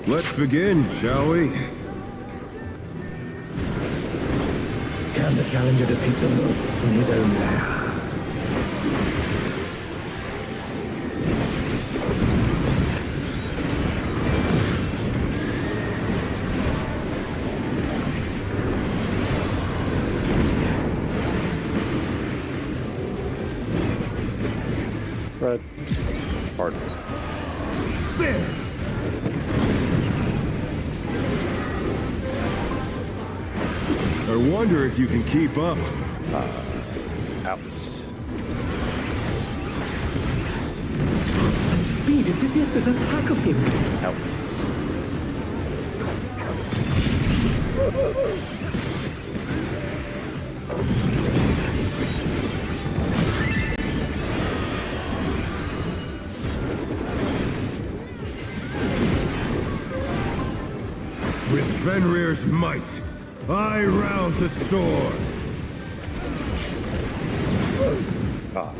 Let's begin, shall we? Can the challenger defeat the wolf in his own lair? Red. Pardon. There! I wonder if you can keep up. Out. Such speed, it's as if there's a pack of him. Out. With Fenrir's might, I rouse the storm. Ah.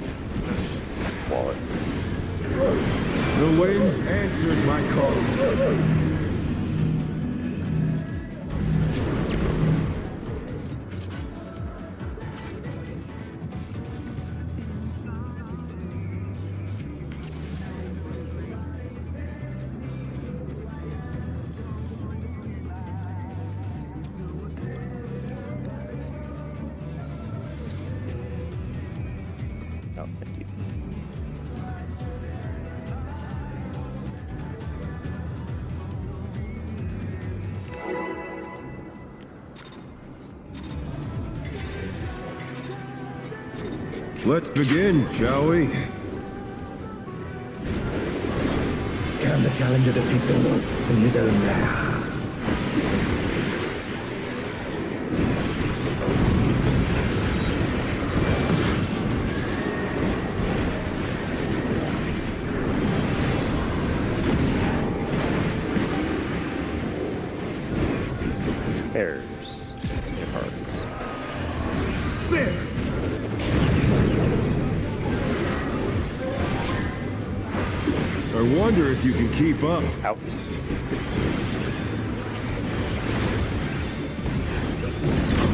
Wallet. The wind answers my call. No, thank you. Let's begin, shall we? Can the challenger defeat the wolf in his own lair? Pairs. Your hearts. There! I wonder if you can keep up. Out.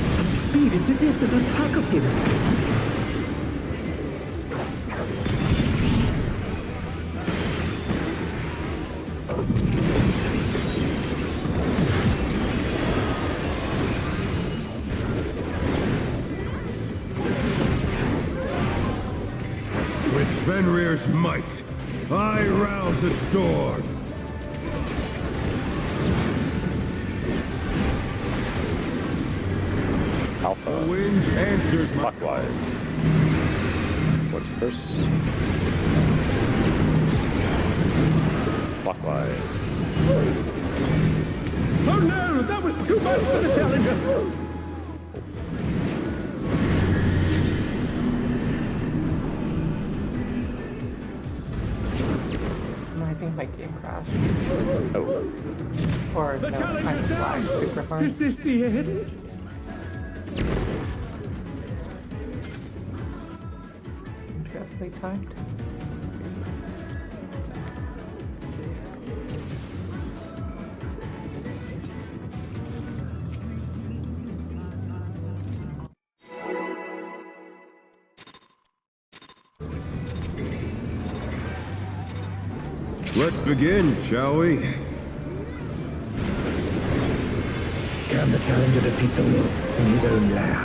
Such speed, it's as if there's a pack of him. With Fenrir's might, I rouse the storm. Alpha. The wind answers my Clockwise. What's first? Clockwise. Oh no, that was too much for the challenger. I think my game crashed. Oh. Or no, I flagged super hard. Is this the end? Interestingly timed. Let's begin, shall we? Can the challenger defeat the wolf in his own lair?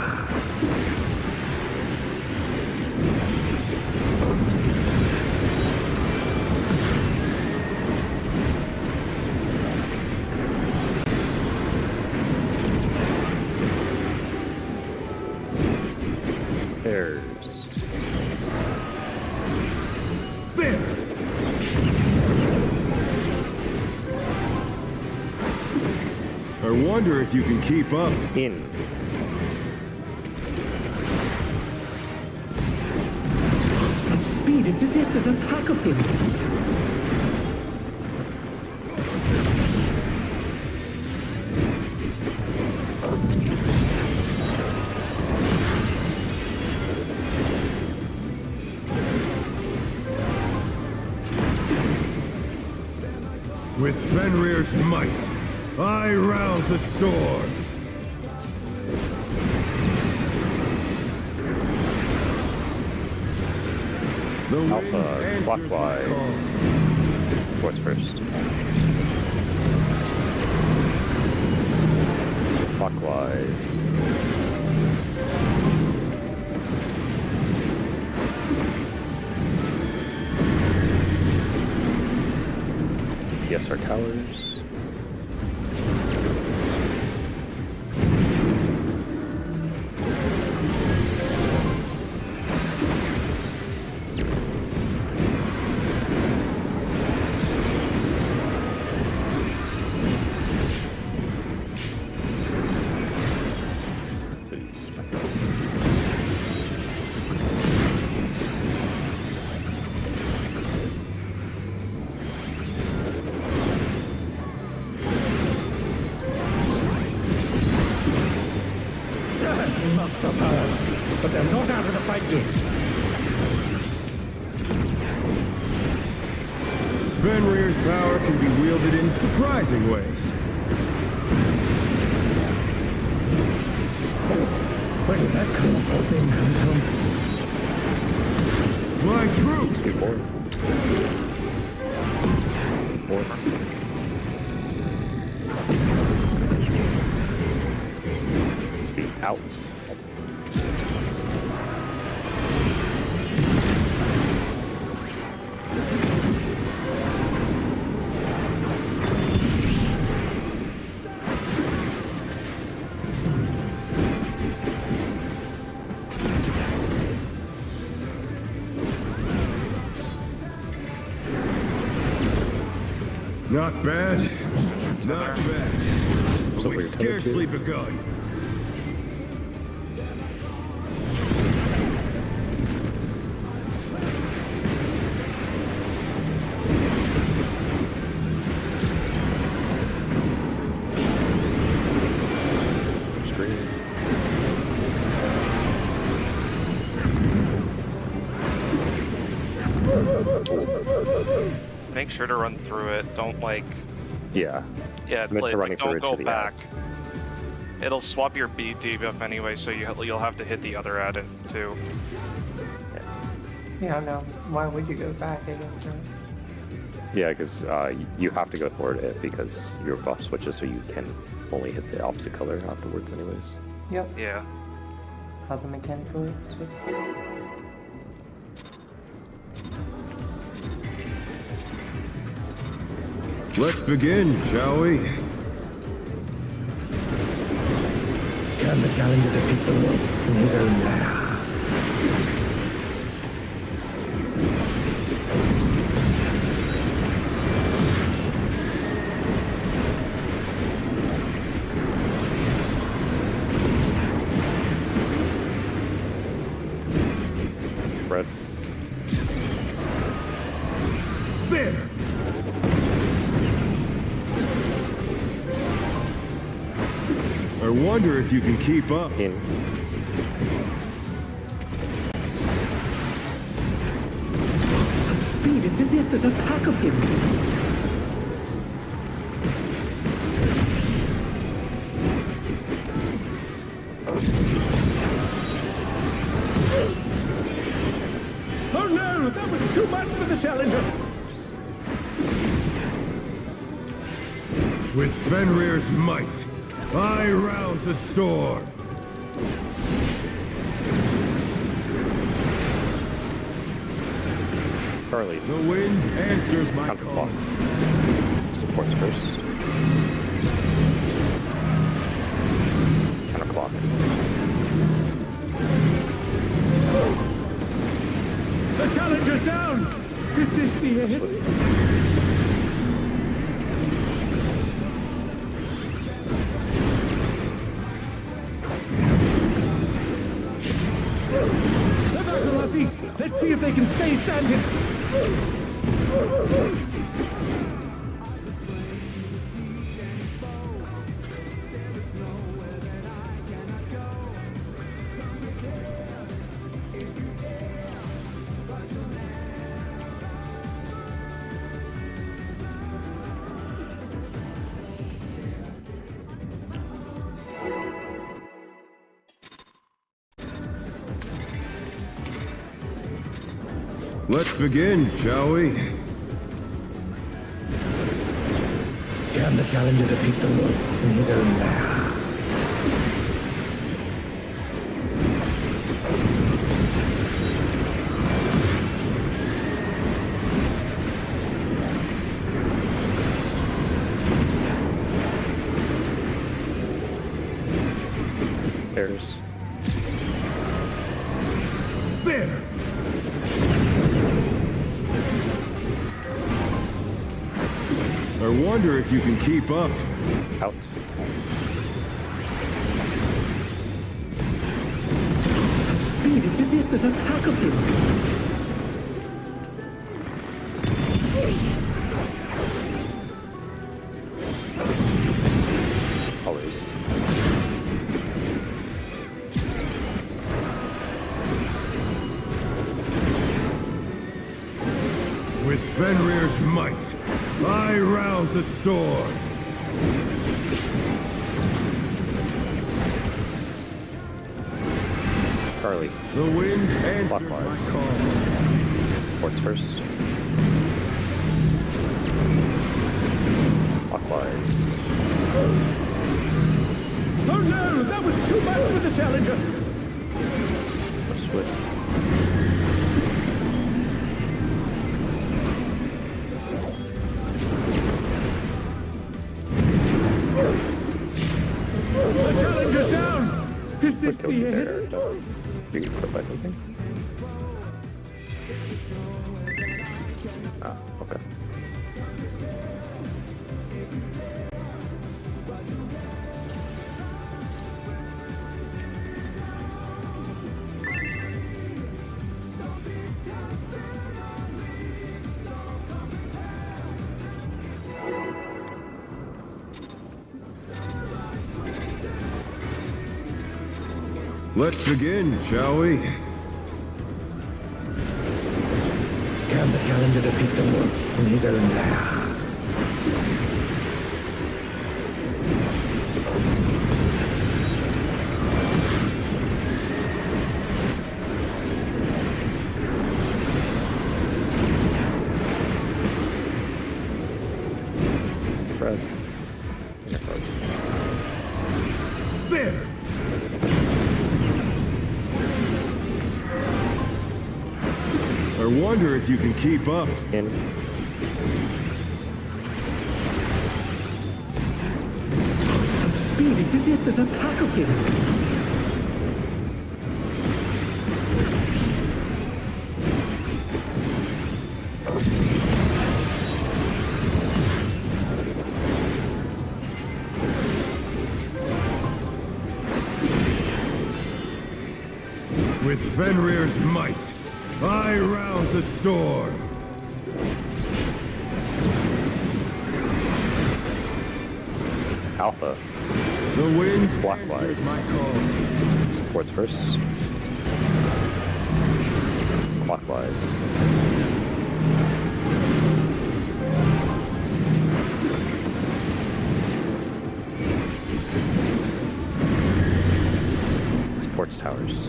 Pairs. There! I wonder if you can keep up. In. Such speed, it's as if there's a pack of him. With Fenrir's might, I rouse the storm. The wind Alpha, answers my clockwise. call. What's first? Clockwise. Yes, our towers. They must have heard, but they're not out of the fight yet. Fenrir's power can be wielded in surprising ways. Where did that colossal thing come from? My troop! Good board. Board. Speed out. Not bad. Not bad. But So we've we're scarcely begun. Screen. Make sure to run through it. Don't like, Yeah. yeah, Meant to like, running through don't it go to the back. It'll swap your beat debuff anyway, so you'll have to hit the other add-in too. Yeah, no. Why would you go back against her? Yeah, because you have to go forward it because your buff switches, so you can only hit the opposite color afterwards, anyways. Yep. Yeah. How the mechanical switch. Let's begin, shall we? Can the challenger defeat the wolf in his own lair? Red. There! I wonder if you can keep up. In. Such speed, it's as if there's a pack of him. Oh no, that was too much for the challenger. With Fenrir's might, I rouse the storm. Charlie. The wind answers my Counter call. clock. Supports first. Counter clock. The challenger's down. Is this the end? They're back on our feet. Let's see if they can stay standing. Let's begin, shall we? Can the challenger defeat the wolf in his own lair? There's There! I wonder if you can keep up. out. Such speed, it's as if there's a pack of him. Colors. With Fenrir's might, I rouse a storm. Charlie. The wind answers my Clockwise. call. Sports first. Clockwise. Oh no, that was too much for the challenger. Swift. The challenger's down. Is this Quick the kill end? there. Don't you get killed by something? Ah, okay. Let's begin, shall we? Can the challenger defeat the wolf in his own lair? Fred. There! I wonder if you can keep up. In. Such speed, it's as if there's a pack of him. With Fenrir's might, I rouse a storm. Alpha. The wind Clockwise. answers my call. Supports first. Clockwise. Supports towers.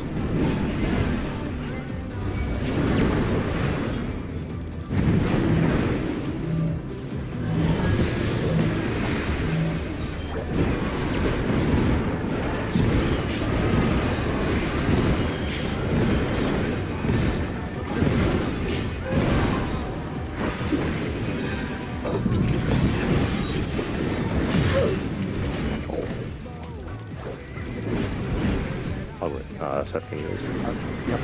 Set fingers. Yep.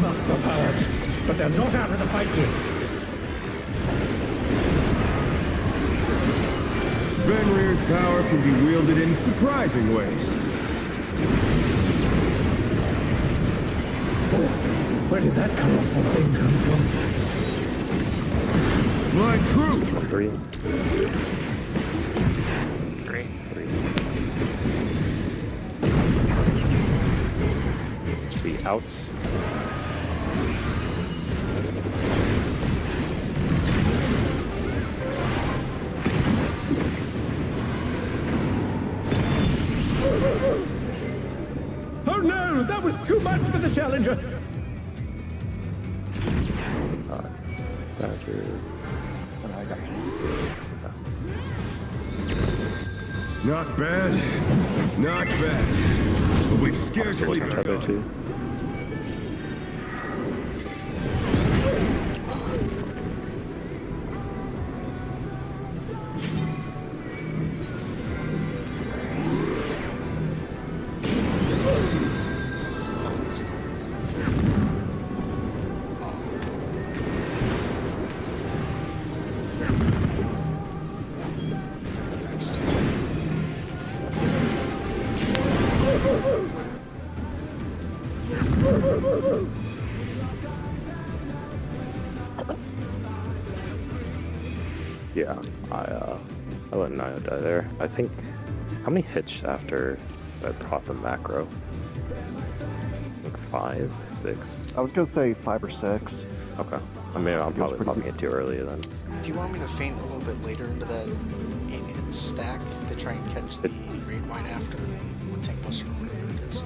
Must have heard, but they're not out of the fight yet. Fenrir's power can be wielded in surprising ways. Oh, where did that colossal thing come from? My troop! 3. 3. 3. Be out. was too much for the challenger. Badger. I got you. Not bad. Not bad. But we've scarcely Each other begun. too. This is Yeah, I let Nio die there. I think, how many hits after I prop the macro? I think 5, 6. I was gonna say 5 or 6. Okay. I mean, I'm probably pretty popping it too early then. Do you want me to feint a little bit later into that 8-hit stack to try and catch the raid wide after with Tank Buster or whatever it is?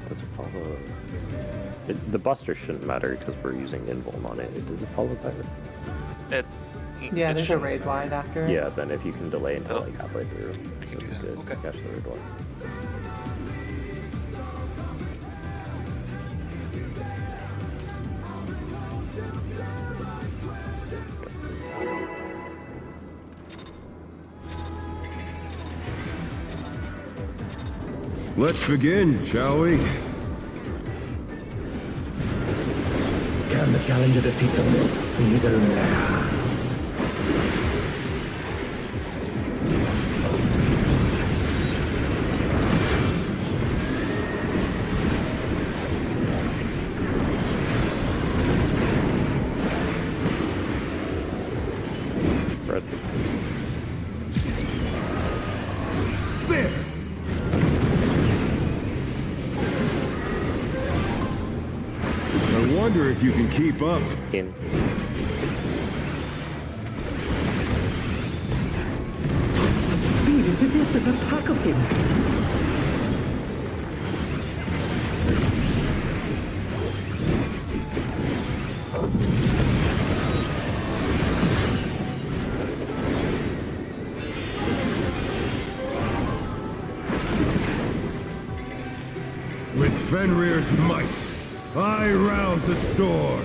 Does it follow? The Buster shouldn't matter because we're using Invuln on it. Does it follow that? Yeah, it there's a should- raid wide after it. Yeah, then if you can delay until Oh. like halfway through, I can it'll do be that. good. Okay. Catch the raid one. Let's begin, shall we? Can the challenger defeat the wolf in his own lair? Red. There! I wonder if you can keep up. In. Speed, it's as if there's a pack of him. With Fenrir's might, I rouse the storm.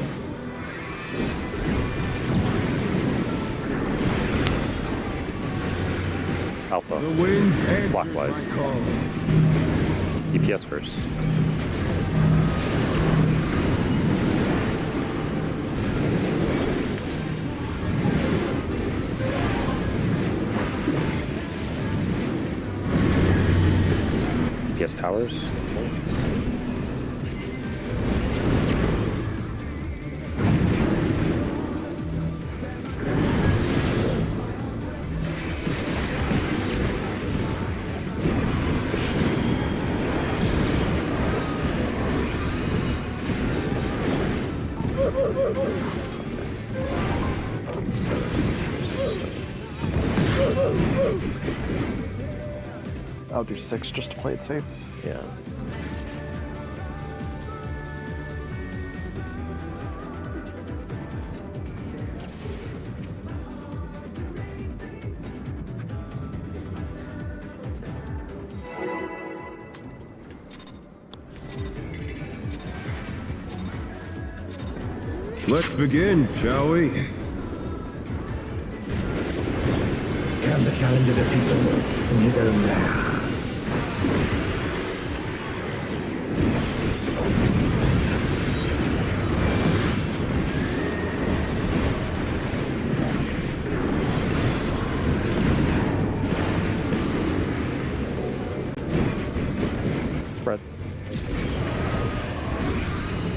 Alpha. The wind answers Clockwise. my call. DPS first. DPS towers. I'll do 6 just to play it safe. Yeah. Let's begin, shall we? Can the challenger defeat the wolf in his own lair? Spread.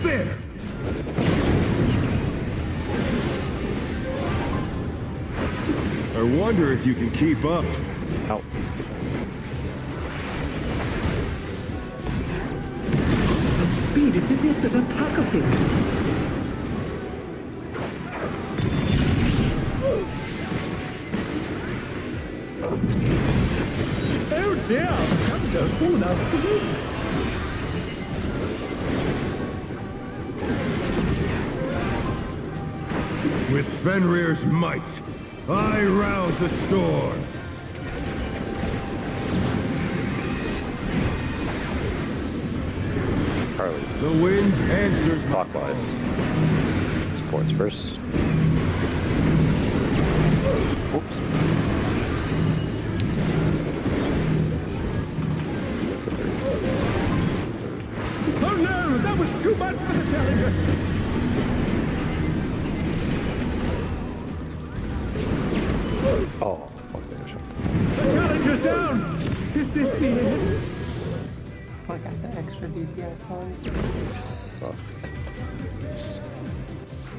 There! I wonder if you can keep up. Out. Such speed, it's as if there's a pack of him. Oh dear! just fallen out of the room. With Fenrir's might, I rouse the storm. Charlie, The wind answers my clockwise. Supports first. Oh no, that was too much for the challenger. Oh, fuck that shot. The challenger's down. Is this the end? I got the extra DPS one. Oh.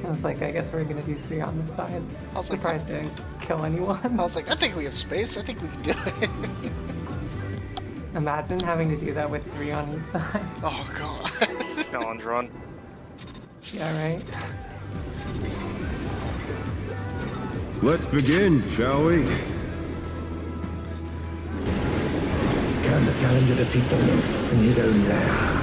I was like, I guess we're gonna do 3 on this side. I was like, Surprised I didn't kill anyone. I was like, I think we have space. I think we can do it. Imagine having to do that with 3 on each side. Oh god. Challenge run. Yeah, right? Let's begin, shall we? Can the challenger defeat the wolf in his own lair?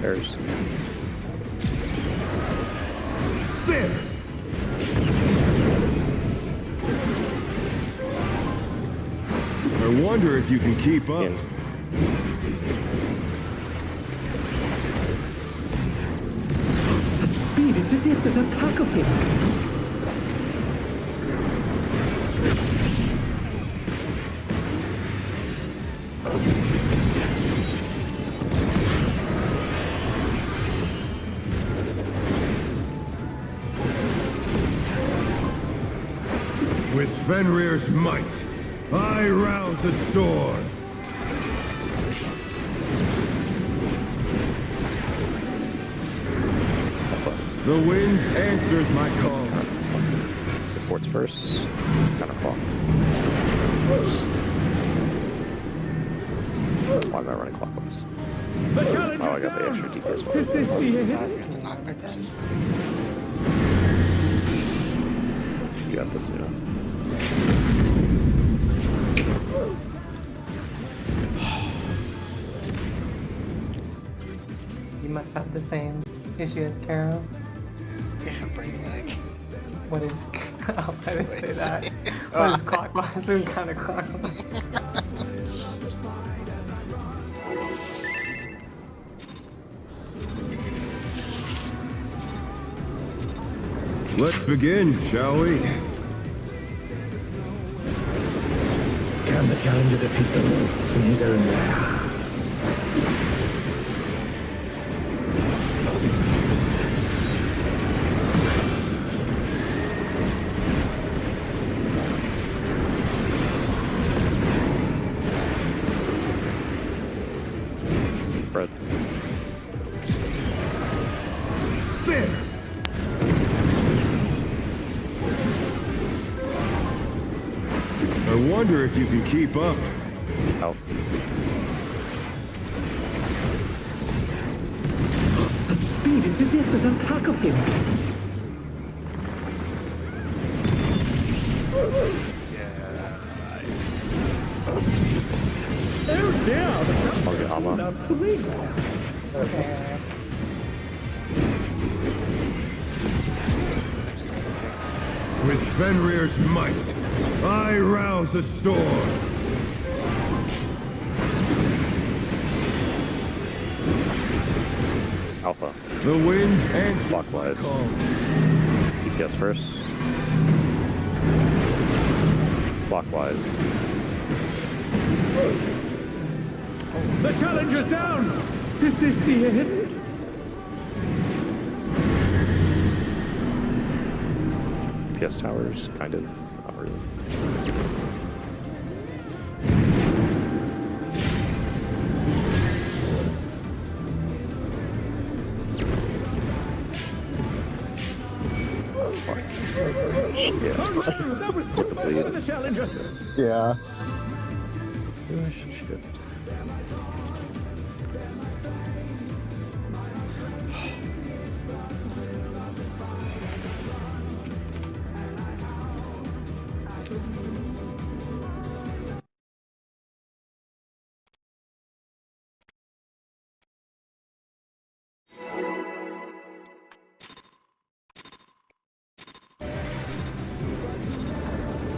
There's. There! I wonder if you can keep up. In. Such speed, it's as if there's a pack of him. With Fenrir's might, I rouse the storm. The wind answers my call. Supports first. Counterclock. Why am I running clockwise? The challenger's Oh, I got the down. extra DPS one. Is this the God, end? we have to knockback resist. You got this, you know. You must have the same issue as Caro. Yeah, brain lag. What is... Oh, I didn't say that. Oh. What is clockwise and counterclockwise? Let's begin, shall we? Can the challenger defeat the wolf in his own lair? Bread. There! I wonder if you can keep up. Out. Such speed, it's as if there's a pack of him. Oh dear, the challenger Okay, I'm up. out the ring. Okay. With Fenrir's might, I rouse the storm. Alpha. The wind answers my Clockwise. call. DPS first. Clockwise. The challenger's down. Is this the end? PS towers, kind of. Not really. Oh no, that was too much for the challenger. Yeah. Maybe I should shift.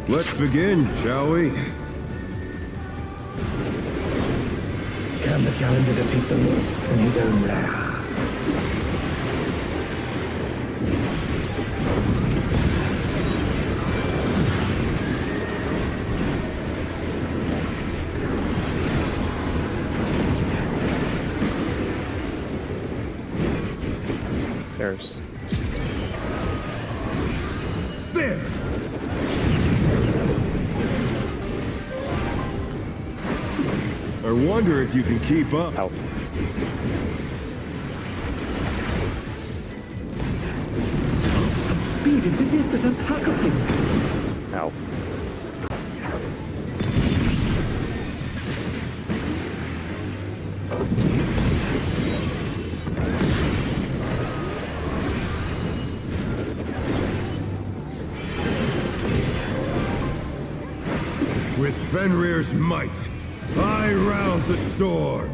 Let's begin, shall we? Can the challenger defeat the wolf in his own lair? There's. There! I wonder if you can keep up. Out. Such speed, it's as if there's a pack of him. Out. With Fenrir's might, I rouse the storm.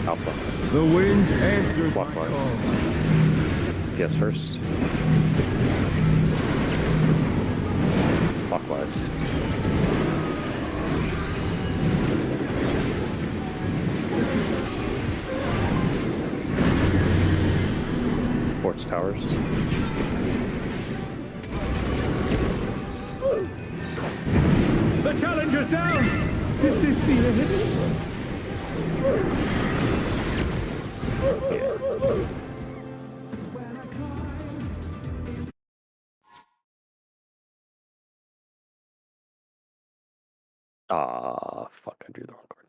Alpha. The wind answers my Clockwise. call. Guess first. Clockwise. Quartz towers. The challenger's down! Is this the end? Ah, fuck, I drew the wrong card.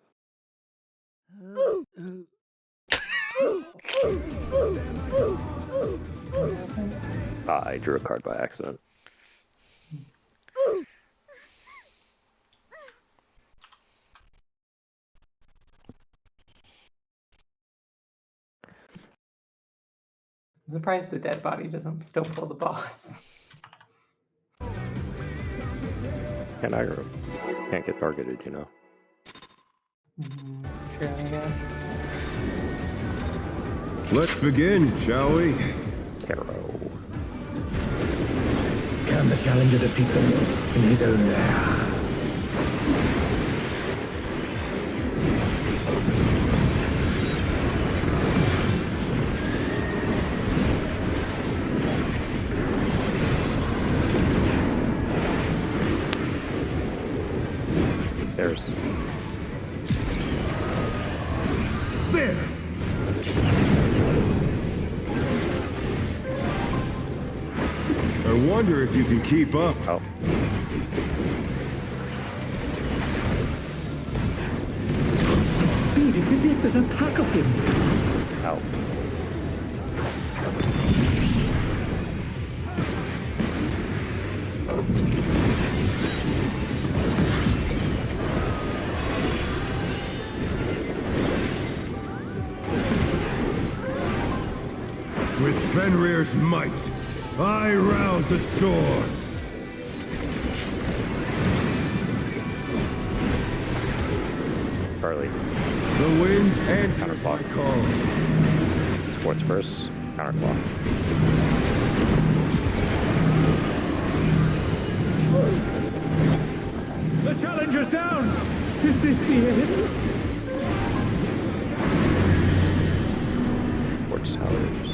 I drew a card by accident. I'm surprised the dead body doesn't still pull the boss. And I can't get targeted, you know. Sure, I guess. Let's begin, shall we? Arrow. Can the challenger defeat the wolf in his own lair? There's. There! I wonder if you can keep up. Oh. Such speed, it's as if there's a pack of him. Out. With Fenrir's might, I rouse the storm. Charlie. The wind answers my Counterclock. call. Sports first. Counterclock. The challenger's down! Is this the end? Quartz towers.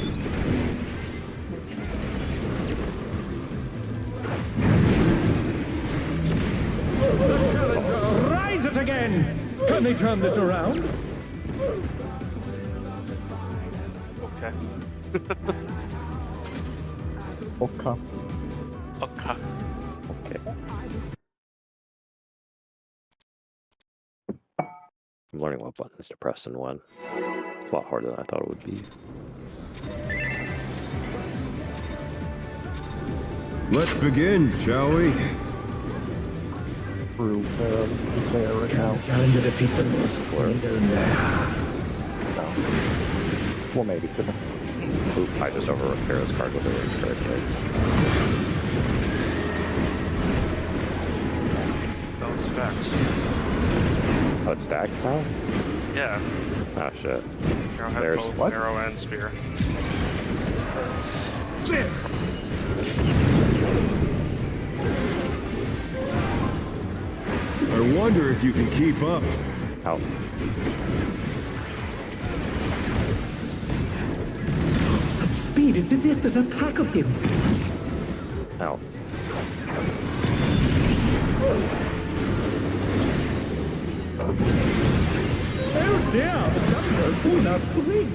The challenger, rise it again! Can they turn this around? Okay. Okay. Okay. Okay. I'm learning what buttons to press and when. It's a lot harder than I thought it would be. Let's begin, shall we? Through there right now. Challenger defeat the most Well, maybe. Oop, I just overwrote Pharaoh's card with a ring strike. That was stacks. Oh, it stacks now? Yeah. Oh shit. Arrow had There's both what? arrow and spear. I wonder if you can keep up. Ow. Such speed, it's as if there's a pack of him. Ow. Oh dear, the Challenger's pulled out the ring.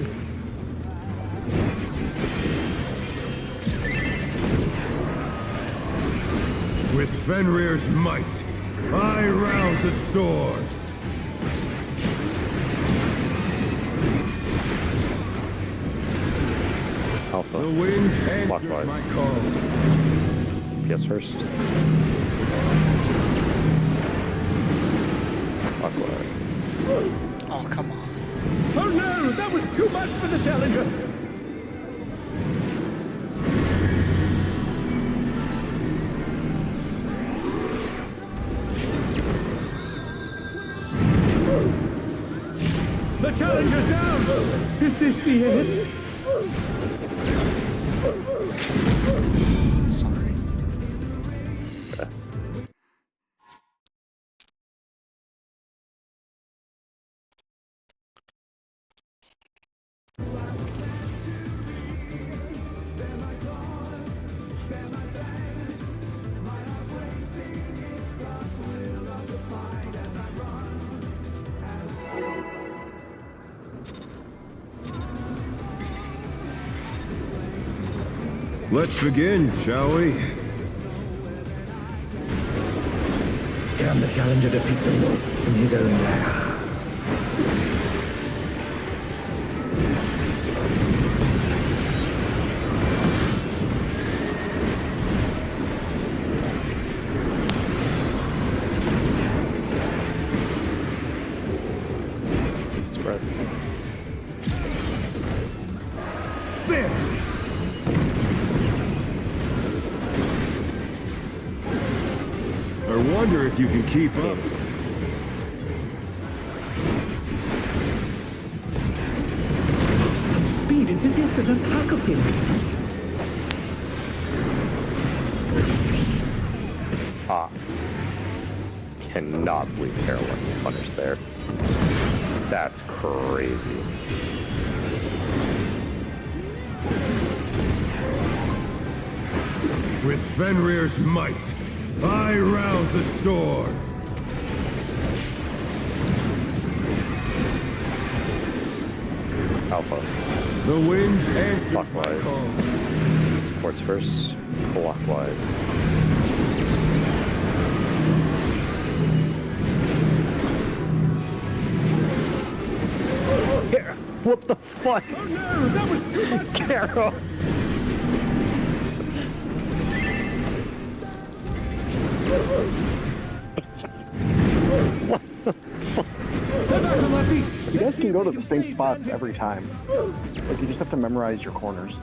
With Fenrir's might, I rouse the storm. Alpha. The wind answers Clockwise. my call. PS first. Clockwise. Oh, come on. Oh no, that was too much for the Challenger. The Challenger's down! Is this the end? Sorry. Let's begin, shall we? Can the Challenger defeat the wolf in his own lair? Spread. There! I wonder if you can keep up. Such speed, it's as if there's a pack of him. Ah. Cannot believe Carolyn punished there. That's crazy. With Fenrir's might, I rouse the storm. Alpha. The wind answers my Clockwise. call. Supports first. Clockwise. Here. What the fuck? Oh no, that was too much. Carol. They're back on my feet. You guys can go to the same spots every time. Like, you just have to memorize your corners.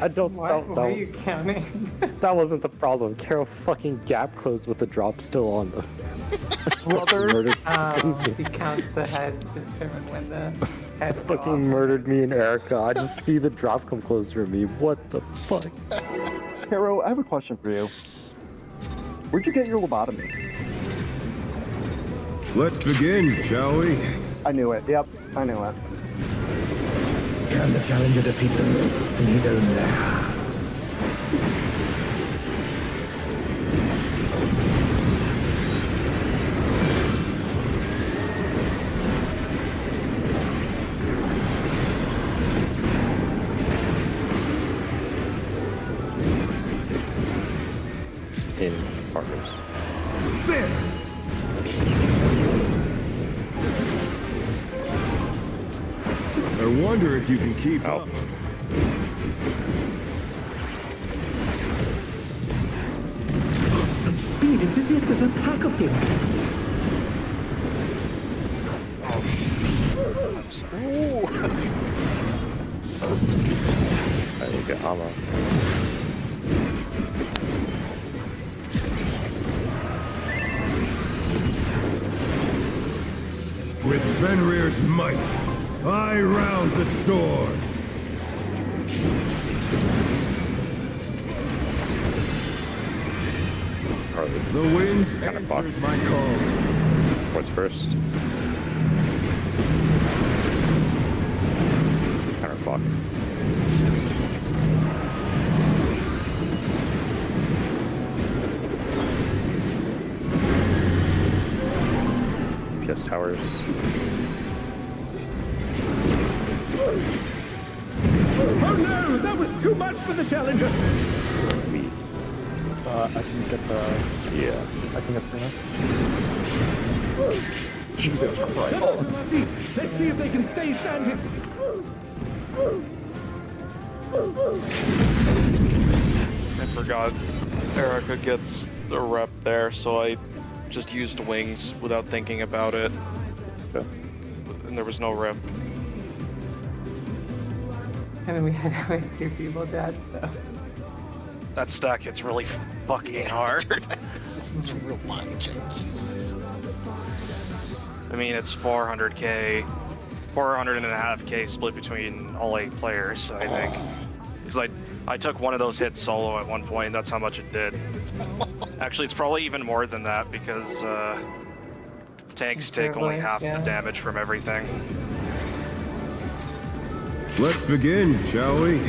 I don't. What were you counting? That wasn't the problem. Carol fucking gap closed with the drop still on them. Murdered, He counts the heads to determine when the heads go off. fucking murdered me and Erica. I just see the drop come close for me. What the fuck? Caro, I have a question for you. Where'd you get your lobotomy? Let's begin, shall we? I knew it. Yep, I knew it. Can the Challenger defeat the wolf in his own lair? In partners. There! I wonder if you can keep Ow. up. It's as if there's a pack of him. Ooh. I need to get ammo. With Fenrir's might, I rouse the storm. Harley. The wind Kind of fucked. answers my call. What's first? Counterclock. PS towers. Oh no, that was too much for the Challenger. We. I can get the. Yeah. I can get the. Jesus Christ. Set up on our feet. Let's see if they can stay standing. I forgot Erica gets the rep there, so I just used wings without thinking about it. Okay. And there was no rep. And then we had to wait 2 people dead, so. That stack hits really fucking hard. It's a real mind change. Jesus. I mean, it's 400k, 400.5k split between all 8 players, I think. Because I took one of those hits solo at one point, and that's how much it did. Actually, it's probably even more than that because tanks take only half the damage from everything. Let's begin, shall we?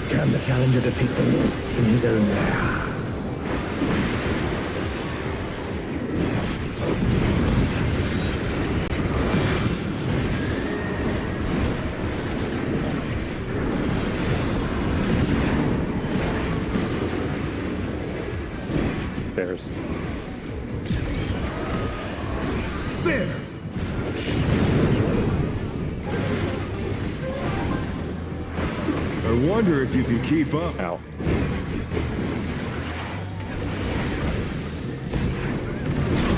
Can the Challenger defeat the Wolf in his own lair? There's. There! I wonder if you can keep up. Ow.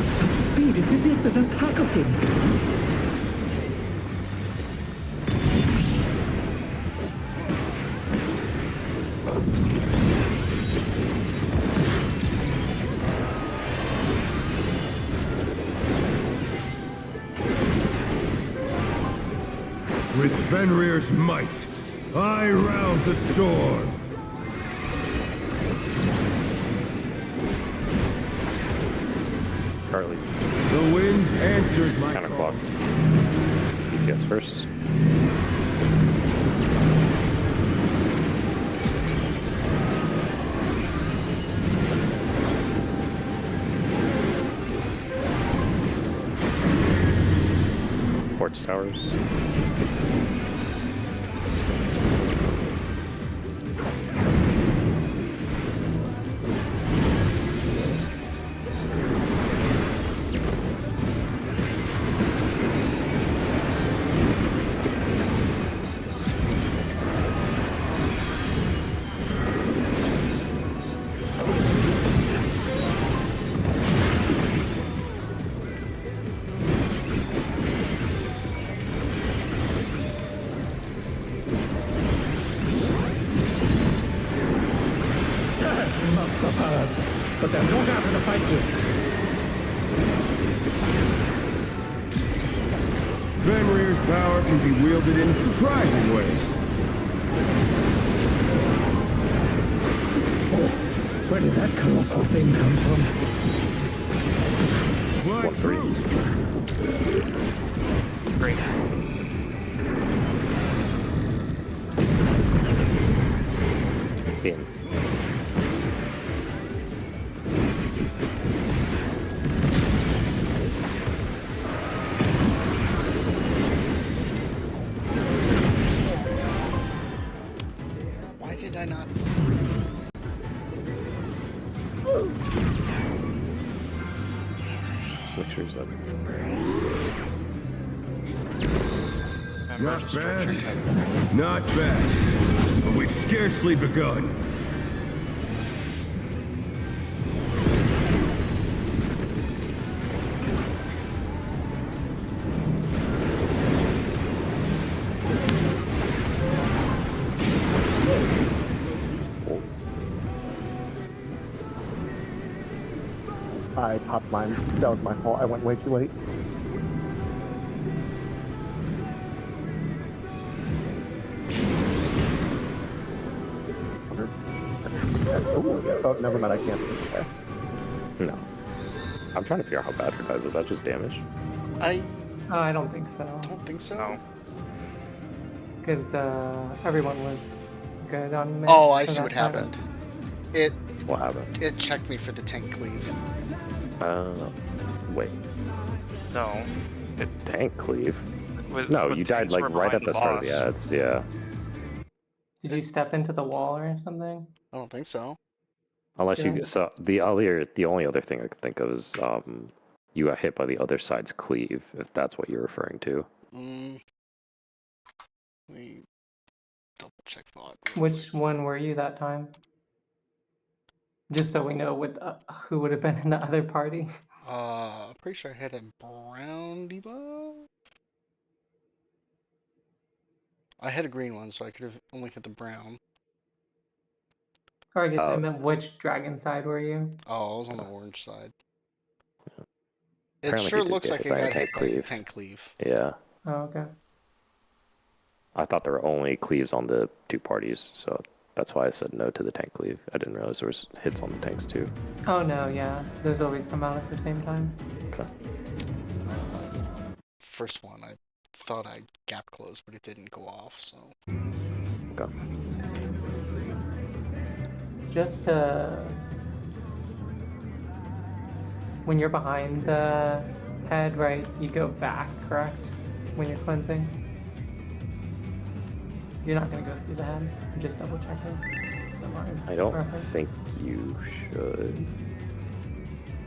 Such speed, it's as if there's a pack of him. With Fenrir's might, I rouse the storm. Charlie. The wind answers my Counterclock. call. ETS first. Ports towers. Must have heard, but they're not out of the fight yet. Fenrir's power can be wielded in surprising ways. Oh, where did that colossal thing come from? Fly 1-3. through. Great. In. Why did I not? Switchers up. Not bad. Not bad. But we've scarcely begun. I popped mine. That was my fault. I went way too late. Oh, never mind. I can't. Okay. No. I'm trying to figure out how bad her died. Was that just damage? I I don't think so. don't think so. No. Because everyone was good on mid. Oh, I for see that what fight. happened. It What happened? it checked me for the tank cleave. Wait. No. Tank cleave? With, No, with you died tanks like were right behind at the start of the boss. ads, yeah. Did you step into the wall or something? I don't think so. Unless Yeah. you, so the only other thing I could think of is you got hit by the other side's cleave, if that's what you're referring to. Let me double check VOD. Which one were you that time? Just so we know who would have been in the other party. Pretty sure I had a brown debuff. I had a green one, so I could have only hit the brown. Or I guess I meant which dragon side were you? Oh, I was on the orange side. It Apparently sure he did looks get like hit I by a got hit tank by a cleave. tank cleave. Yeah. Oh, okay. I thought there were only cleaves on the two parties, so that's why I said no to the tank cleave. I didn't realize there was hits on the tanks too. Oh no, yeah. Those always come out at the same time. Okay. First one, I thought I gap closed, but it didn't go off, so. Okay. Just when you're behind the head, right, you go back, correct? When you're cleansing? You're not going to go through the head? I'm just double checking. I don't Perfect. think you should.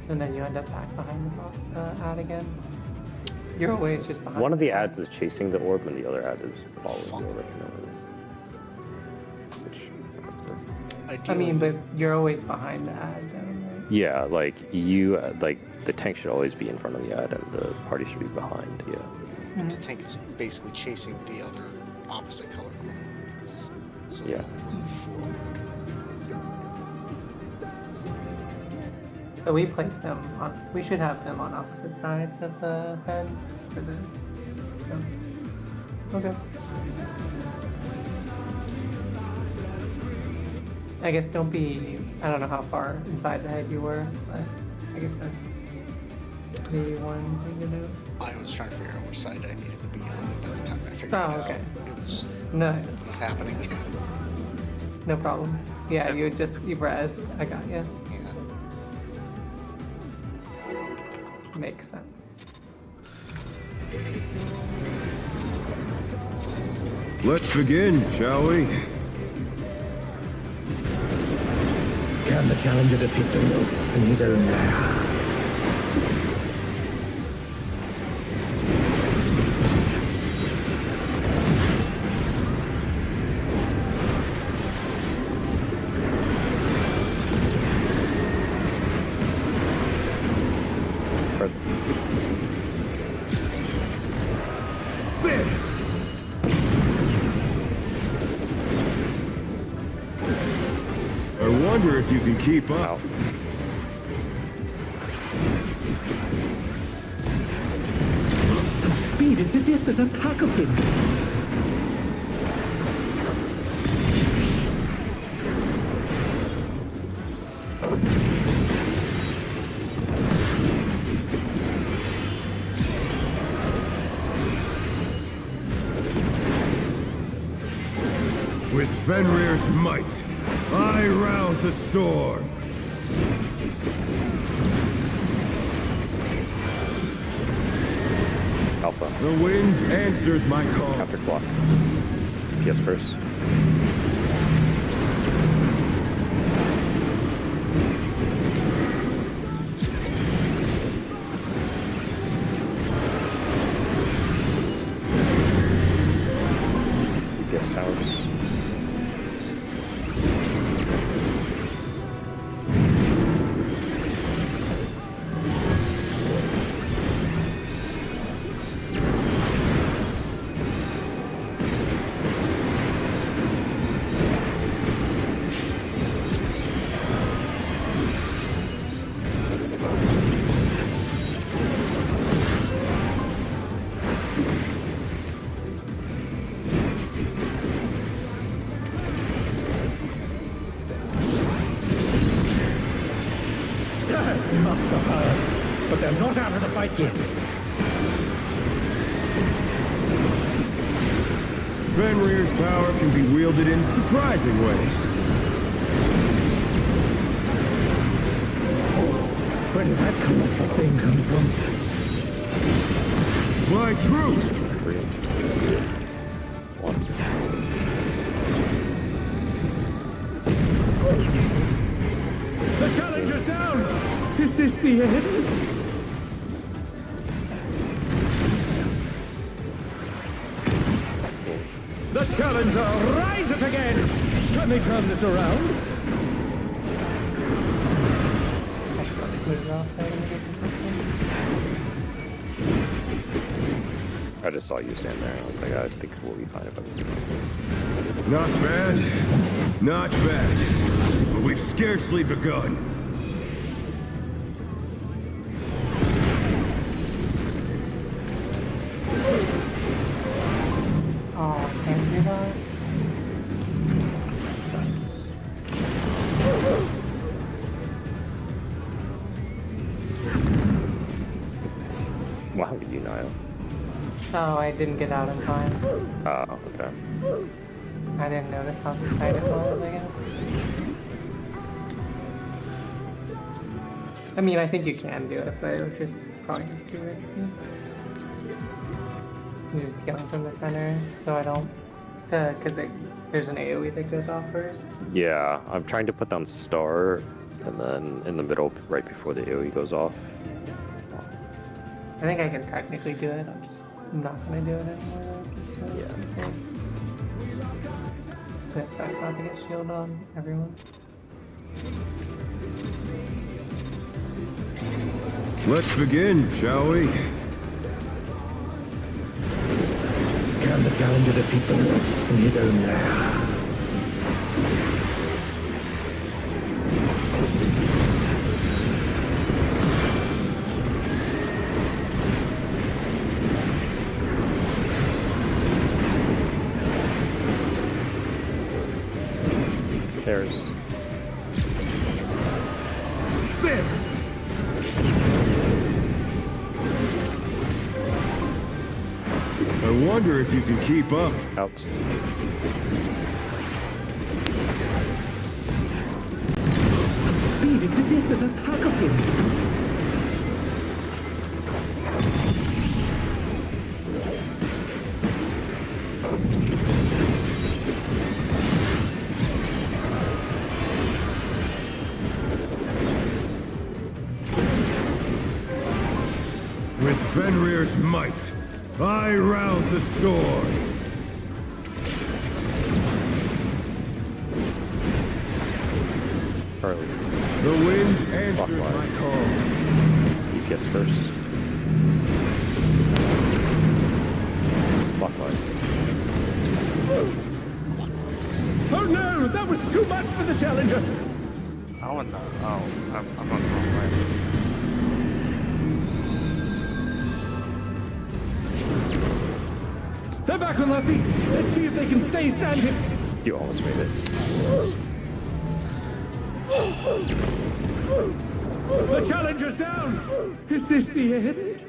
And then you end up back behind the ad again. You're always just behind. One of the ads is chasing the orb, and the other ad is following the orb. I mean, but you're always behind the ad, though, right? Yeah, like you, like the tank should always be in front of the ad, and the party should be behind. Yeah. The tank is basically chasing the other opposite color. So Yeah. move forward. So we place them on. We should have them on opposite sides of the head for this. So, okay. I guess don't be. I don't know how far inside the head you were, but I guess that's maybe one thing to know. I was trying to figure out which side I needed to be on by the time I figured Oh, it okay. out. It was happening. No problem. Yeah, you res. I got you. Yeah. Makes sense. Let's begin, shall we? Can the challenger defeat the wolf in his own lair? I wonder if you can keep up. Some speed, it's as if there's a pack of him. With Fenrir's might, I rouse a storm. Alpha. The wind answers my call. Counter clock. PS first. PS towers. begin. Fenrir's power can be wielded in surprising ways. Where did that colossal thing come from? My true! 3, 1. The challenger's down! Is this the end? The challenger, rise it again! Can they turn this around? I just saw you stand there and I was like, I think we'll be fine if I Not bad. Not bad. But we've scarcely begun. Oh, can you do that? Well, how did you, Niall? Oh, I didn't get out in time. Oh, okay. I didn't notice how tight it was, I guess. I mean, I think you can do it, but it's probably just too risky. You're just killing from the center, so I don't... Because there's an AoE that goes off first. Yeah, I'm trying to put down star, and then in the middle, right before the AoE goes off. I think I can technically do it, I'm not going to do it anymore though, just to be safe. But that's not to get shield on everyone. Let's begin, shall we? Can the challenger defeat the wolf in his own lair? There's... There! I wonder if you can keep up. out. Speed, it's as if there's a pack of him. With Fenrir's might, I rouse the storm. Early. The wind answers my call. You guess first. Clockwise. Oh no, that was too much for the challenger. Oh, no. Oh, I'm on the wrong way. They're back on their feet. Let's see if they can stay standing. You almost made it. The challenger's down. Is this the end?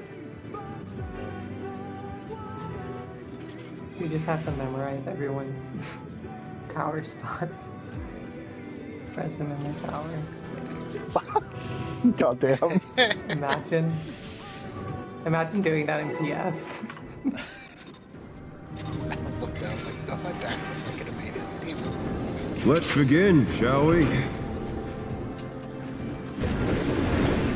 You just have to memorize everyone's tower spots. Press them in their tower. Goddamn. Imagine doing that in TF. I looked down, I was like, oh, my back, I could have made it. Damn it. Let's begin, shall we?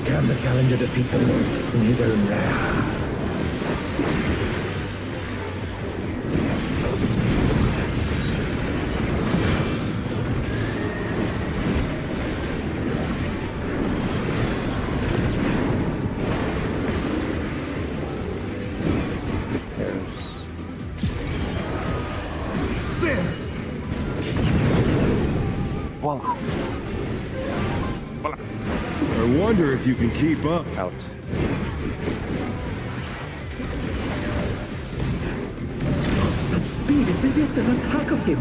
Can the challenger defeat the wolf in his own lair? There! Voila. I wonder if you can keep up. Out. Such speed, it's as if there's a pack of him.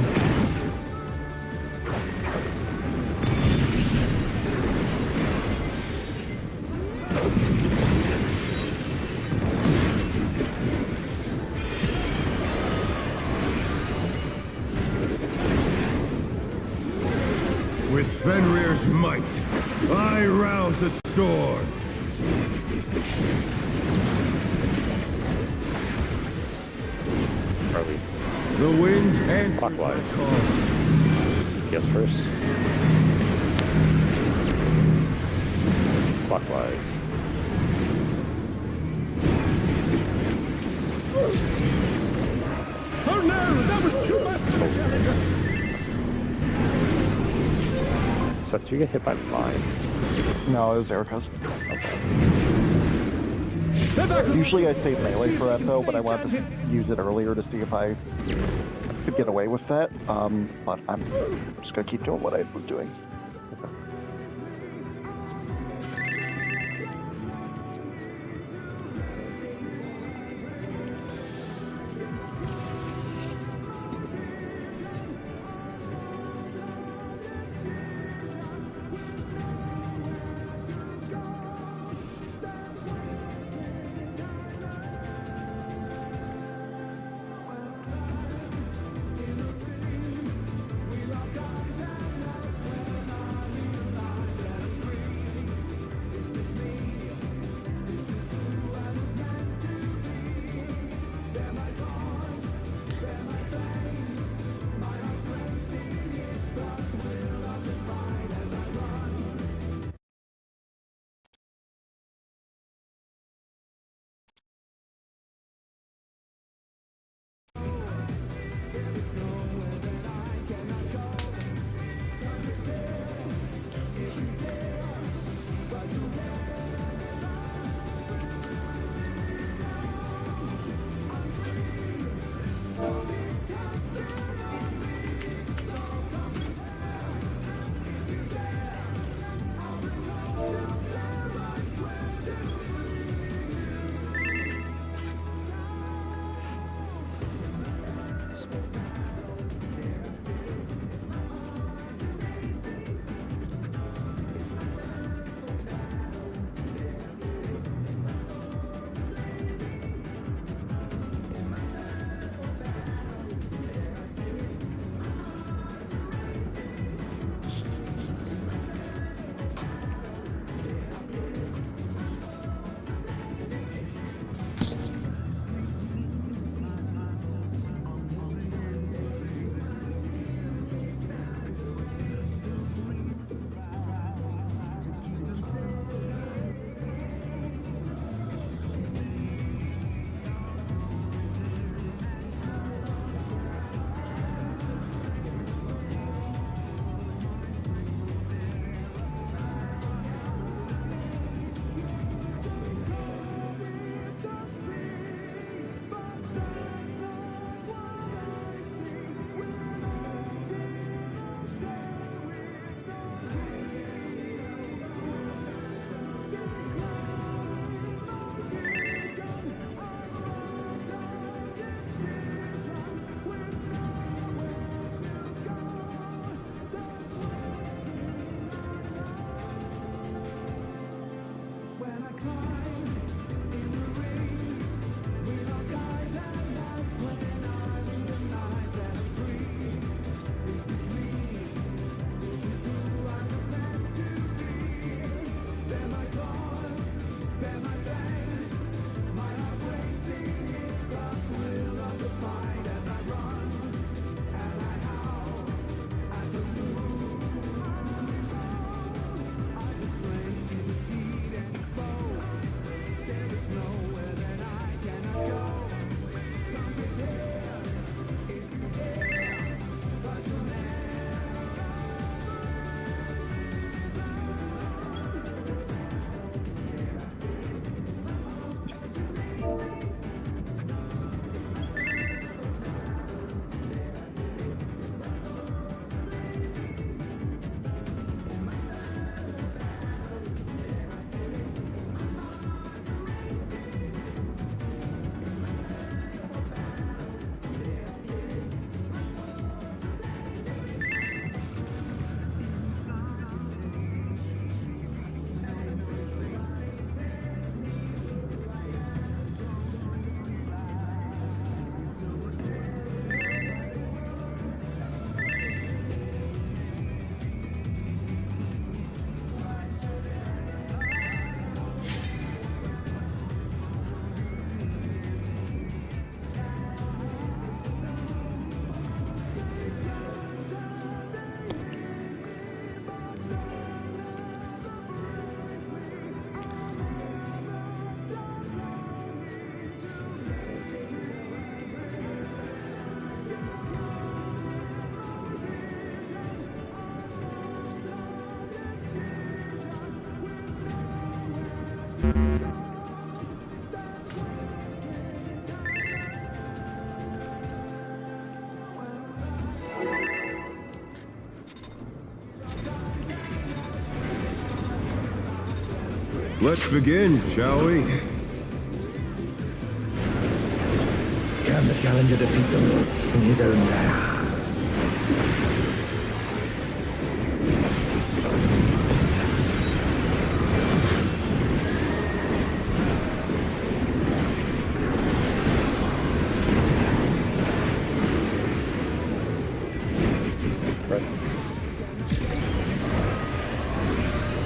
With Fenrir's might, I rouse the storm. Are we The wind answers my Clockwise. call. guess first? Clockwise. Oh no, that was too much for the challenger. So did you get hit by mine? No, it was Erica's. They're back. Usually I save melee for that though, but I wanted to use it earlier to see if I could get away with that. But I'm just gonna keep doing what I was doing. Let's begin, shall we? Can the challenger defeat the wolf in his own lair?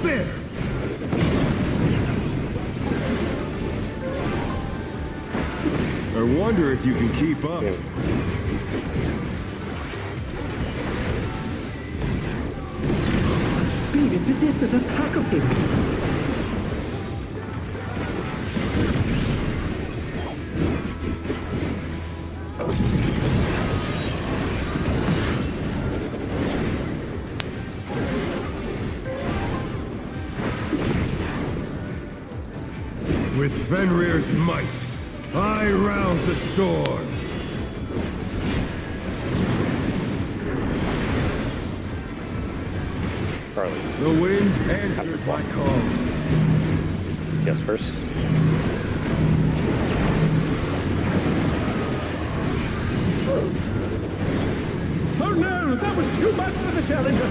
There! I wonder if you can keep up. Such speed, it's as if there's a pack of him. With Fenrir's might, I rouse the storm. Charlie, The wind answers my call. guess first. Oh no, that was too much for the challenger.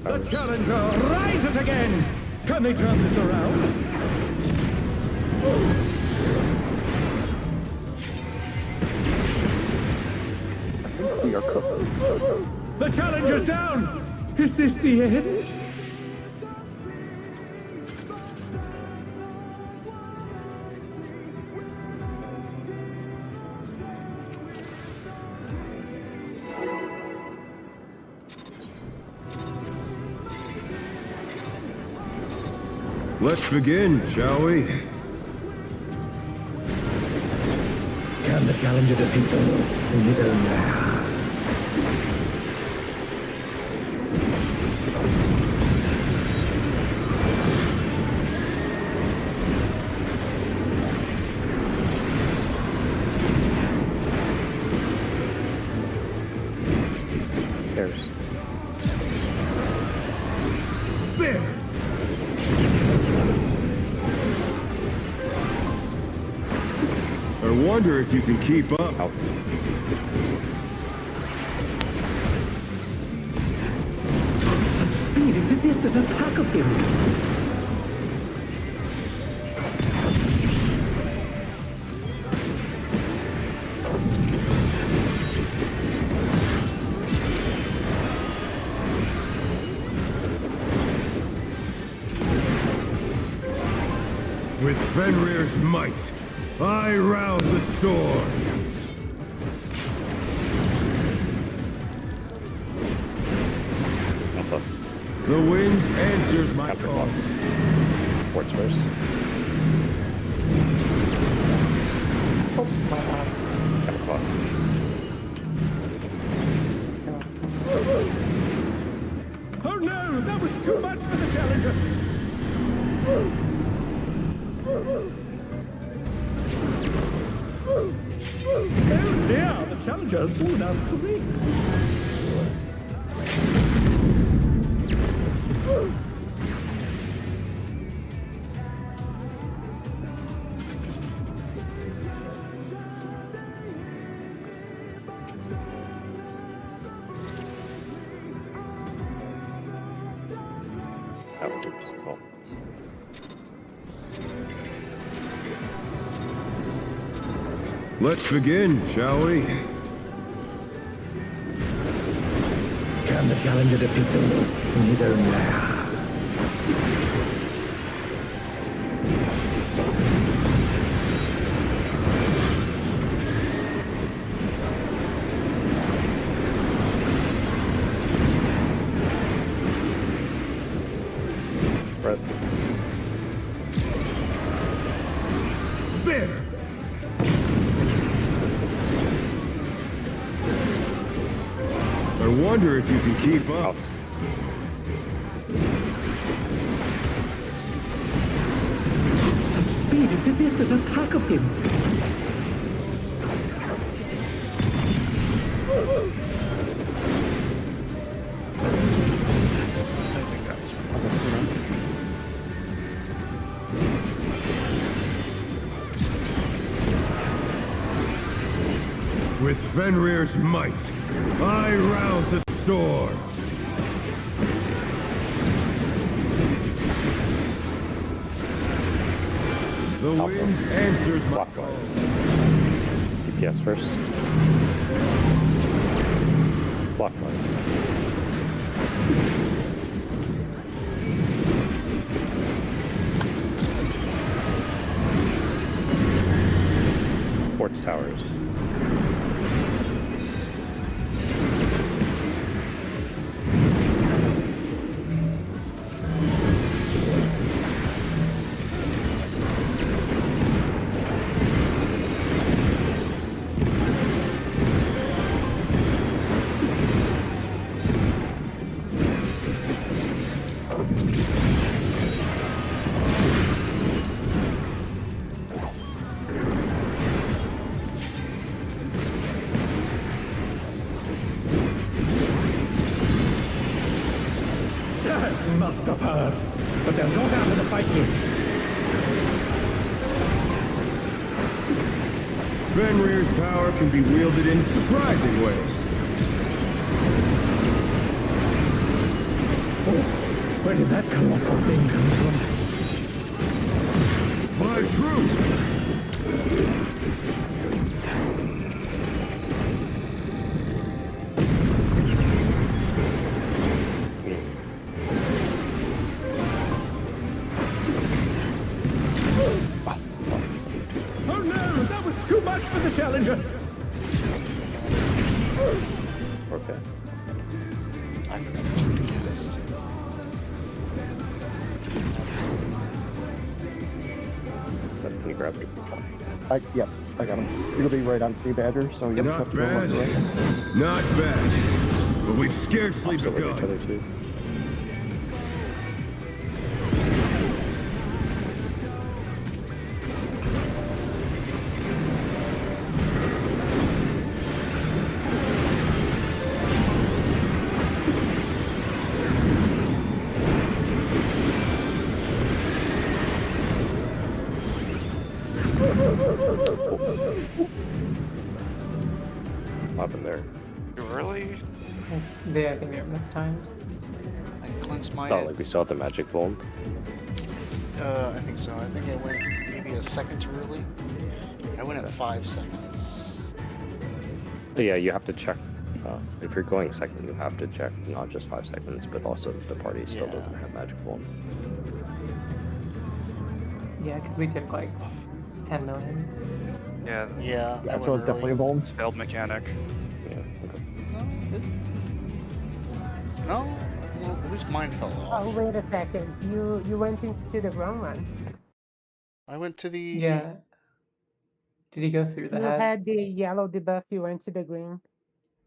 The challenger rises again! Can they turn this around? We are cooked. The challenger's down! Is this the end? Let's begin, shall we? Can the challenger defeat the wolf in his own lair? Cares. There! I wonder if you can keep up. Out. Such speed, it's as if there's a pack of him. With Fenrir's might, I rouse the storm. Alpha. The wind answers my Captain call. Clock. Ports first. Captain Clock. Oh no, that was too much for the challenger. Oh dear, the challenger's fallen out of the ring. Out. Oops. Oh. Let's begin, shall we? Can the challenger defeat the wolf in his own lair? Red. There! I wonder if you can keep up. Out. Such speed, it's as if there's a pack of him. With Fenrir's might, I rouse the storm. The wind answers my call. Clockwise. DPS first. Clockwise. Quartz towers. Must have heard, but they're not out of the fight yet. Fenrir's power can be wielded in surprising ways. Where did that colossal thing come from? My truth! Oh no, that was too much for the challenger. Okay. I forgot to check the cast. Can you grab it? Yep, I got him. It'll be right on Sea Badger, so you just have Not to go bad. one way. Not bad. But we've scarcely Opposite with each begun. other too. Up in there. Really? I think they're mistimed. I cleansed my. Oh, like we still have the magic bomb. I think so. I think I went maybe a second too early. I went at 5 seconds. Yeah, you have to check. If you're going second, you have to check not just 5 seconds, but also the party still Yeah. doesn't have magic bomb. Yeah, because we took like 10 million. Yeah, Yeah, I Yeah, went so it's definitely early. evolved. failed mechanic. Yeah. Okay. No, well, at least mine fell Oh, off. wait a second. You went into the wrong one. I went to the. Yeah. Did he go through the You head? had the yellow debuff, you went to the green.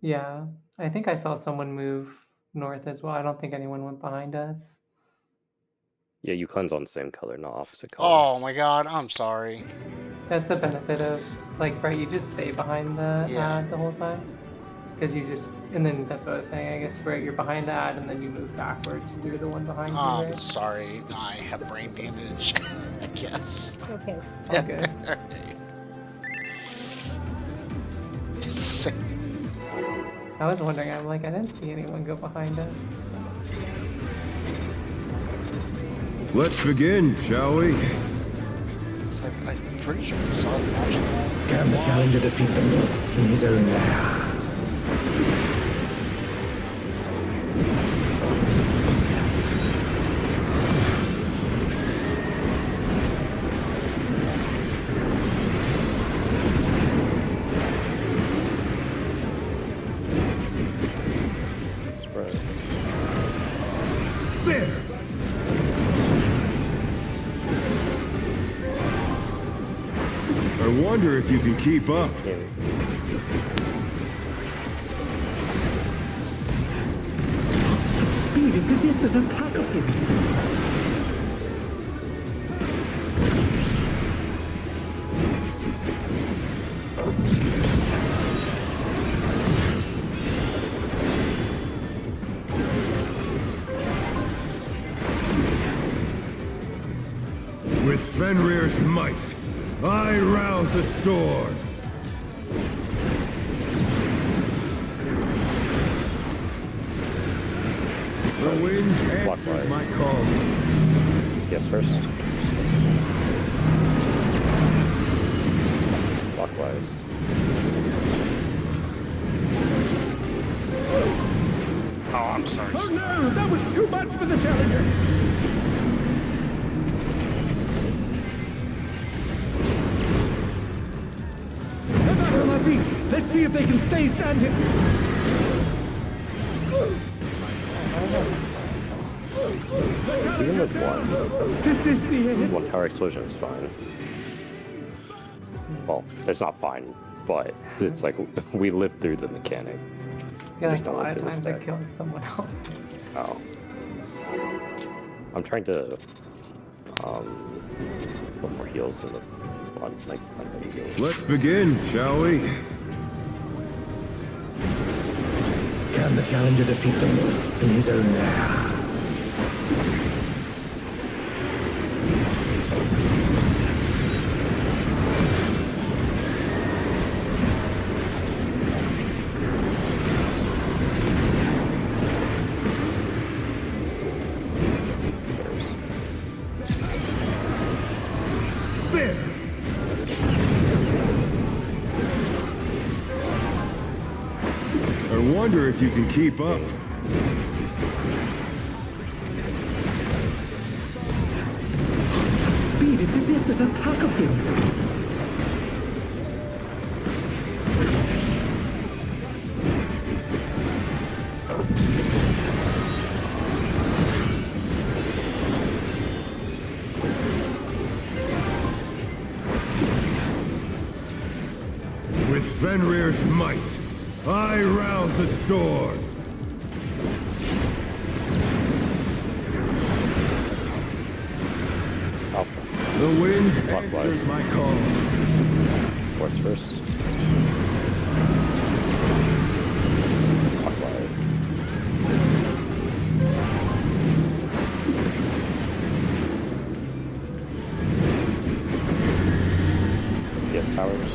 Yeah. I think I saw someone move north as well. I don't think anyone went behind us. Yeah, you cleanse on the same color, not opposite color. Oh my god, I'm sorry. That's the benefit of, like, right, you just stay behind the Yeah. ad the whole time. Because you just, and then that's what I was saying, I guess, right, you're behind the ad and then you move backwards through the one behind you, I'm right? sorry. I have brain damage. I guess. Okay. All good. Just sick. I was wondering, I'm like, I didn't see anyone go behind us. Let's begin, shall we? It's like, I'm pretty sure I saw the magic ball. Can the challenger defeat the myth in his own lair? Spread. There! I wonder if you can keep up. Yeah. Speed, it's as if there's a pack of him. With Fenrir's might, I rouse the storm. The wind answers my call. Yes, first. Clockwise. Oh, I'm sorry. Oh no, that was too much for the challenger. They're back on their feet. Let's see if they can stay standing. Even with one, This is the end. one tower explosion is fine. Well, it's not fine, but it's like we lived through the mechanic. I feel like Just a don't lot live of through the times I stack. kill someone else. Oh. I'm trying to put more heals in the like heals. Let's begin, shall we? Can the challenger defeat them in his own lair? There! I wonder if you can keep up. Speed, it's as if there's a pack of them. With Fenrir's might, I rouse the storm. Alpha. The wind Clockwise. answers my call. Quartz first. Clockwise. Yes, towers.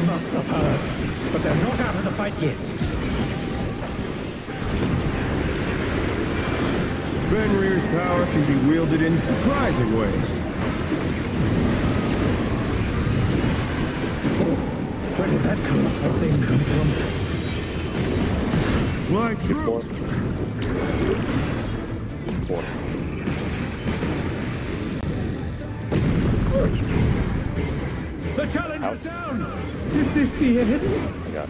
Must have hurt, but they're not out of the fight yet. Fenrir's power can be wielded in surprising ways. Where did that colossal thing come from? Fly true! Four. The challenger's Ouch. down! Is this the end? I got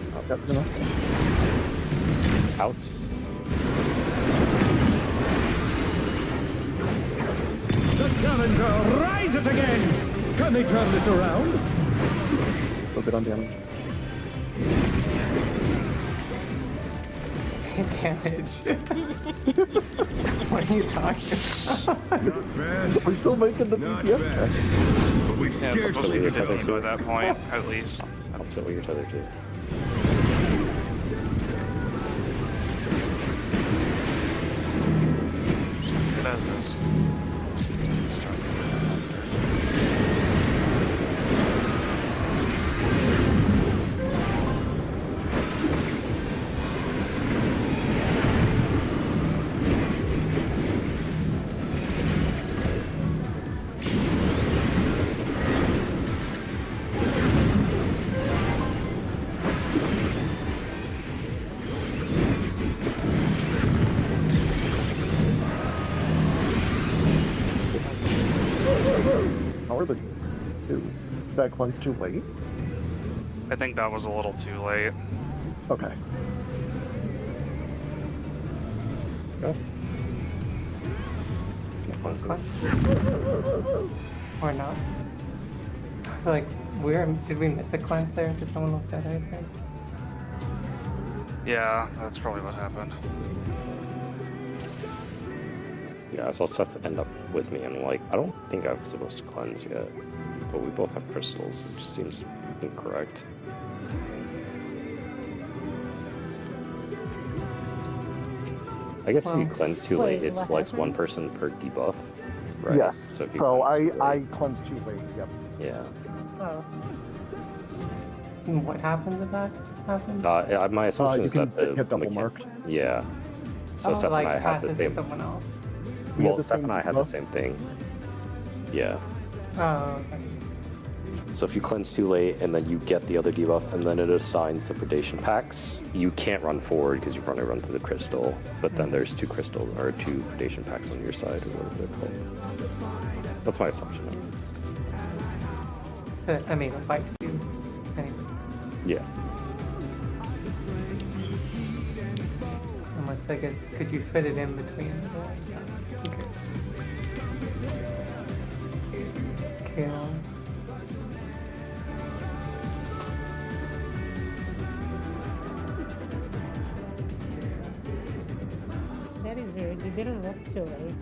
out. The challenger rises again! Can they turn this around? A little bit on damage. Damage. What are you talking about? Not bad, We're still making the not BPM bad. check. But we Yeah, it's supposed scarcely to be Scarcely 15 by that point, at least. I'll tell your tether too. It has this. How are the two back ones too late? I think that was a little too late. Okay. Or not? I feel like Did we miss a cleanse there? Did someone else say I said? Yeah, that's probably what happened. Yeah, so Seth end up with me, and like, I don't think I'm supposed to cleanse yet, but we both have crystals, which just seems incorrect. I guess if you cleanse too late, Wait, it what selects one happened? person per debuff, right? Yes. So, if you So cleanse too I late- cleansed too late. Yep. yeah. Oh, And what happened to that? Happened? My assumption You is can that the get double mechan- marked. Yeah. So Seth like and I had the passes to same. someone else. We had Well, the Seth same and I had the debuff. same thing. Yeah. Oh, okay. So if you cleanse too late and then you get the other debuff and then it assigns the predation packs, you can't run forward because you want to run through the crystal. But then there's two crystals or two predation packs on your side or whatever they're called. That's my assumption. So, I mean, it bites you. Anyways. Yeah. Unless, I guess, could you fit it in between? Okay. Kill. that is weird. You didn't look too late.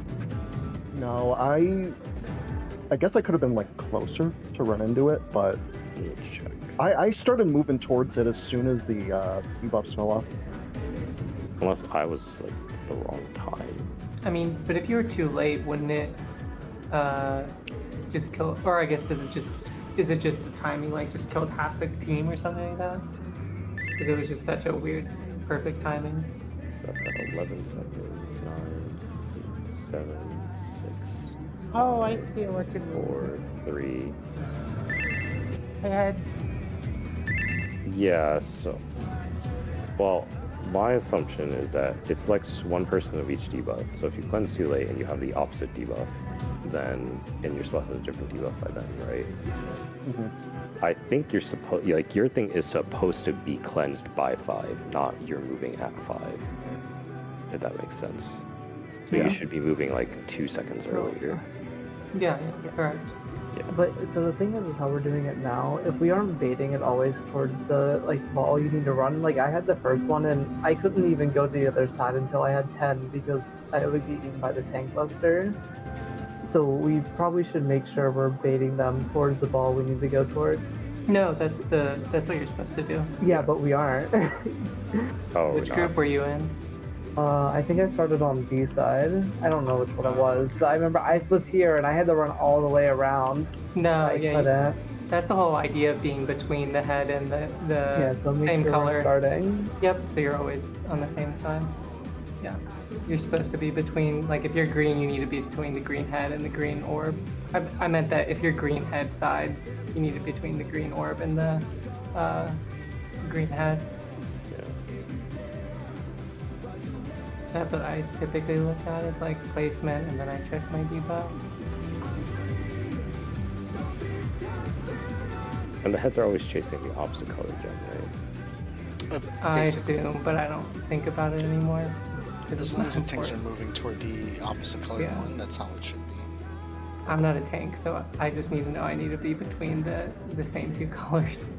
No, I guess I could have been like closer to run into it, but Let's check. I started moving towards it as soon as the debuffs fell off. Unless I was like the wrong time. I mean, but if you were too late, wouldn't it just kill? Or I guess is it just the timing? Like just killed half the team or something like that? Because it was just such a weird, perfect timing. So I've got 11 seconds, 9, 8, 7, 6, Oh, I see what you mean. 4, 3. I had. Yeah, so. Well, my assumption is that it selects one person of each debuff. So if you cleanse too late and you have the opposite debuff, then and your spell has a different debuff by then, right? Mm-hmm. I think you're supposed like your thing is supposed to be cleansed by 5, not you're moving at 5. If that makes sense. So Yeah. you should be moving like 2 seconds earlier. Yeah, correct. But so the thing is how we're doing it now. If we aren't baiting it always towards the ball you need to run, like I had the first one and I couldn't even go to the other side until I had 10 because I would get eaten by the tank buster. So we probably should make sure we're baiting them towards the ball we need to go towards. No, that's what you're supposed to do. Yeah, but we aren't. Oh, Which we're group not. were you in? I think I started on B side. I don't know which one it was, but I remember I was here and I had to run all the way around. No, I yeah, couldn't. that's the whole idea of being between the head and the Yeah, so make same sure we're color. starting. Yep, so you're always on the same side. Yeah. You're supposed to be between, like if you're green, you need to be between the green head and the green orb. I meant that if you're green head side, you need to be between the green orb and the green head. Yeah. That's what I typically look at is like placement and then I check my debuff. And the heads are always chasing the opposite color gem, right? I Basically, assume, but I don't think about it anymore. 'cause as it's long as not the tanks are important. moving toward the opposite colored Yeah. one, that's how it should be. I'm not a tank, so I just need to know I need to be between the same two colors.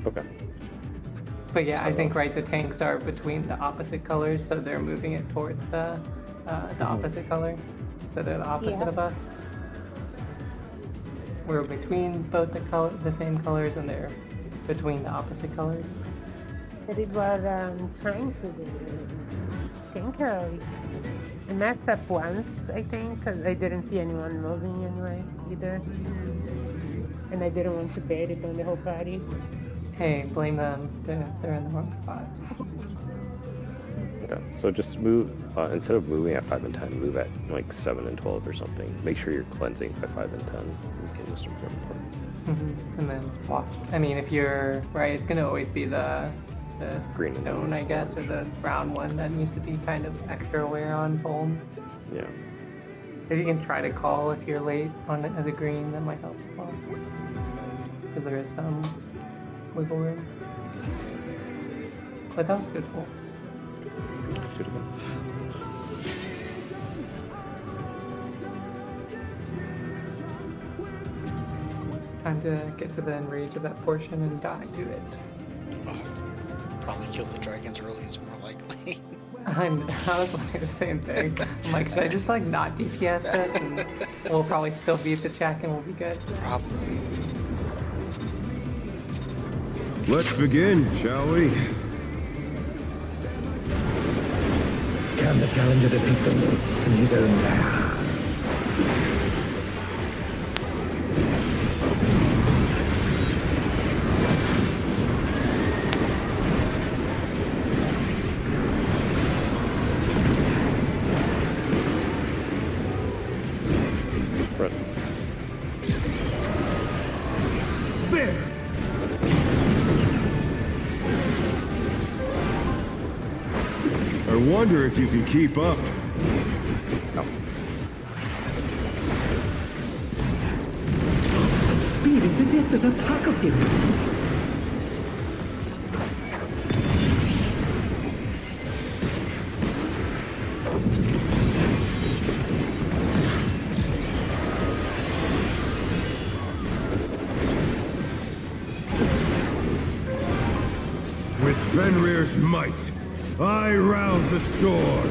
Okay. But yeah, I think right the tanks are between the opposite colors, so they're moving it towards the opposite color. So they're the opposite Yeah. of us. We're between both the same colors, and they're between the opposite colors. That is what I'm trying to do. I think I messed up once, I think, because I didn't see anyone moving anyway either. And I didn't want to bait it on the whole party. Hey, blame them. They're in the wrong spot. Okay. So just move instead of moving at 5 and 10, move at like 7 and 12 or something. Make sure you're cleansing by 5 and 10. This is the most important part. And then watch. I mean, if you're right, it's gonna always be the Green and stone, I guess, or the brown one that needs to be kind of extra aware on bones. Yeah. If you can try to call if you're late on it as a green, that might help as well. Because there is some wiggle room. But that was good pull. Should have been. time to get to the enrage of that portion and die to it. Oh, probably killed the dragons early is more likely. I was wondering the same thing. I'm like, should I just like not DPS it and we'll probably still beat the check and we'll be good? Probably. Let's begin, shall we? Can the challenger defeat them in his own lair? There! I wonder if you can keep up. Such speed, it's as if there's a pack of him. With Fenrir's might, I rouse the storm.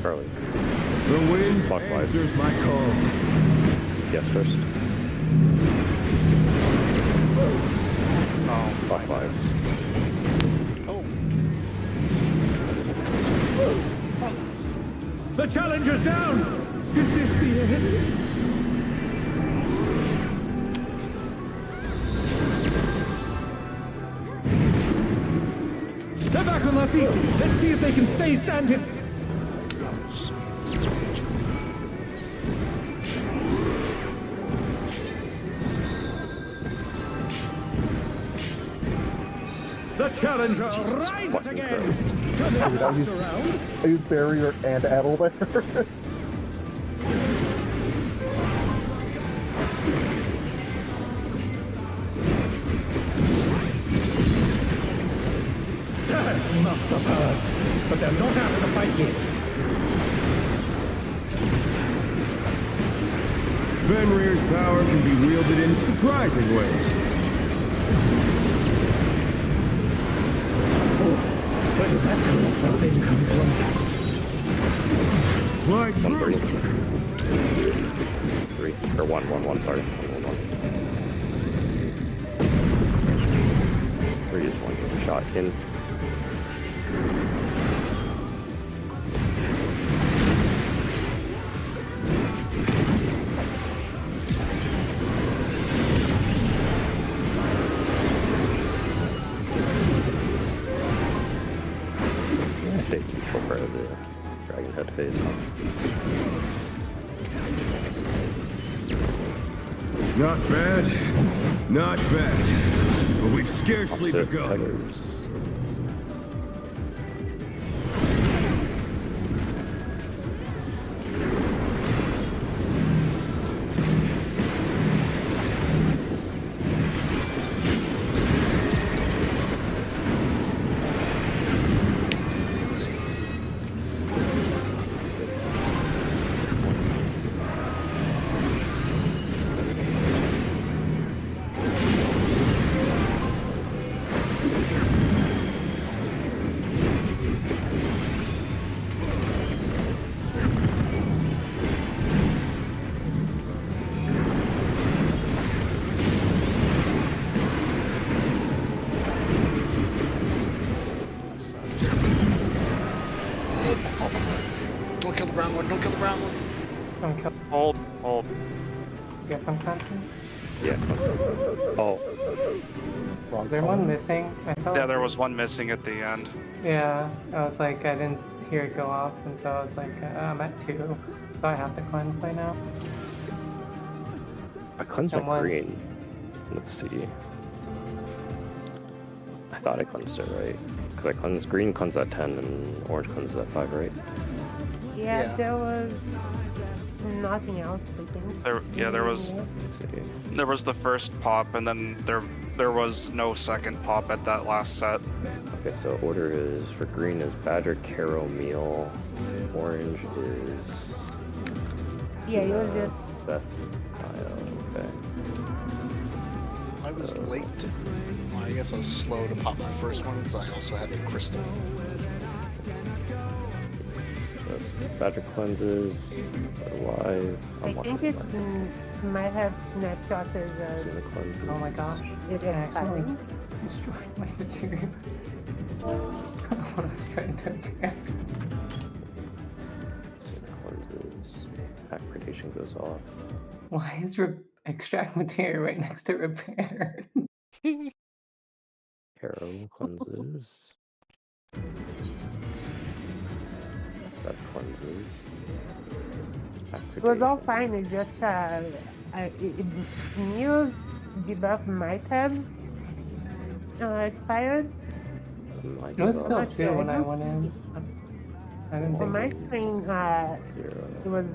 Charlie. The wind Clockwise. answers my call. Yes, first. Oh, Clockwise. Oh, The challenger's down! Is this the end? They're back on their feet! Let's see if they can stay standing! The challenger rises fucking again! Christ. Can they I last used- around? I used barrier and addle there. That must have hurt, but they're not out of the fight yet. Fenrir's power can be wielded in surprising ways. Where did that colossal thing come from? Like One true. three. Or one, sorry. One. Three is one shot in. I say neutral part of the dragon head phase. Not bad. Not bad. But we've scarcely Opposite begun. tethers. don't kill the brown one, don't kill the brown one. Don't kill. hold. Guess I'm counting. Yeah. Oh. Is there one missing? I felt Yeah, there was one missing at the end. Yeah, I was like, I didn't hear it go off, and so I was like, I'm at 2, so I have to cleanse by now. I cleansed my Someone- green. Let's see. I thought I cleansed it right. Because I cleansed green cleansed at 10 and orange cleansed at 5, right? Yeah, Yeah. there was nothing else, I think. There was Let's see. there was the first pop, and then there was no second pop at that last set. Okay, so order is for green is Badger, Caro, Meal. Orange is Yeah, you was just Seth. Okay. I was late. Well, I guess I was slow to pop my first one because I also had the crystal. Magic cleanses. Alive. I think it might have snapshot as Sina cleanses. Oh my gosh. it I accidentally expiring. destroyed my material. What I'm trying to repair. Sina cleanses. Hack radiation goes off. Why is extract material right next to repair? Harrow cleanses. That cleanses. It was all fine. It just Neil's debuff might have expired. It was still 2 when I went in. I didn't On think my it... screen, it was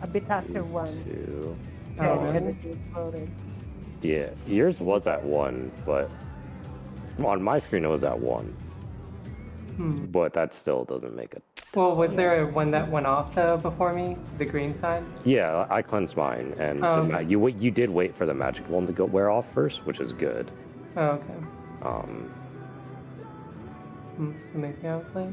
a bit after 1. 2. Oh, Because really? it exploded. Yeah, yours was at 1, but on my screen it was at 1. But that still doesn't make it. Well, was there one that went off though before me? The green side? Yeah, I cleansed mine, and okay. you did wait for the magic one to wear off first, which is good. Oh, okay. So maybe I was late.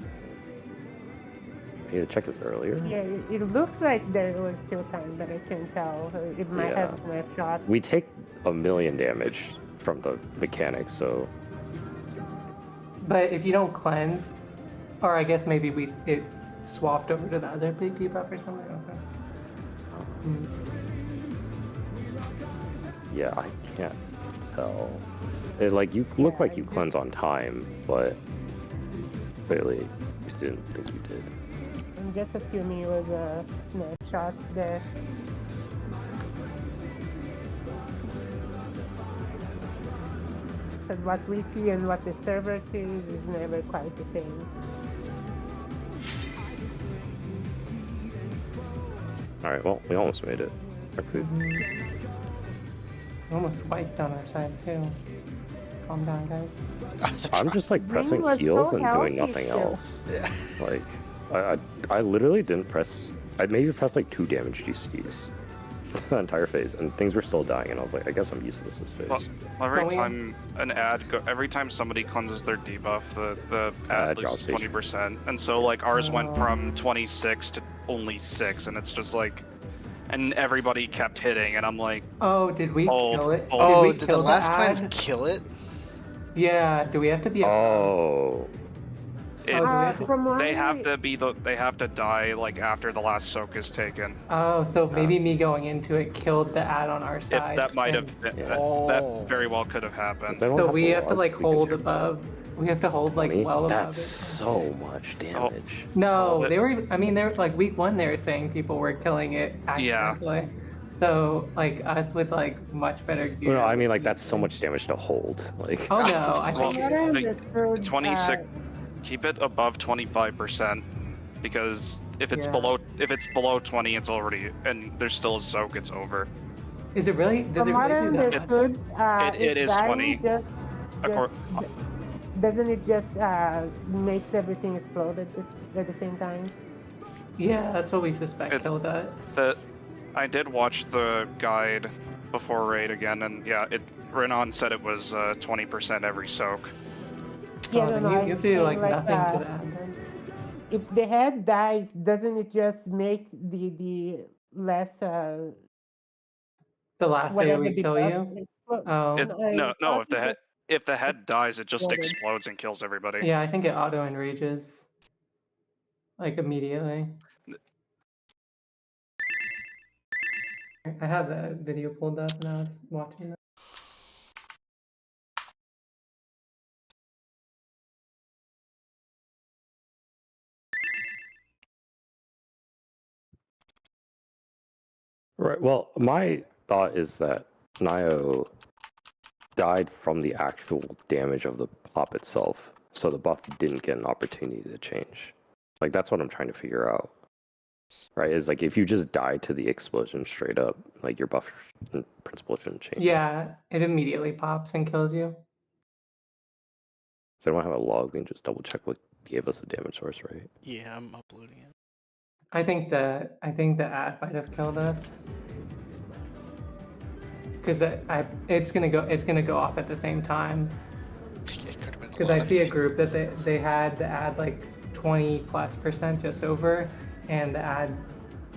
Hey, the check is earlier. Yeah, it looks like there was still time, but I can't tell. It might have snapshots. We take 1,000,000 damage from the mechanics, so. But if you don't cleanse, or I guess maybe it swapped over to the other big debuff or something. Okay. Yeah, I can't tell. It you look like you cleanse on time, but clearly you didn't think you did. I'm just assuming it was a snapshot there. Because what we see and what the server sees is never quite the same. Alright, well, we almost made it. Almost wiped on our side too. Calm down, guys. I'm just pressing was heals so and doing healthy nothing still. else. Yeah. I literally didn't press. I maybe pressed 2 damage GCs the entire phase, and things were still dying, and I was like, I guess I'm useless this phase. Well, every time somebody cleanses their debuff, the ad loses 20%, and so ours went from 26 to only 6, and it's just and everybody kept hitting, and I'm like, oh, did we kill it? Oh, did the last ad? cleanse kill it? Yeah. Do we have to be? Oh. They have to die after the last soak is taken. Oh, so maybe me going into it killed the ad on our side. That might have that very well could have happened. So we have to hold above. We have to hold well above. That's so much damage. No, they were. I mean, they were week 1. They were saying people were killing it accidentally. Yeah. So us with much better gear. No, I mean that's so much damage to hold. Oh no, I think 26. Keep it above 25%, because if it's below 20, it's already, and there's still a soak, it's over. Is it really? Does From what I understood, it is 20. Doesn't it just makes everything explode at the same time? Yeah, that's what we suspect killed us. I did watch the guide before raid again, and yeah, Renan said it was 20% every soak. Yeah, no, you have to do nothing to that. If the head dies, doesn't it just make the less the last day we kill you? No. If the head dies, it just explodes and kills everybody. Yeah, I think it auto enrages immediately. I have the video pulled up and I was watching it. Right. Well, my thought is that Nio died from the actual damage of the pop itself, so the buff didn't get an opportunity to change. That's what I'm trying to figure out. Right? Is if you just die to the explosion straight up, your buff in principle shouldn't change. Yeah, it immediately pops and kills you. So I don't have a log, we can just double check what gave us the damage source, right? Yeah, I'm uploading it. I think the ad might have killed us. Because it's gonna go off at the same time. It could have been. Because I see a group that they had the ad like 20+% just over, and the ad,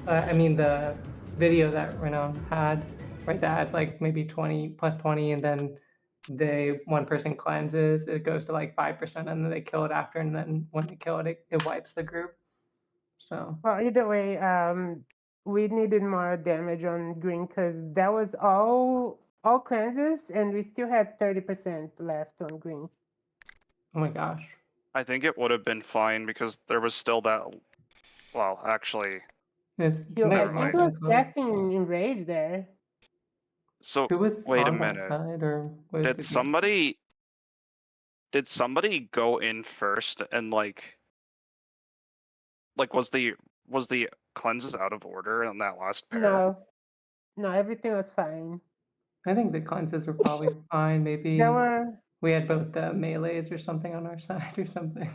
I mean the video that Renan had, right? The ad's like maybe 20+20, and then one person cleanses, it goes to like 5%, and then they kill it after, and then when they kill it, it wipes the group. So Well, either way, we needed more damage on green because that was all cleanses, and we still had 30% left on green. oh my gosh. I think it would have been fine because there was still that. Well, actually, It's I Never think mind. it was passing in rage there. so Who was wait a on that minute. side, or Did somebody go in first and like was the cleanses out of order on that last pair? No, everything was fine. I think the cleanses were probably fine. Maybe There were we had both the melees or something on our side or something.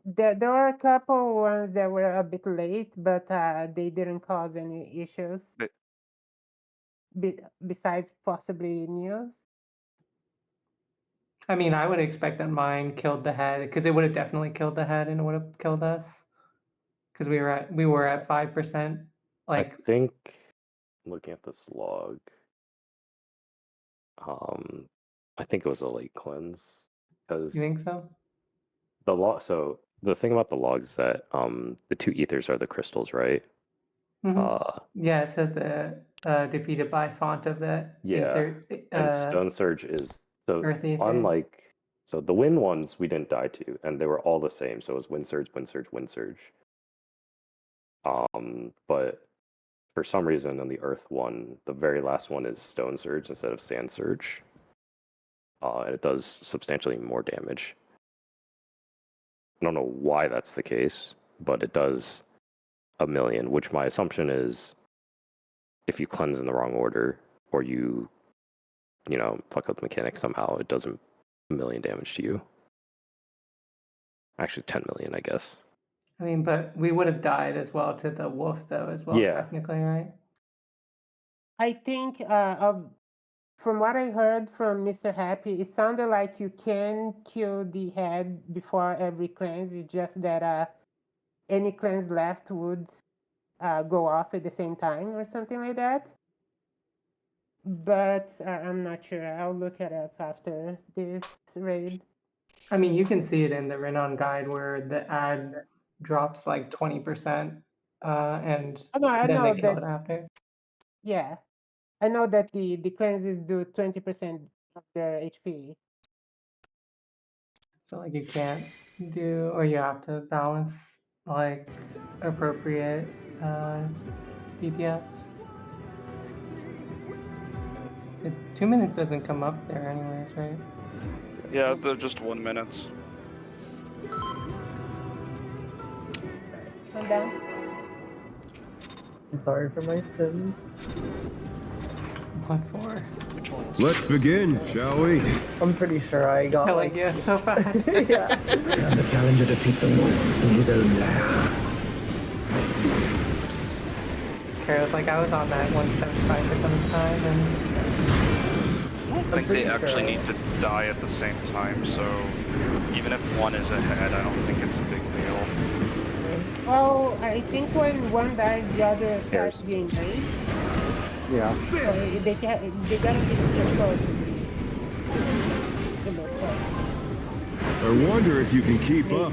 there were a couple ones that were a bit late, but they didn't cause any issues. Besides possibly Neos. I mean, I would expect that mine killed the head because it would have definitely killed the head and it would have killed us because we were at 5%. Like I think looking at this log, I think it was a late cleanse because you think so? the log. So the thing about the logs is that the two ethers are the crystals, right? Mhm. Yeah, it says the defeated by font of the Yeah, ether, and Stone Surge is so Earth Ether. unlike so the wind ones we didn't die to, and they were all the same. So it was Wind Surge, Wind Surge, Wind Surge. But for some reason on the Earth one, the very last one is Stone Surge instead of Sand Surge. And it does substantially more damage. I don't know why that's the case, but it does 1,000,000, which my assumption is if you cleanse in the wrong order or you fuck up the mechanics somehow, it does 1,000,000 damage to you. Actually, 10,000,000, I guess. I mean, but we would have died as well to the wolf, though, as well, Yeah. technically, right? I think from what I heard from Mr. Happy, it sounded like you can kill the head before every cleanse. It's just that any cleanse left would go off at the same time or something like that. But I'm not sure. I'll look it up after this raid. I mean, you can see it in the Renan guide where the ad drops like 20%, and I then know they kill that. it after. Yeah, I know that the cleanses do 20% of their HP. So like you can't do, or you have to balance like appropriate DPS. 2 minutes doesn't come up there anyways, right? Yeah, they're just 1 minute. I'm down. I'm sorry for my sins. What for? Which ones? Let's begin, shall we? I'm pretty sure I got Killing you so fast. yeah. Can the challenger defeat the wolf in his own lair? Kara's like, I was on that 175% of the time, and I think they actually need to die at the same time, so even if one is ahead, I don't think it's a big deal. Oh, I think when one dies, the other starts being late. Yeah. So they gotta be close. I wonder if you can keep up.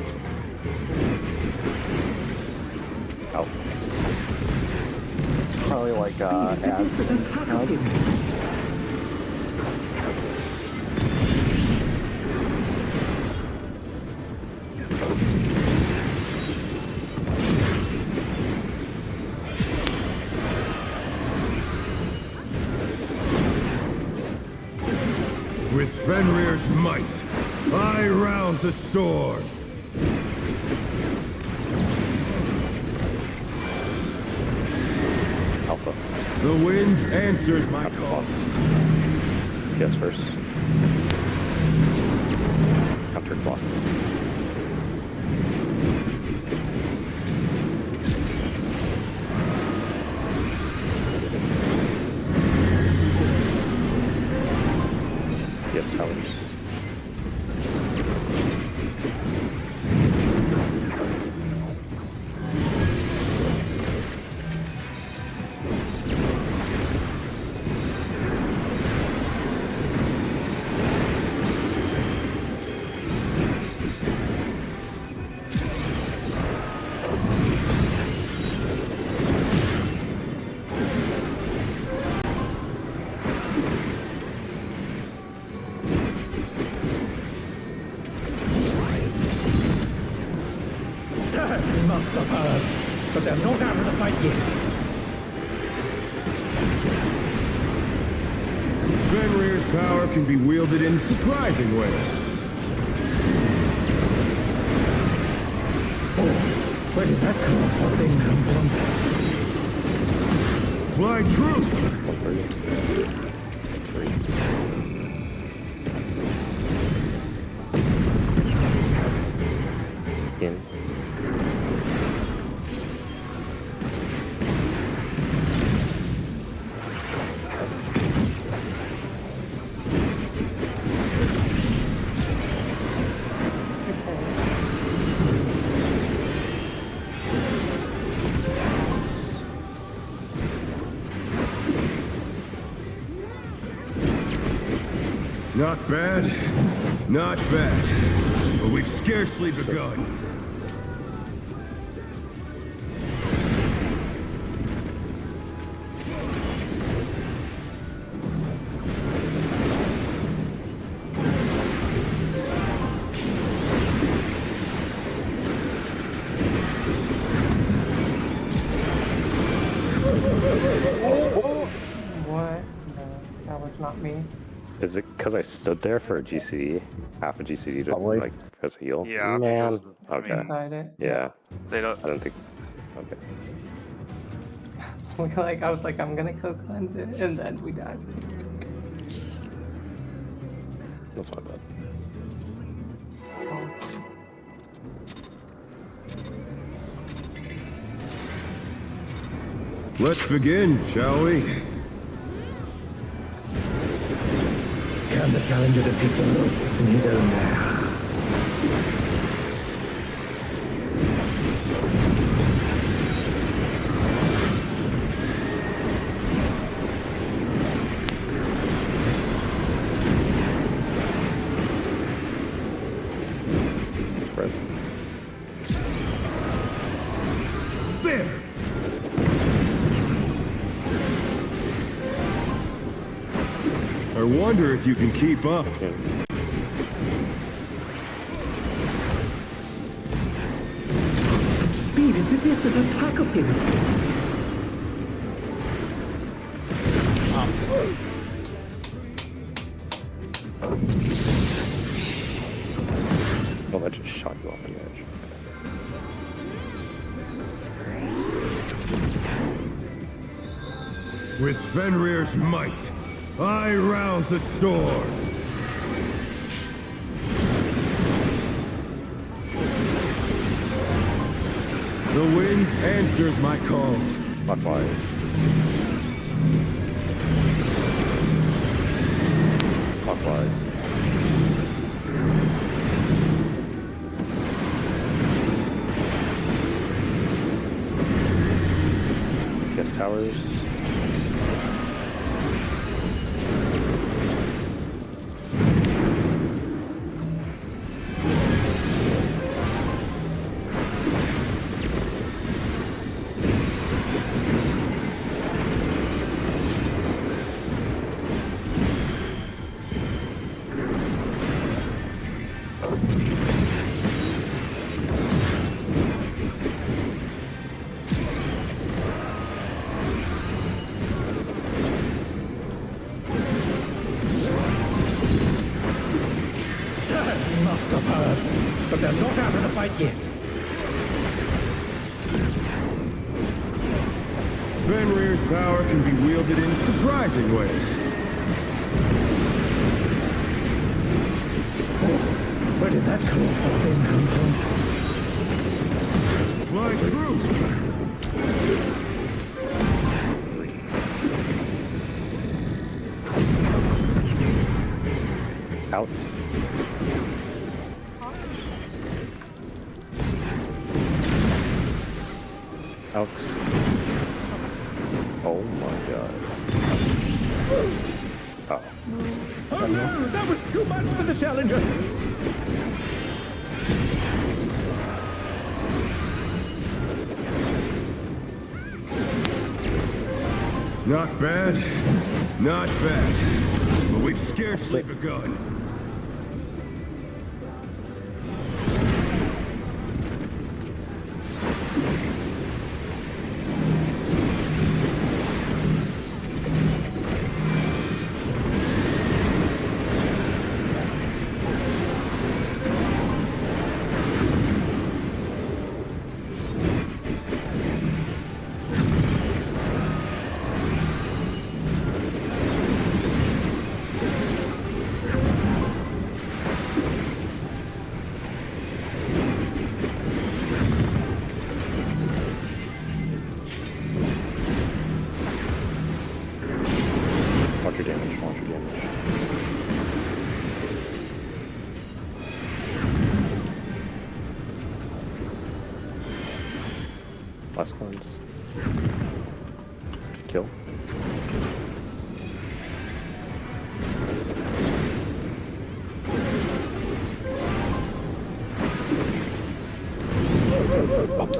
Oh, Probably like ads. With Fenrir's might, I rouse the storm. Alpha. The wind answers my call. Guess first. Counter clock. Yes, towers. You must have heard, but they're not out of the fight yet. Fenrir's power can be wielded in surprising ways. Where did that colossal thing come from? Fly true! In. Not bad, not bad. But we've scarcely begun. What? No, that was not me. Is it because I stood there for a GCD? Half a GCD to Probably. like as a heal? Yeah, Man. because, I Okay. mean, Inside it. Yeah. they don't. I don't think. Okay. Like I was like, I'm gonna go cleanse it, and then we died. That's my bad. Let's begin, shall we? Can the challenger defeat the wolf in his own lair? Spread. There! I wonder if you can keep up. Yeah. Such speed, it's as if there's a pack of him. Oh, that just shot you off the edge. With Fenrir's might, I rouse the storm. The wind answers my call. Clockwise. Clockwise. Guest towers. You must have heard, but they're not out of the fight yet. Fenrir's power can be wielded in surprising ways. Where did that colossal thing come from? Fly true! Out. Out. Oh my god. Oh. Oh no, that was too much for the challenger. Not bad. Not bad. But we've scarcely begun. Watch your damage, watch your damage. Last cleanse. Kill.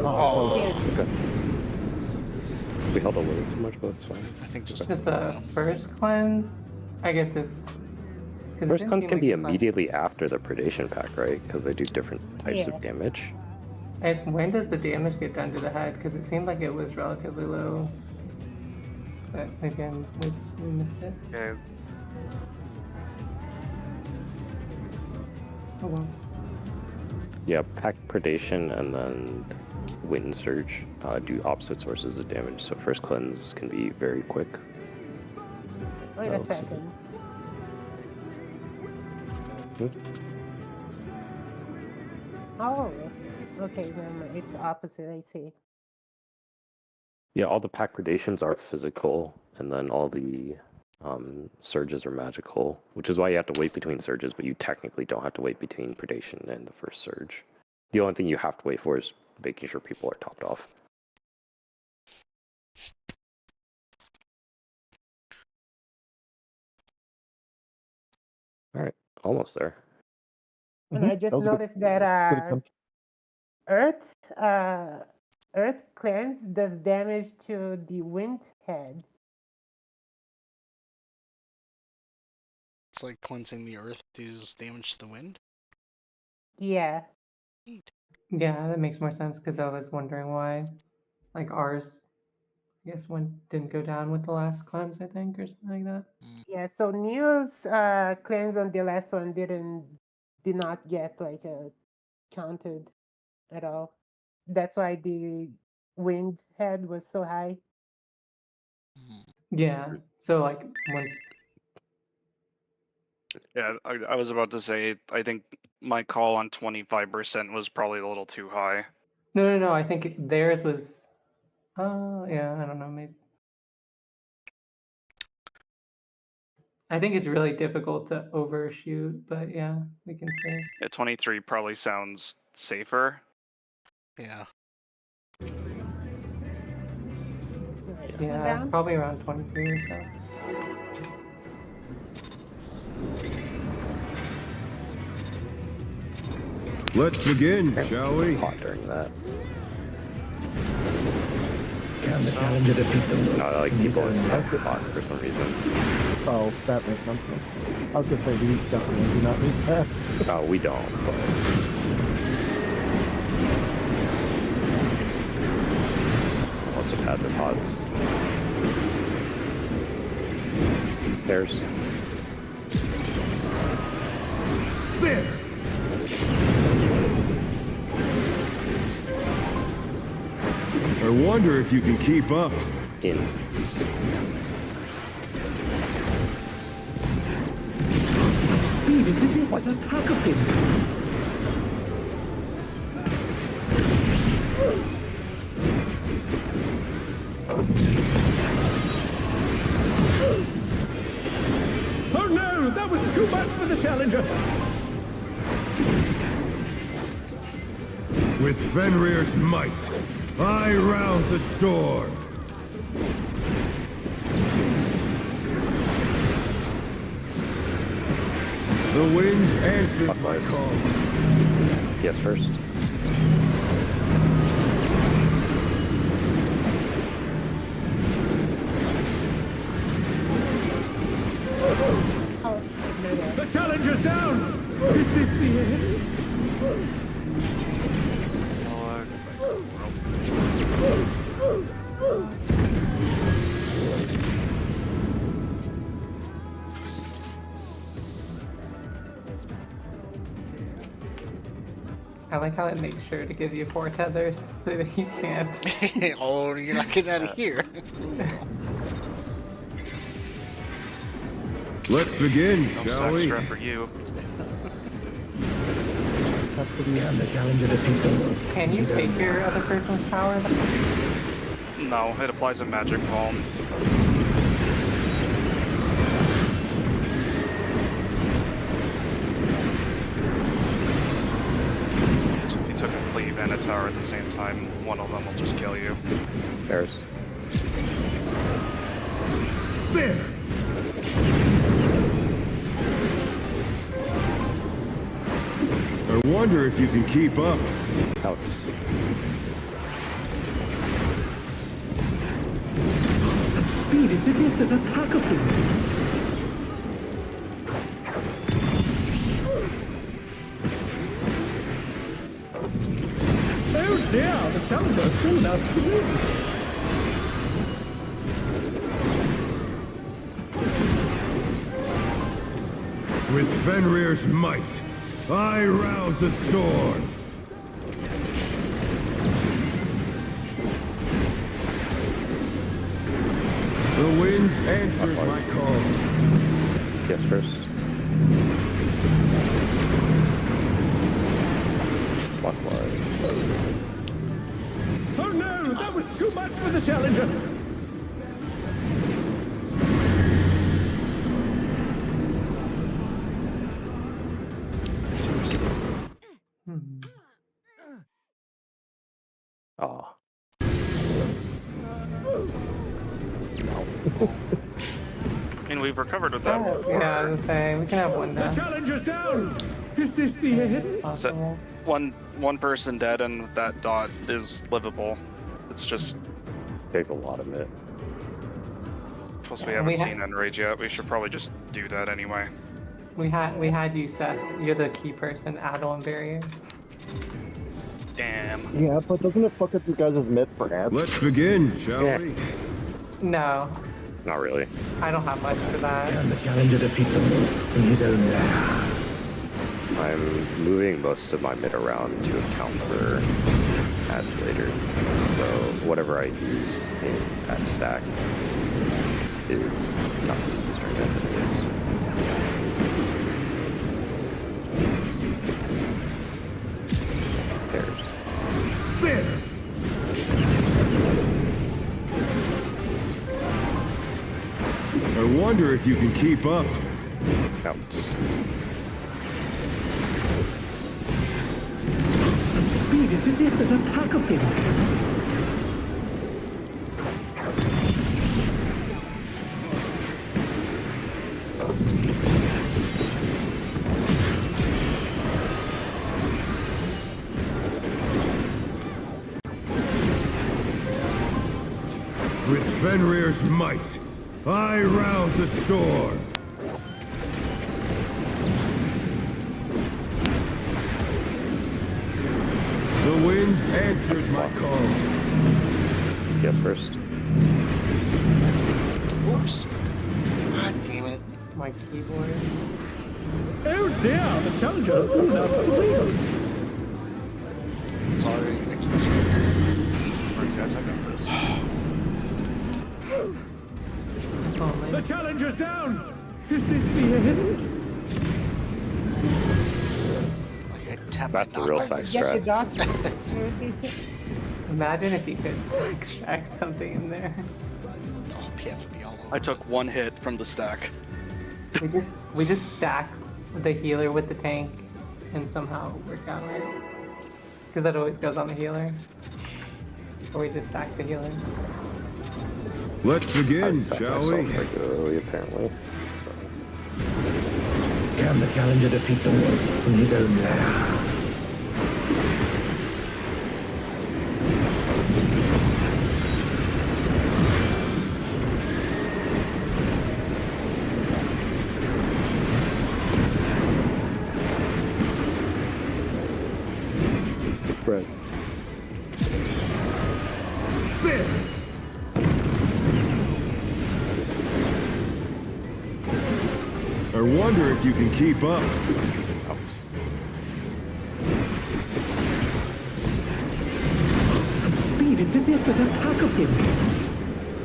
Oh, Okay. We held a little too much, but it's fine. I think just Just the first cleanse, I guess is. 'cause it First didn't cleanse seem can like be the cleanse- immediately after the predation pack, right? Because they do different types Yeah. of damage. It's when does the damage get done to the head? Because it seemed like it was relatively low. But again, we missed it. Okay. Oh well. Yeah, pack predation and then wind surge do opposite sources of damage. So first cleanse can be very quick. Wait Oh, a second. Hmm? Oh, okay, never mind. It's opposite, I see. Yeah, all the pack predations are physical, and then all the surges are magical, which is why you have to wait between surges, but you technically don't have to wait between predation and the first surge. The only thing you have to wait for is making sure people are topped off. Alright, almost there. And I just That was a good- noticed that good attempt. Earth cleanse does damage to the wind head. it's like cleansing the earth deals damage to the wind. Yeah. Neat. Yeah, that makes more sense because I was wondering why, like ours, I guess didn't go down with the last cleanse, I think, or something like that. Yeah, so Neil's cleanse on the last one did not get like counted at all. That's why the wind head was so high. Yeah. So like when Yeah, I was about to say, I think my call on 25% was probably a little too high. no, I think theirs was. Yeah, I don't know, maybe. I think it's really difficult to overshoot, but yeah, we can see. Yeah, 23 probably sounds safer. Yeah. Yeah, down? probably around 23 or so. Let's begin, shall we? Hot during that. Can the challenger defeat them? No, like people are hot for some reason. Oh, that makes sense. I was gonna say we definitely do not need that. Oh, we don't, but also had the pods. There's There! I wonder if you can keep up. in. Speed, it's as if what a pack of him. Oh no! no! That was too much for the challenger! With Fenrir's might, I rouse the storm. The wind answers my call. Yes, first. The challenger's down! Is this the end? I like how it makes sure to give you 4 tethers so that you can't. Oh, you're not getting out of here. Let's begin, No shall we? extra for you. Up to the end, the challenger defeat them. Can you take your other person's power? No, it applies a magic bomb. If you took a cleave and a tower at the same time, one of them will just kill you. There's. There! I wonder if you can keep up. Out. Such speed, it's as if there's a pack of them. Oh dear, the challenger has fallen out of the room. With Fenrir's might, I rouse the storm. The wind answers my call. Yes, first. Clockwise. Oh no, that was too much for the challenger. Aw. I mean, we've recovered with that. Yeah, I was gonna say, we can have one The down. challenger's down. Is this the end? Possible. One person dead and that dot is livable. It's just, Take a lot of it. plus we Yeah, haven't we seen Enrage yet, we should probably just do that anyway. We had you, Seth. You're the key person, Adel and Barrier. Damn. Yeah, but doesn't it fuck up you guys' mid perhaps? Let's begin, shall Yeah. we? No, Not really. I don't have much for that. Can the challenger defeat them in his own lair? I'm moving most of my mid around to account for ads later. So whatever I use in ad stack is not being used right now. There's. There! I wonder if you can keep up. Counts. Such speed, it's as if there's a pack of them. With Fenrir's might, I rouse the storm. The wind answers my call. Yes, first. Oops. God damn it. My keyboard. Oh dear, the challenger has fallen out of the wheel. Sorry. These guys, I got this. Only. The challenger's down. Is this the end? Like I tapped That's the my real knob. side Yes, you strat. got Imagine if you could extract something in there. Oh, PF would be all over. I took one hit from the stack. We just stack the healer with the tank and somehow work out. Because that always goes on the healer. Or we just stack the healer. Let's begin, sack shall we? myself regularly, apparently. Can the challenger defeat the wolf in his own lair? Right. There! I wonder if you can keep up. Helps. Such speed, it's as if there's a pack of him.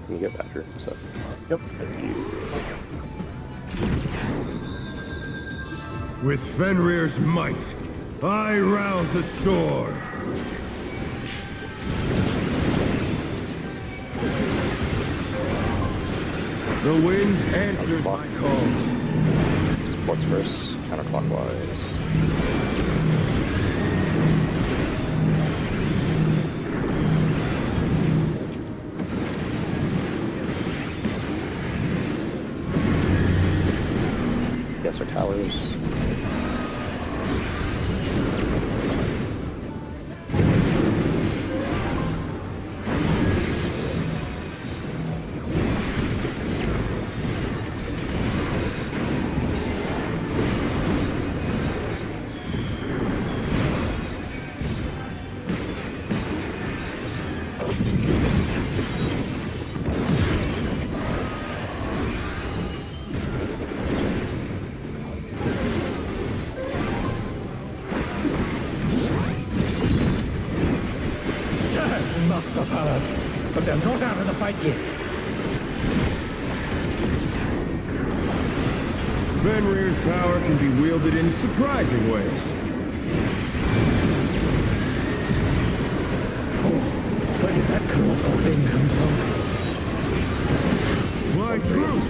Can you get Badger? So. Yep. With Fenrir's might, I rouse the storm. The wind answers my call. Sports first, counterclockwise. Yes, our towers. Must have heard, but they're not out of the fight yet. Fenrir's power can be wielded in surprising ways. Where did that colossal thing come from? My true!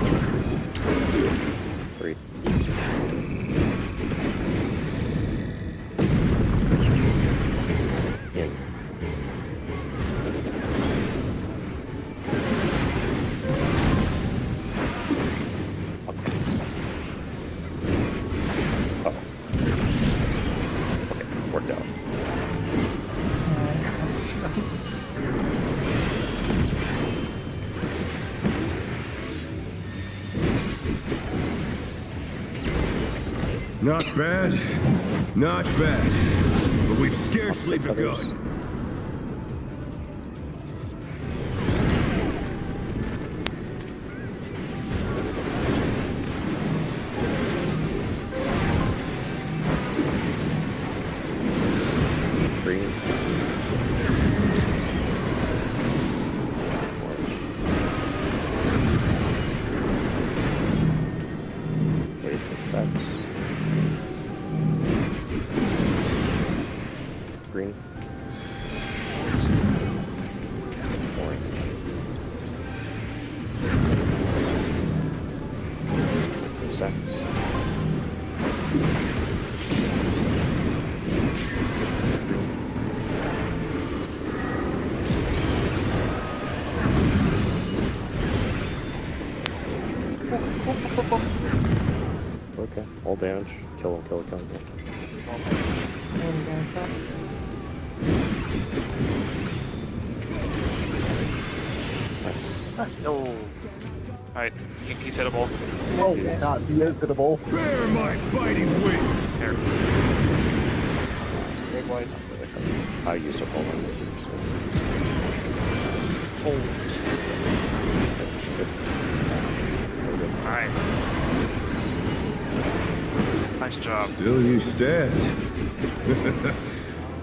3. In. Worked out. Not bad, not bad. But we've scarcely Opposite feathers. begun. Green. Wait, makes sense. Green. Orange. Makes sense. Okay, all damage. Kill him, kill him, kill him. Nice. No. Alright, he's hittable. Oh, God, he is hittable. Bear my fighting wings! Here. Red white. I used to hold on. Alright. Nice job. Still you stand.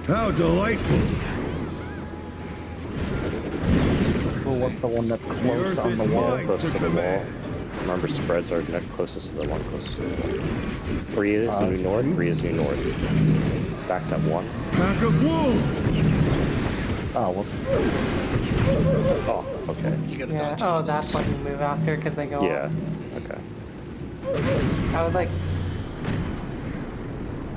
How delightful! Who was the one that's The close earth on is the wall? mine to command. Remember, spreads are closest to the one closest to the one. 3 is new north, 3 is new north. Stacks at 1. Pack of wolves! Oh, well, Oh, okay. You gotta Yeah. dodge. Oh, that's what you move after because they go. Yeah, Off. okay. I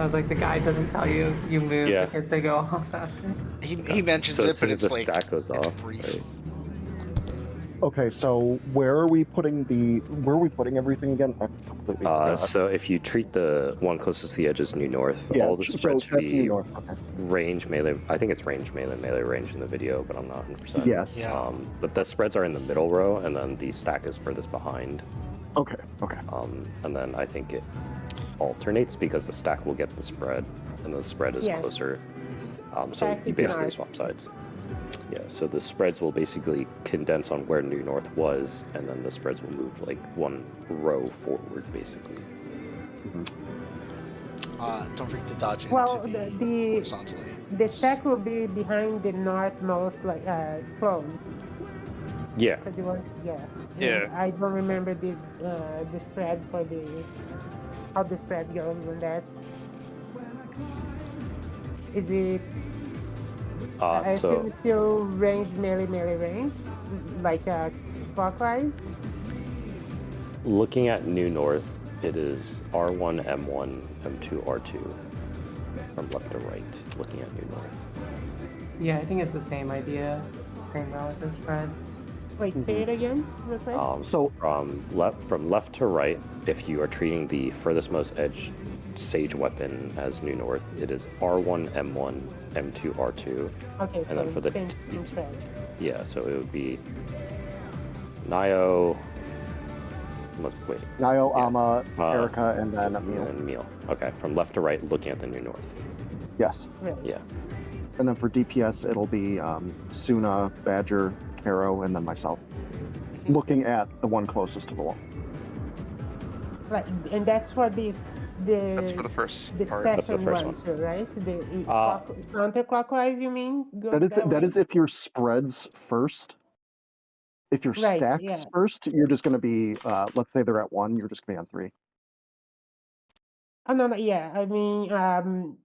was like, the guy doesn't tell you you move Yeah. because they go off after. He mentions So it, as soon but as it's the like stack goes it's off, brief. right? okay, so where are we putting everything again? I completely forgot. So if you treat the one closest to the edge as new north, Yeah, all the so spreads should that's new be north. Okay. range melee. I think it's range melee range in the video, but I'm not 100%. Yes. Yeah. But the spreads are in the middle row, and then the stack is furthest behind. Okay. Okay. And then I think it alternates because the stack will get the spread, and the spread is Yeah. closer. So Stack you is basically north. swap sides. Yeah, so the spreads will basically condense on where New North was, and then the spreads will move like one row forward, basically. Don't forget to dodge Well, into the the horizontally. the stack will be behind the northmost clone. Yeah, So yeah. Yeah. I don't remember the spread for how the spread goes on that. Is it? I assume so it's still range melee range, like clockwise. looking at New North, it is R1, M1, M2, R2 from left to right. Looking at New North. Yeah, I think it's the same idea, same relative spreads. Wait, say it again, real quick. So from left to right, if you are treating the furthest most edge Sage weapon as New North, it is R1, M1, M2, R2. Okay, and then so for the same spread. Yeah, so it would be Nio. Wait, Nio, Yeah. Ama, Uh, Erica, and then and Emil. then Meal. Okay, from left to right, looking at the New North. Yes. Right. Yeah. And then for DPS, it'll be Suna, Badger, Caro, and then myself. Looking at the one closest to the wall. Right, and that's for this That's for the first the part. That's the second first one, one. too, right? The Uh, counterclockwise, you mean? Go That way? is if your spreads first. If your Right, stacks yeah. first, you're just going to be, let's say they're at 1, you're just going to be on 3. Oh no, yeah. I mean, So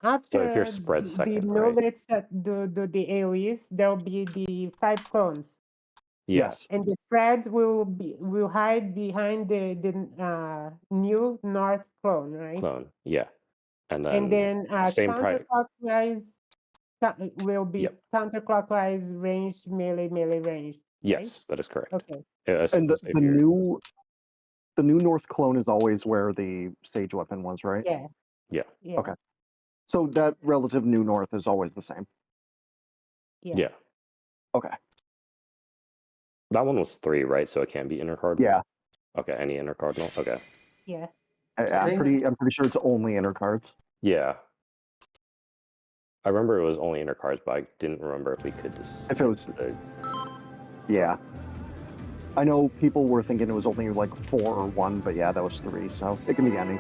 after if your spread the second, right? novelets that do the AOEs, there'll be the 5 clones, Yeah. Yes. and the spreads will hide behind the new north clone, right? Clone. Yeah. And And then then same price. counterclockwise will be Yep. counterclockwise range melee range. Right? Yes, that is correct. Okay. As soon And the, as if the you're- new the new North clone is always where the Sage weapon was, right? Yeah. Yeah. Yeah. Okay. So that relative New North is always the same. Yeah. Okay. That one was 3, right? So it can be intercardinal. Yeah. Okay. Any intercardinal. Okay. Yeah. I'm pretty sure it's only inner cards. Yeah. I remember it was only intercards, but I didn't remember if we could just. If it was- Yeah. I know people were thinking it was only like 4 or 1, but yeah, that was 3, so it can be any.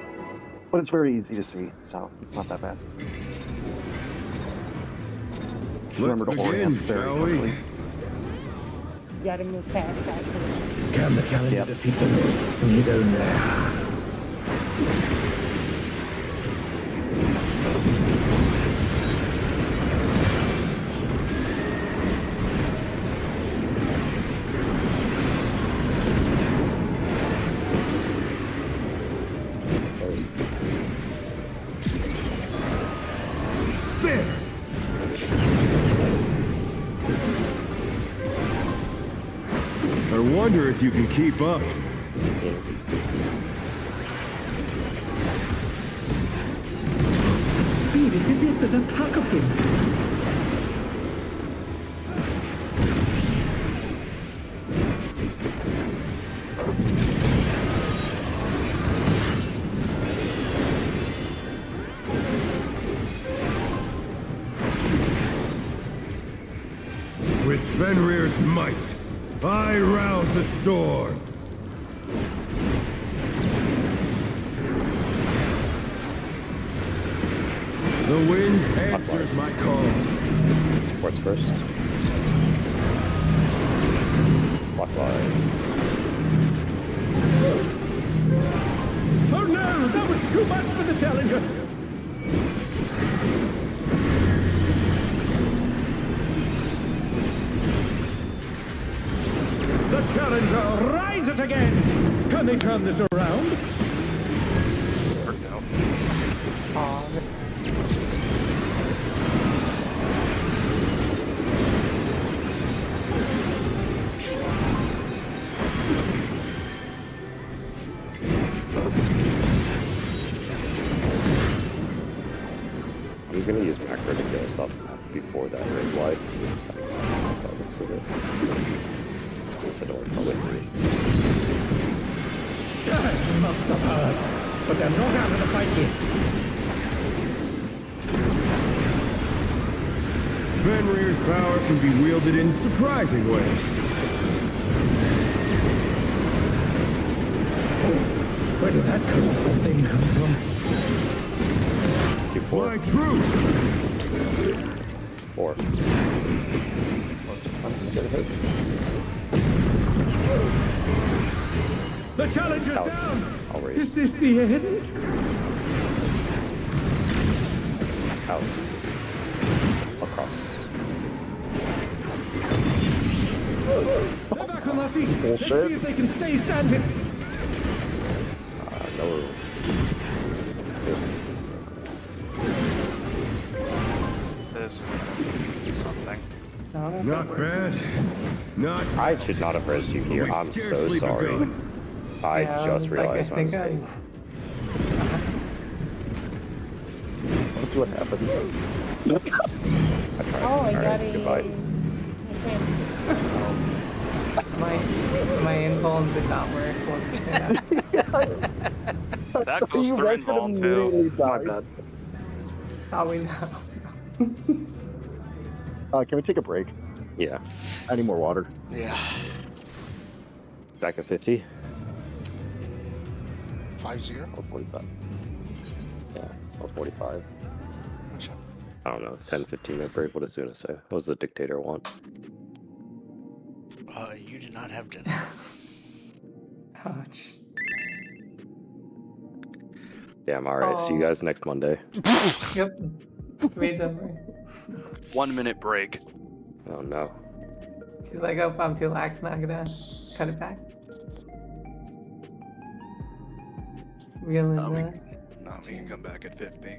But it's very easy to see, so it's not that bad. Let's Remember to begin, orient very shall quickly. we? Gotta move past that. Can the challenger Yep. defeat the North in his own lair? There! I wonder if you can keep up. Speed, it's as if there's a pack of him. With Fenrir's might, I rouse a storm. The wind answers my call. Sports first. Clockwise. too much for the challenger. The challenger rises again. Can they turn this around? Or no. I'm gonna use macro to kill us up before that red white. That looks of it. Guess I don't probably agree. That must have hurt. But they're not out of the fight yet. Fenrir's power can be wielded in surprising ways. Where did that colossal thing come from? Fly true! 4. The challenger's Alex, down! I'll raise. Is this the end? Alex. Across. They're back on their feet. Bullshit. Let's see if they can stay standing. No. This. This. Something. Not bad. Not I should not have raised you here. I'm so scarcely sorry. begun. I Yeah, just it's like, realized my I think mistake. That's what happened. I tried. Oh, I got Alright, a... goodbye. My invuln did not work. That goes You through read it invuln too. immediately My died. bad. How we know? Can we take a break? Yeah. I need more water. Yeah. Back at 50 5-0. or 45. Yeah, or 45. Which one? I don't know. 10, 15 minute break. What does Zuna say? What does the dictator want? You did not have dinner. Ouch. Damn, alright. See you Oh. guys next Monday. Yep. Wait, don't worry. 1 minute break. Oh no. She's like, oh, I'm too lax, not gonna cut it back. Real in No, we, the... no, we can come back at 50.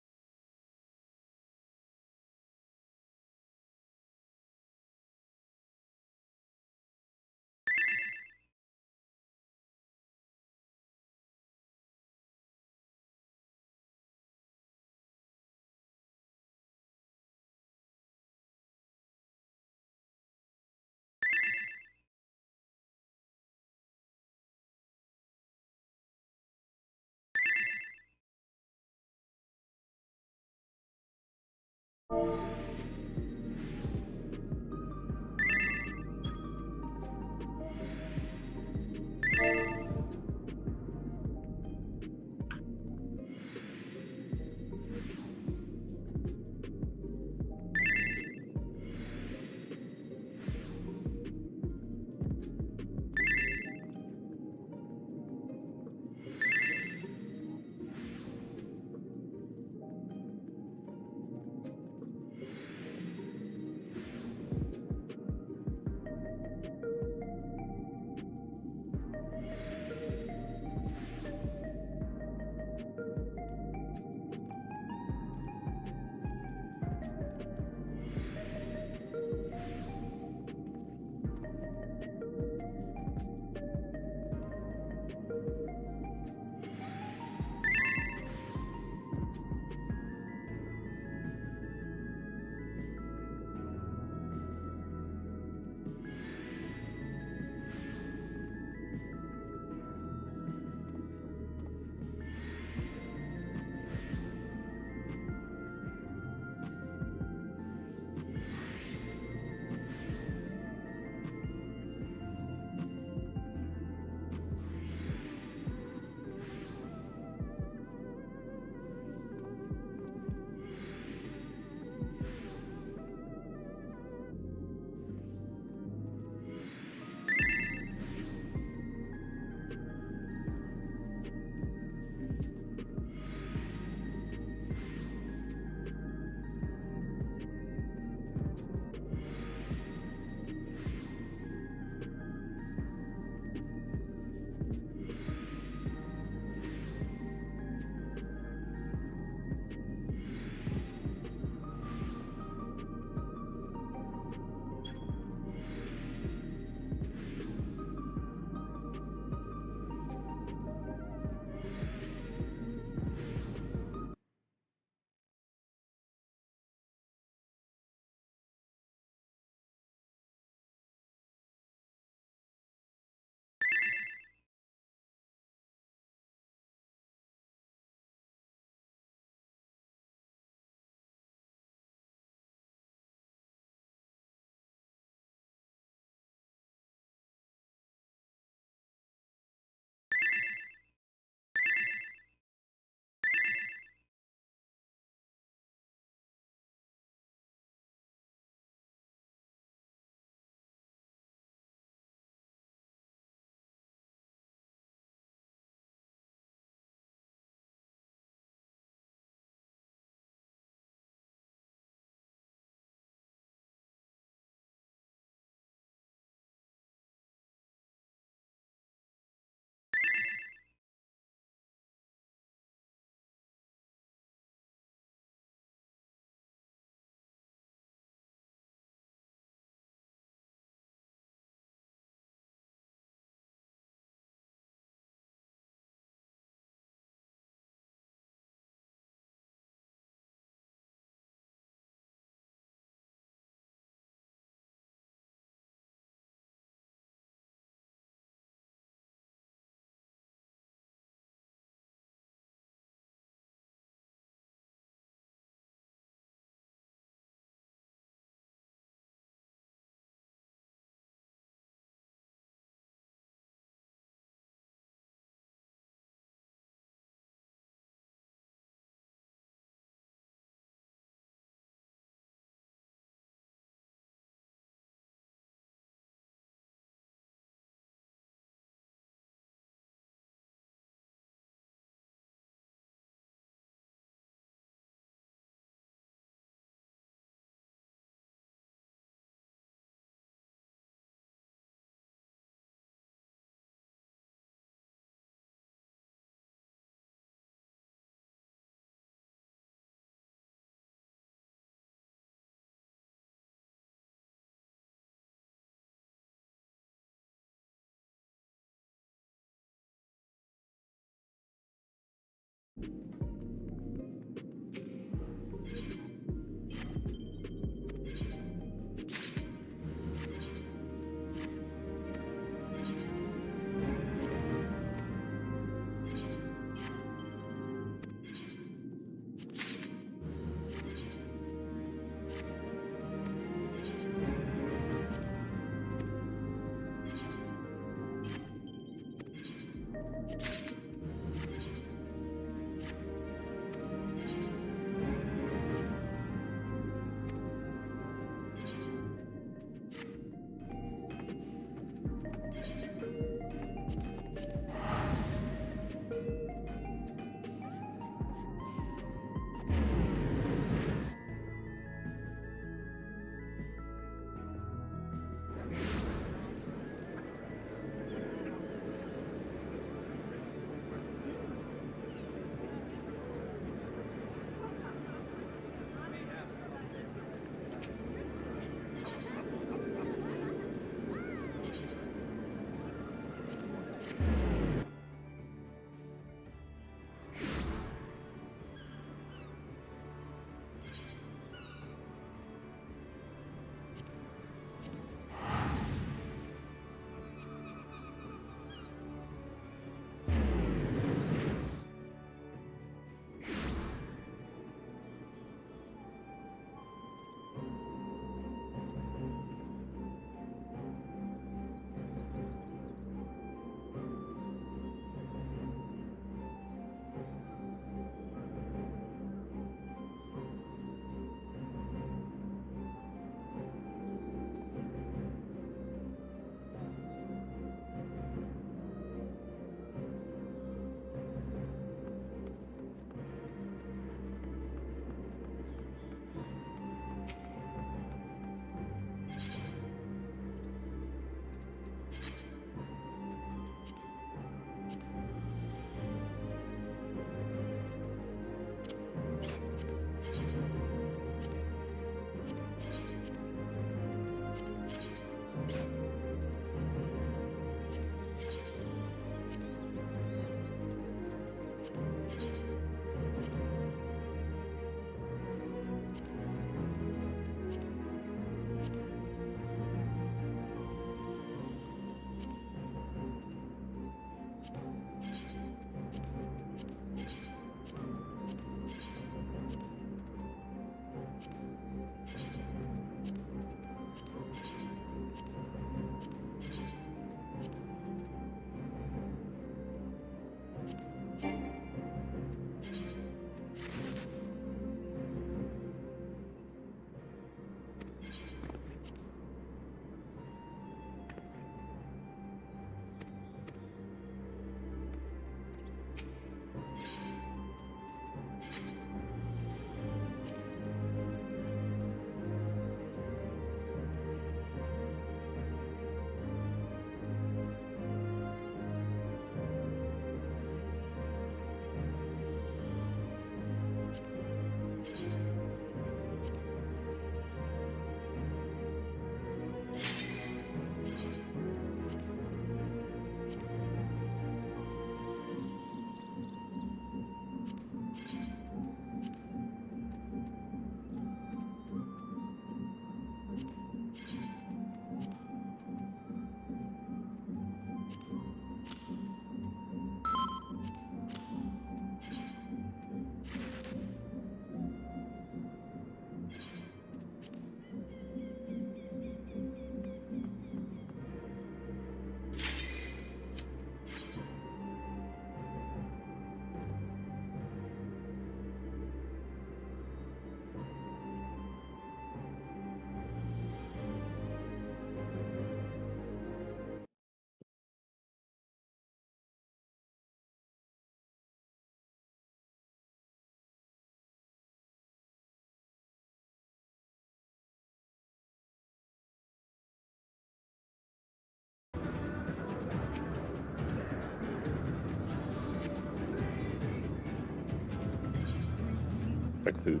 Like food.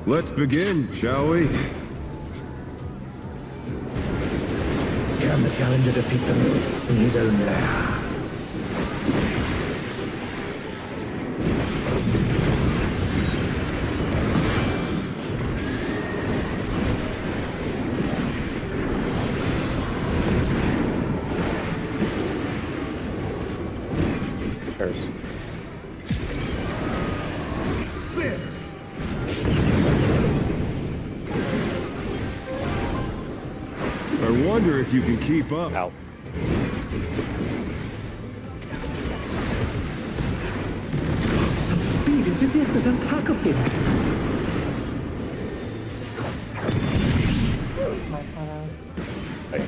Let's begin, shall we? Can the challenger defeat them in his own lair? wonder if you can keep up. Out. Such speed, it is yet there's a pack of him. My phone. Hey.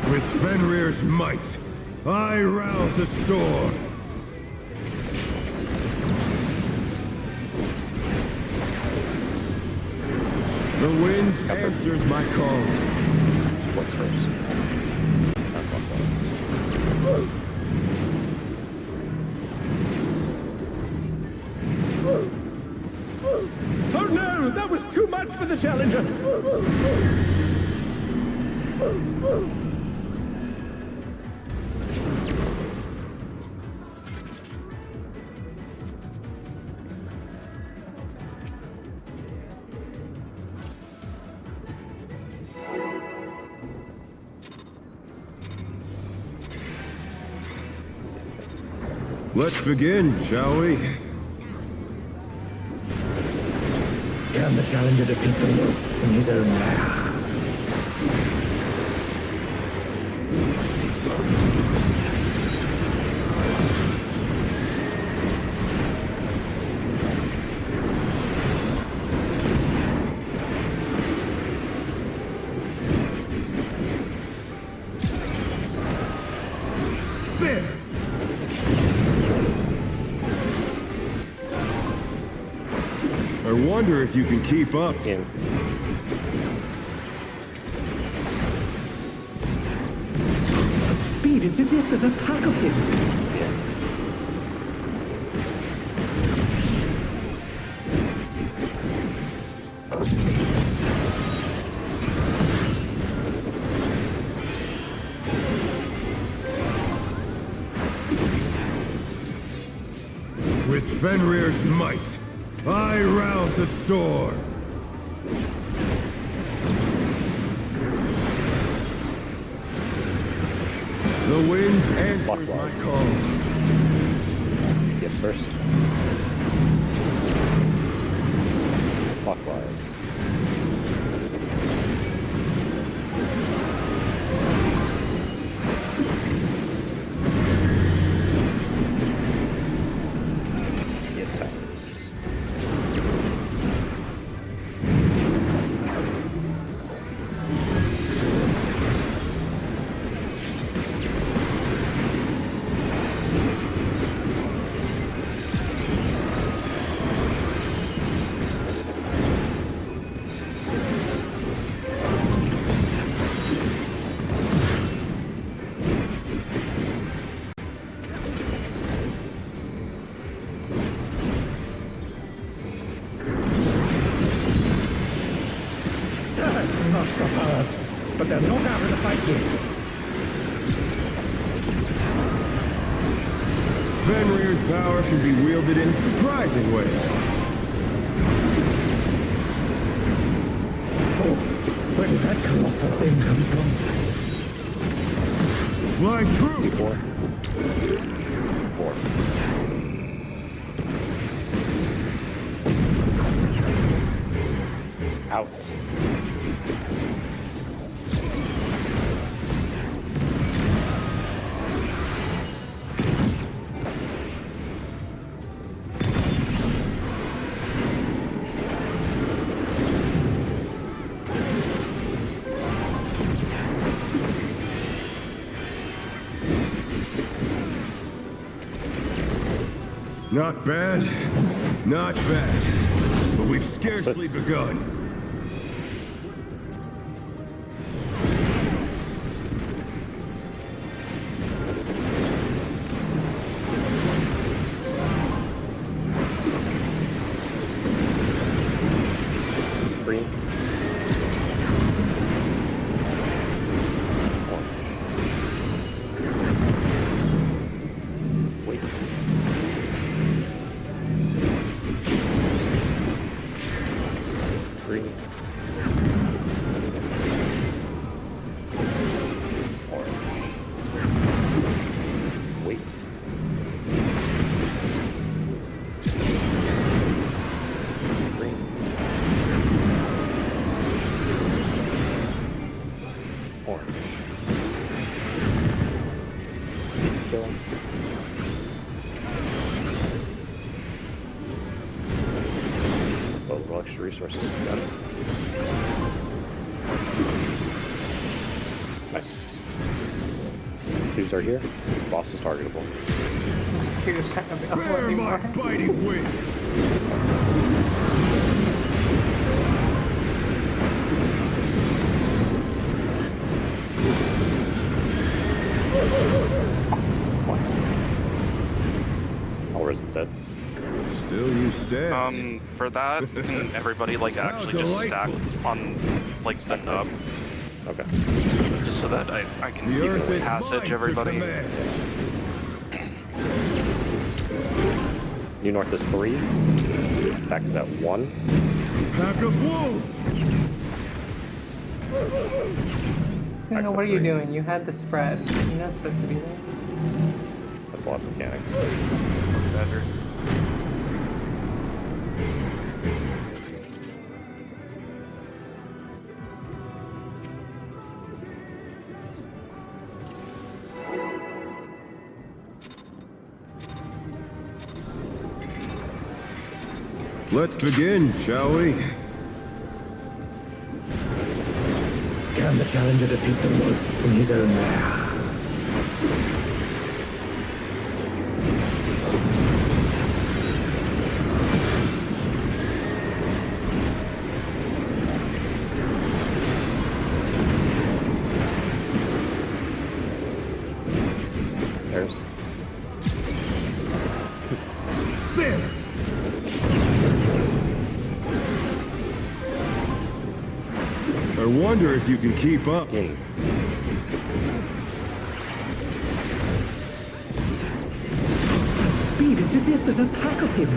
With Fenrir's might, I rouse the storm. The wind answers my call. What's first? Not clockwise. Oh no, that was too much for the Challenger. Let's begin, shall we? Can the Challenger defeat the wolf in his own lair? There! I wonder if you can keep up. In. Such speed, it is yet there's a pack of him. Yeah. With Fenrir's might, I rouse the storm. The wind answers my Clockwise. call. Yes, first. Clockwise. Yes, sir. Not so hard, but they're not out of the fight yet. Fenrir's power can be wielded in surprising ways. Oh, where did that colossal thing come from? Fly true! 4. 4. Out. Not bad, not bad. But we've scarcely Six. begun. Green. Orange. Weights. Green. kill him. Oh, a little extra resources. Got it. Nice. Twos are here. Boss is targetable. Two's not available Bear my anymore. biting wings! Alvarez is dead. Still you stand. For that, can everybody like actually just stack delightful. on like the nub, Okay. just so that I can The earth evenly is mine passage to everybody. command. New North is 3. Back's at 1. Pack of wolves! So, what are you doing? You had the spread. You're not supposed to be there. That's a lot of mechanics. Better. Let's begin, shall we? Can the challenger defeat the wolf in his own lair? There's. There! I wonder if you can keep up. In. Speed, it's as if there's a pack of him.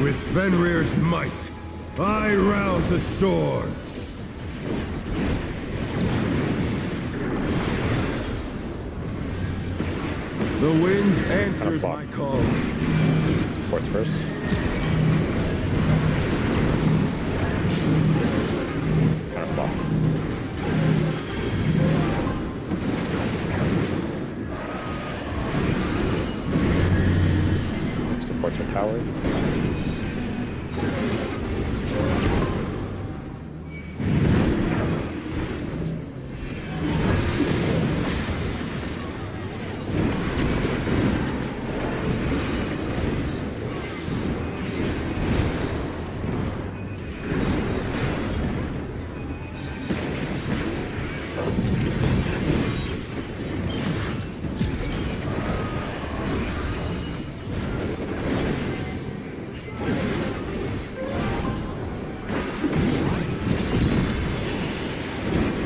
With Fenrir's might, I rouse the storm. The wind answers my call. Supports first. Counterflop. Supports are powered.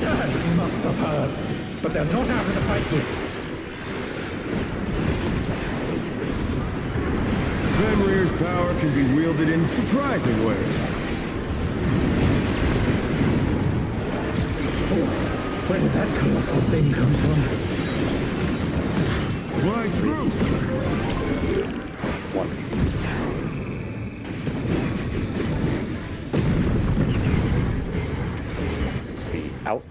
That must have hurt. But they're not out of the fight yet. Fenrir's power can be wielded in surprising ways. Where did that colossal thing come from? Why true? 1. Speed out.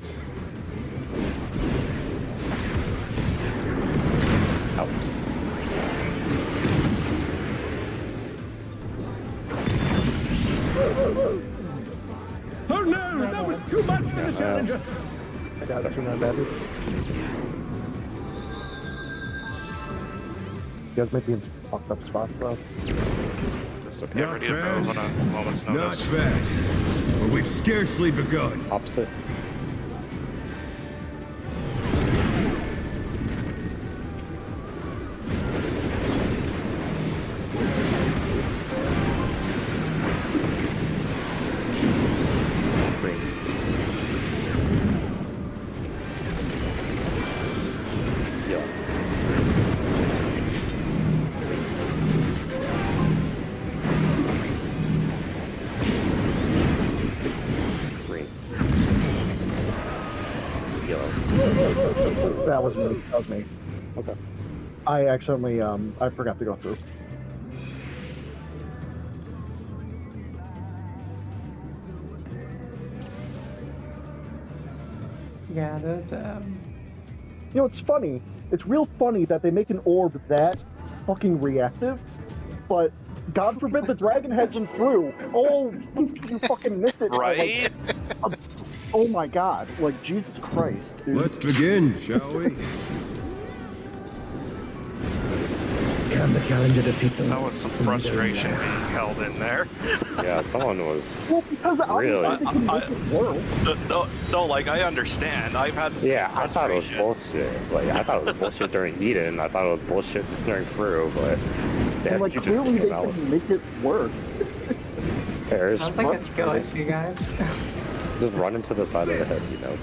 Out. Oh no, that was too much for the challenger. I got it. Not bad. You guys might be in fucked up spots though. Just okay, Not ready to bad. move on a moment's Not notice. bad. But we've scarcely begun. Opposite. Green. Yellow. Green. That was me. That was me. Okay. I accidentally, I forgot to go through. Yeah, those You know, it's funny. It's real funny that they make an orb that fucking reactive, but God forbid the dragon heads him through. Oh, you fucking missed it. Right? Oh my god. Like, Jesus Christ, dude. Let's begin, shall we? Can the challenger defeat the That was some frustration being held in there. Yeah, someone was Well, because really. I can make it work. No, like, I understand. I've had this Yeah, I thought it was frustration. bullshit. Like, I thought it was bullshit during Eden. I thought it was bullshit during Fru, but And, like, you just clearly they came out can make it work. with pairs. sounds like a skill issue, guys. Just run into the side of the head, you know.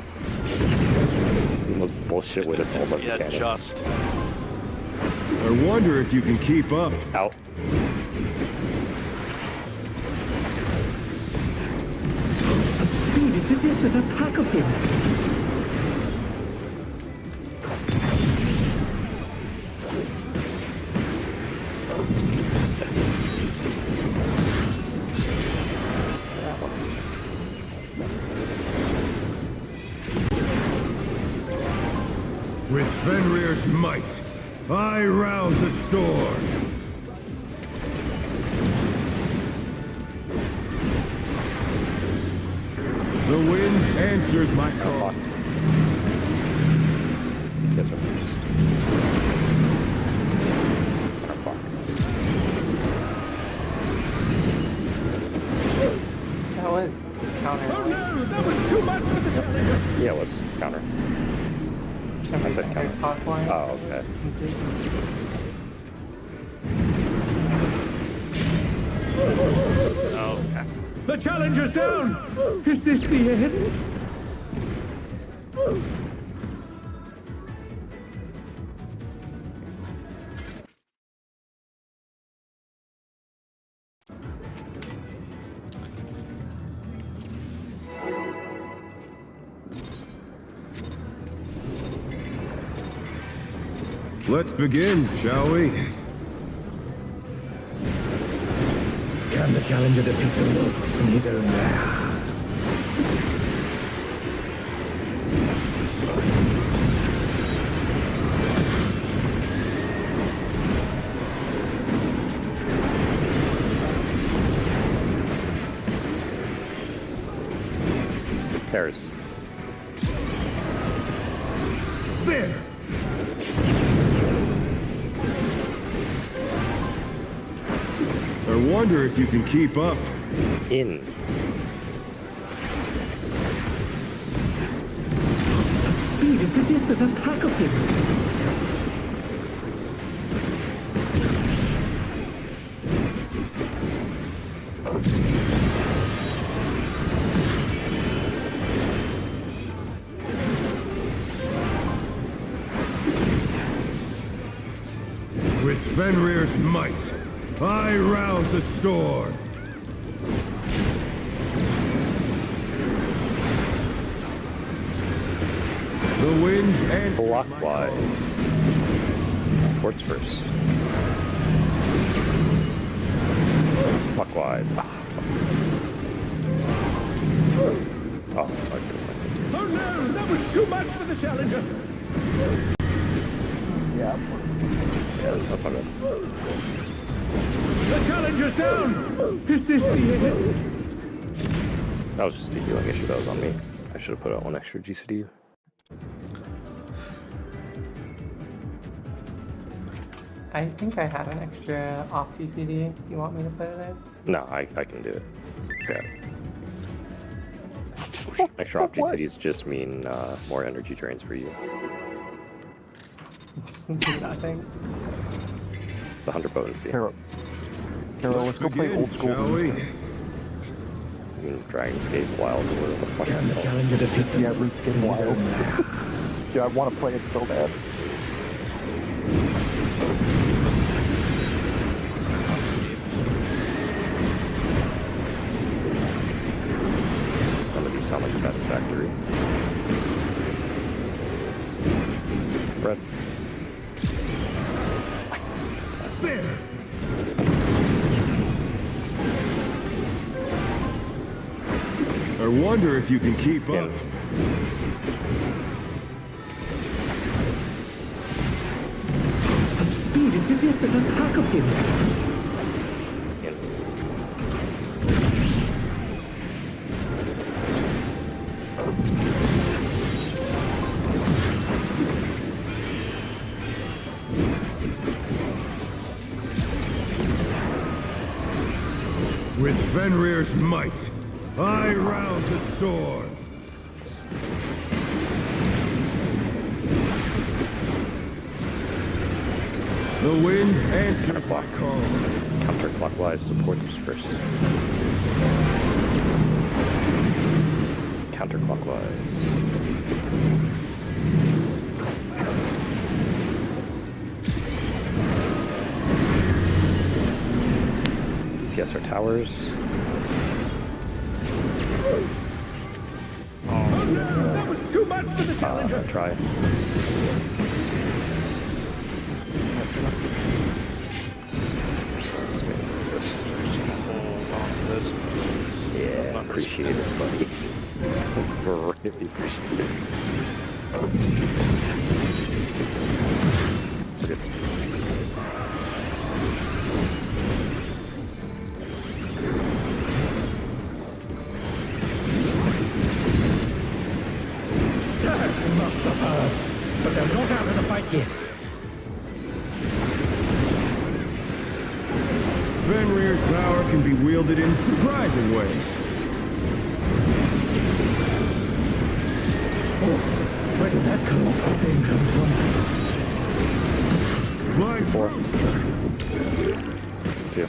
The most bullshit way to solve a Yeah, mechanic. just. I wonder if you can keep up. Out. Such speed, it's as if there's a pack of him. With Fenrir's might, I rouse the storm. The wind answers my call. Yes, sir. That was counter. Oh no, that was too much for the challenger. Yeah, it was counter. I said counter. Oh, okay. Okay. The challenger's down. Is this the end? Let's begin, shall we? Can the challenger defeat the wolf in his own lair? Pairs. There! I wonder if you can keep up. In. Such speed, it's as if there's a pack of him. With Fenrir's might, I rouse the storm. The wind answers my call. Clockwise. Quartz first. Clockwise. Oh, my goodness. Oh no, that was too much for the challenger. Yeah. That's my bad. The challenger's down. Is this the end? That was just a healing issue that was on me. I should have put out one extra GCD. I think I have an extra off GCD. You want me to put it there? No, I can do it. Okay. Extra off GCDs just mean more energy drains for you. Nothing. It's 100 potency. Carol, let's go play old school. Shall we? I mean, Dragonscape, Wilds, or whatever the fuck Can the it's called. challenger defeat the Yeah, wolf Roots in getting his wild. own lair? Dude, I want to play it so bad. None of these sound like satisfactory. wonder if you can keep up. Such speed, it's as if there's a pack of him. With Fenrir's might, I rouse the storm. The wind answers my call. Counterclockwise support disperse. Counterclockwise. PS our towers. Oh no, that was too much for the challenger. Try. Yeah, appreciate it, buddy. Really appreciate it. Good. That must have hurt. But they're not out of the fight yet. Fenrir's power can be wielded in surprising ways. Oh, where did that colossal thing come from? Flying 4. 2.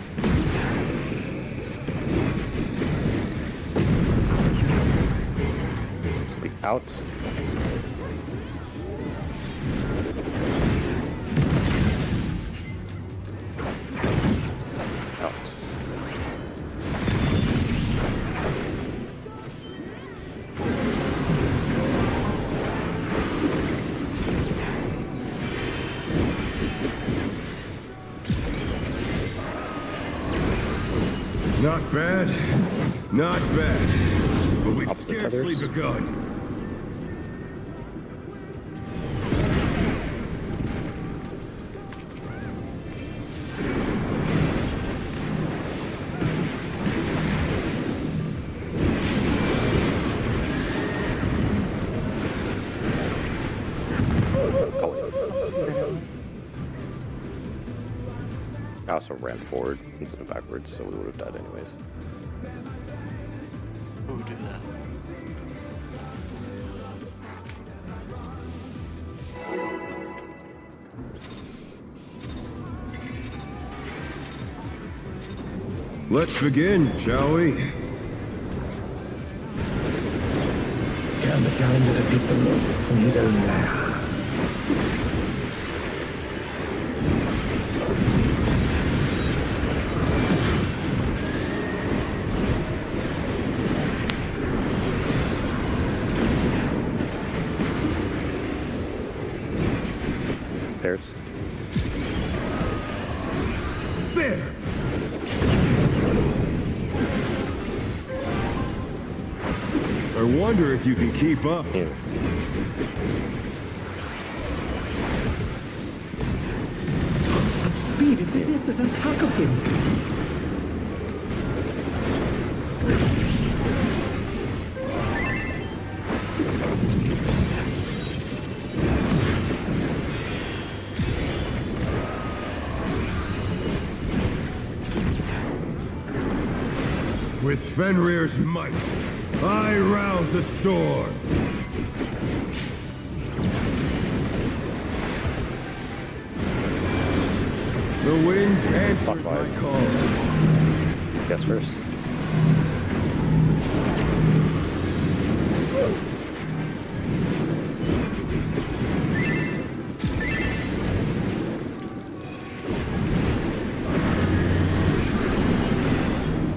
Sweep out. Not bad. Not bad. But we've Opposite scarcely feathers. begun. I also ran forward instead of backwards, so we would have died anyways. Who would do that? Let's begin, shall we? Can the challenger defeat the rope from his own lair? There's. There! I wonder if you can keep up. Yeah. Such speed, it's as if there's a pack of him. With Fenrir's might, I rouse the storm. The wind answers my Clockwise. call. Guess first.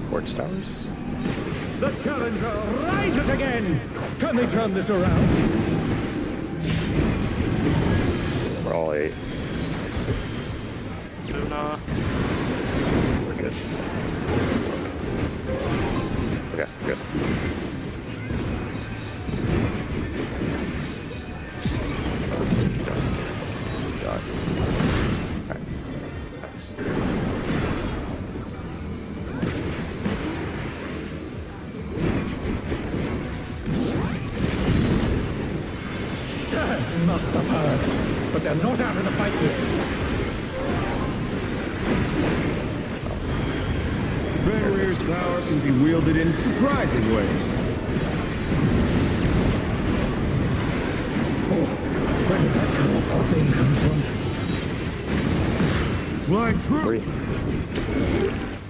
Quartz towers. The challenger rises again! Can they turn this around? We're all 8. Tuna. We're good. Okay, good. Got. Alright. Nice. Must have heard, but they're not out of the fight yet. Fenrir's power can be wielded in surprising ways. Oh, where did that colorful thing come from? Fly true.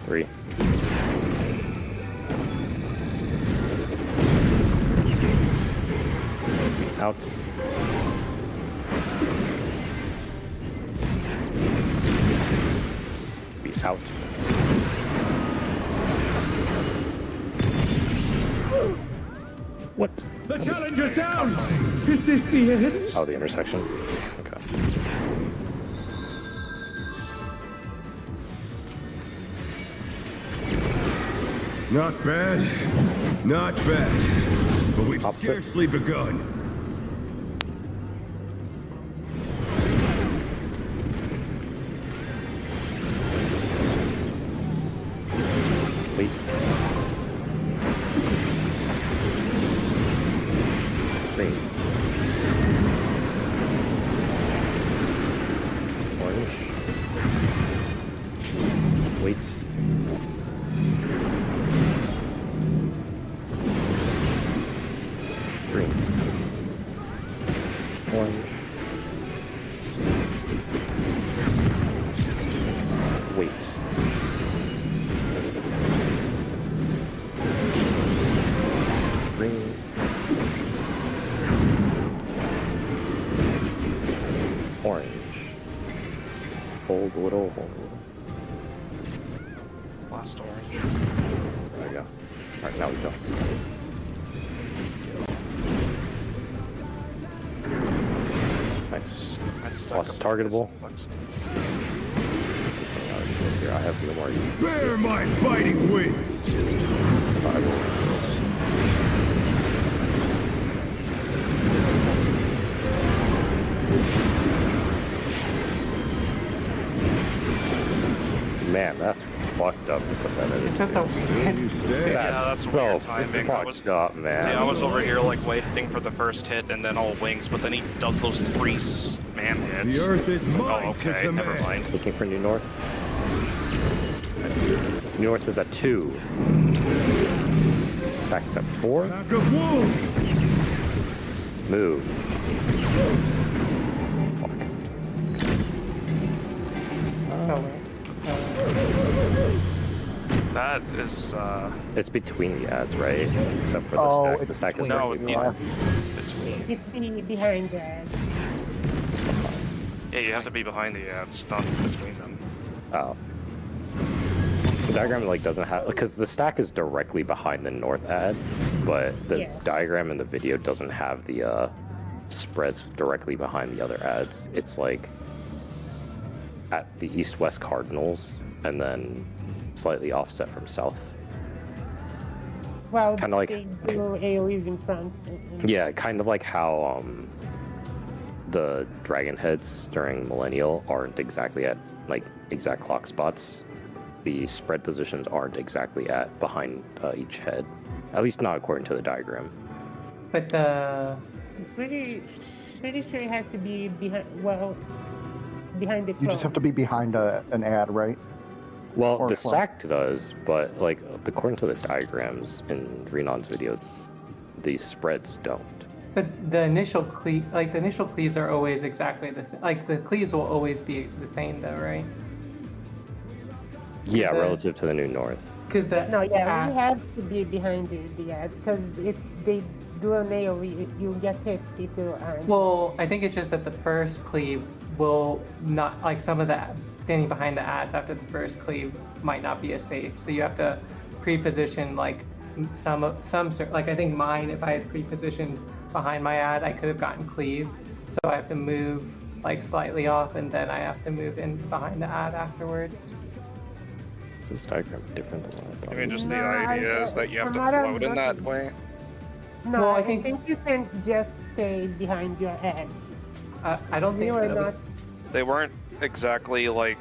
Three. Out. Be out. What? The challenger's down! Is this the end? Oh, the intersection. Okay. Not bad. Not bad. But we've Opposite. scarcely begun. Wait. Green. Orange. Wait. Green. Orange. Wait. Green. Orange. Hold a little, hold a little. Last orange. There we go. Alright, now we go. Nice. Plus targetable. Here, I have no more. Bear my biting wings! Man, that's fucked up to put that in. It's just a weird. You stay. That's that's so weird timing. I was- fucked up, man. See, I was over here like waiting for the first hit and then all wings, but then he does those three man hits. The earth is mine Oh, to okay, command. never mind. Looking for New North. New North is at 2. Attack is at 4. Pack of wolves! Move. Fuck. That is, It's between the ads, right? Except for the Oh, stack. The it's stack is between- no, directly yeah. behind. between. It's behind that. Yeah, you have to be behind the ads, not between them. Oh. The diagram like doesn't have, because the stack is directly behind the north ad, but the Yeah. diagram in the video doesn't have the spreads directly behind the other ads. It's like at the east-west cardinals and then slightly offset from south. Well, Kinda like- they do AoEs in front. Yeah, kind of like how the dragon heads during Millennial aren't exactly at like exact clock spots. The spread positions aren't exactly at behind each head, at least not according to the diagram. But the Pretty sure it has to be behind. Well, behind the. You just have to be behind an ad, right? Well, Or the clock. stack does, but like according to the diagrams in Renon's video, these spreads don't. But the initial cleaves are always exactly the same. Like the cleaves will always be the same, though, right? Yeah, the- relative to the New North. Because the No, yeah, ad- we have to be behind the ads because if they do an AoE, you get hit if you aren't. Well, I think it's just that the first cleave will not, like some of the standing behind the ads after the first cleave might not be as safe. So you have to pre-position like like I think mine, if I had pre-positioned behind my ad, I could have gotten cleave. So I have to move like slightly off and then I have to move in behind the ad afterwards. Is this diagram different than what I thought? I mean, just the No, idea is that you have to from what I'm float in that looking- way. No, Well, I I think- think you can just stay behind your head. I don't We think were so. not. They weren't exactly like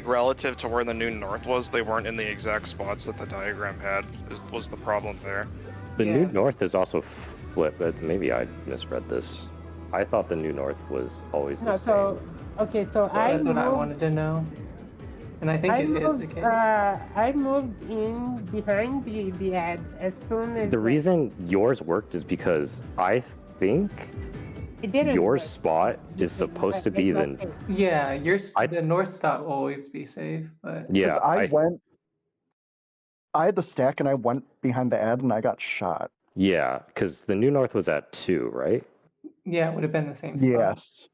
relative to where the new north was. They weren't in the exact spots that the diagram had. Was the problem there? The Yeah. new north is also flipped, but maybe I misread this. I thought the new north was always No, the so same. okay, so Well, I that's what I moved. wanted to know. And I think it is the case. I moved in behind the ad as soon as The like, reason yours worked is because I think it didn't your work. spot is supposed to be the. Okay. Yeah, I- the north stop will always be safe, but Yeah, I had the stack and I went behind the ad and I got shot. yeah, because the new north was at 2, right? yeah, it would have been the same spot. Yes.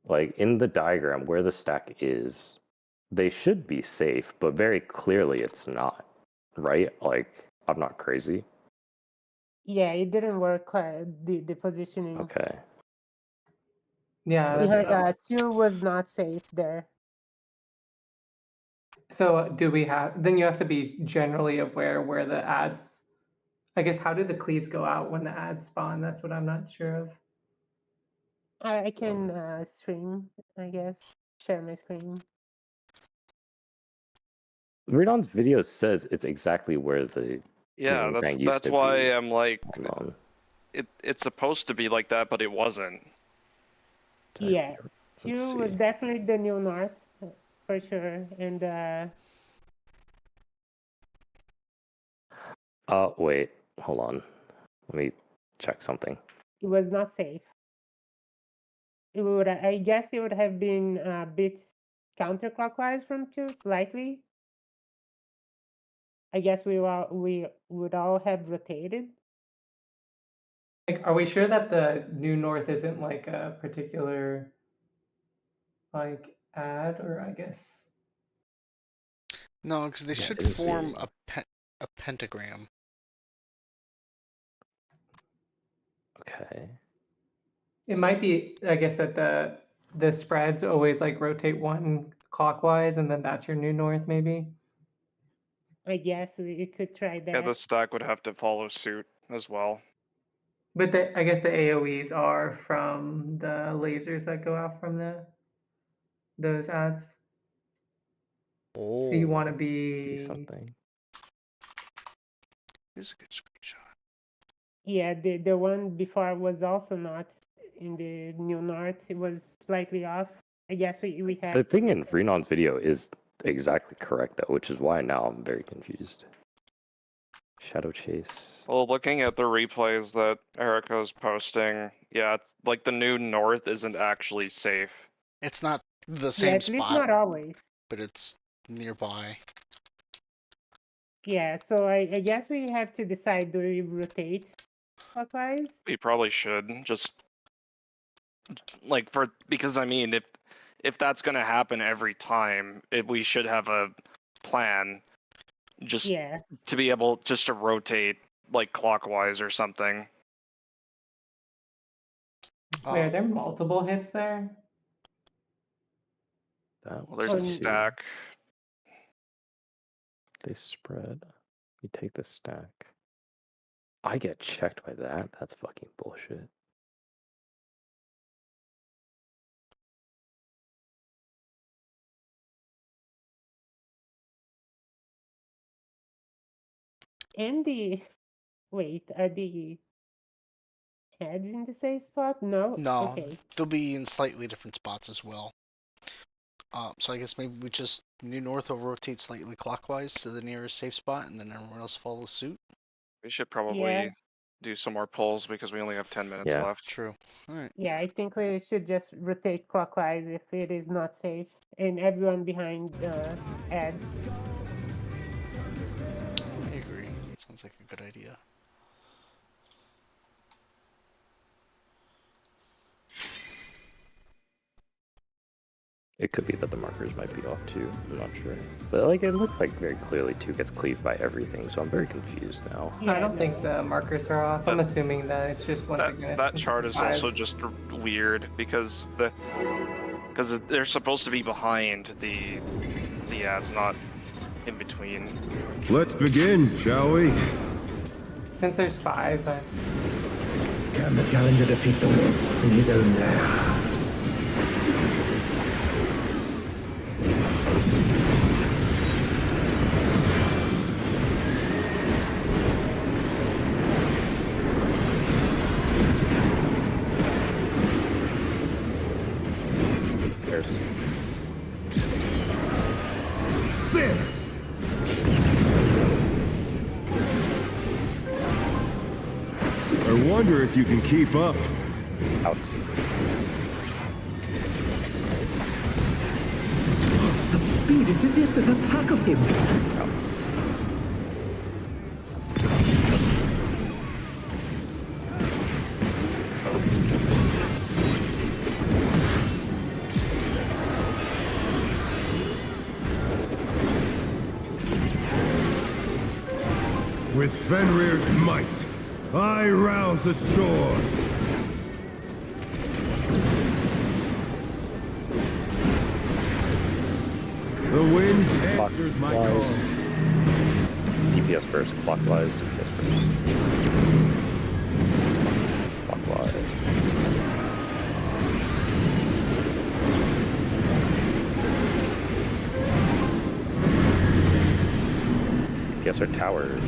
Like in the diagram where the stack is, they should be safe, but very clearly it's not, right? Like I'm not crazy. Yeah, it didn't work. The positioning Okay. Yeah, behind that's 2 was not safe there. so do we have then you have to be generally aware where the ads I guess how do the cleaves go out when the ads spawn? That's what I'm not sure of. I can stream, I guess, share my screen. Redon's video says it's exactly where the Yeah, Fang used that's to why be. I'm like, Hold on. it's supposed to be like that, but it wasn't. Yeah, Let's 2 was see. definitely the new north for sure, and Wait, hold on. Let me check something. it was not safe. It would, I guess, it would have been a bit counterclockwise from 2, slightly. I guess we would all have rotated. Like, are we sure that the new north isn't like a particular like ad or I guess No, because they Yeah, I should didn't form see. a pentagram. Okay. it might be I guess that the spreads always like rotate one clockwise and then that's your new north maybe. I guess we could try that. Yeah, the stack would have to follow suit as well. But I guess the AoEs are from the lasers that go out from those ads. Oh, So you want to Do be something. here's a good screenshot. Yeah, the one before was also not in the new north. It was slightly off. I guess we had. The thing in Renon's video is exactly correct though, which is why now I'm very confused. Shadow chase. Well, looking at the replays that Erica's posting, yeah, it's like the new north isn't actually safe. It's not the Yeah, same at least spot, not always. but it's nearby. Yeah, so I guess we have to decide, do we rotate clockwise? We probably should just like because I mean if that's gonna happen every time, we should have a plan just Yeah, to be able just to rotate like clockwise or something. Wait, are Uh, there multiple hits there? That Well, there's Um, the stack. They spread. You take the stack. I get checked by that. That's fucking bullshit. and wait, are the heads in the same spot? No? no, Okay. they'll be in slightly different spots as well. So I guess maybe we just new north will rotate slightly clockwise to the nearest safe spot, and then everyone else follows suit. We should probably Yeah. do some more polls because we only have 10 minutes Yeah. left. True. All right. Yeah, I think we should just rotate clockwise if it is not safe. And everyone behind Ed. I agree. That sounds like a good idea. It could be that the markers might be off too. I'm not sure. But like it looks like very clearly 2 gets cleaved by everything, so I'm very confused now. Yeah, I don't think the markers are off. I'm assuming that it's just once again. That it's chart is 5. also just weird because they're supposed to be behind the ads, not in between. Let's begin, shall we? Since there's 5, Can the challenger defeat the wolf in his own lair? There's There! I wonder if you can keep up. out. Such speed, it's as if there's a pack of him. Out. With Fenrir's might, I rouse the storm. The wind answers my call. DPS first, clockwise, DPS first. Clockwise. DPS are towers.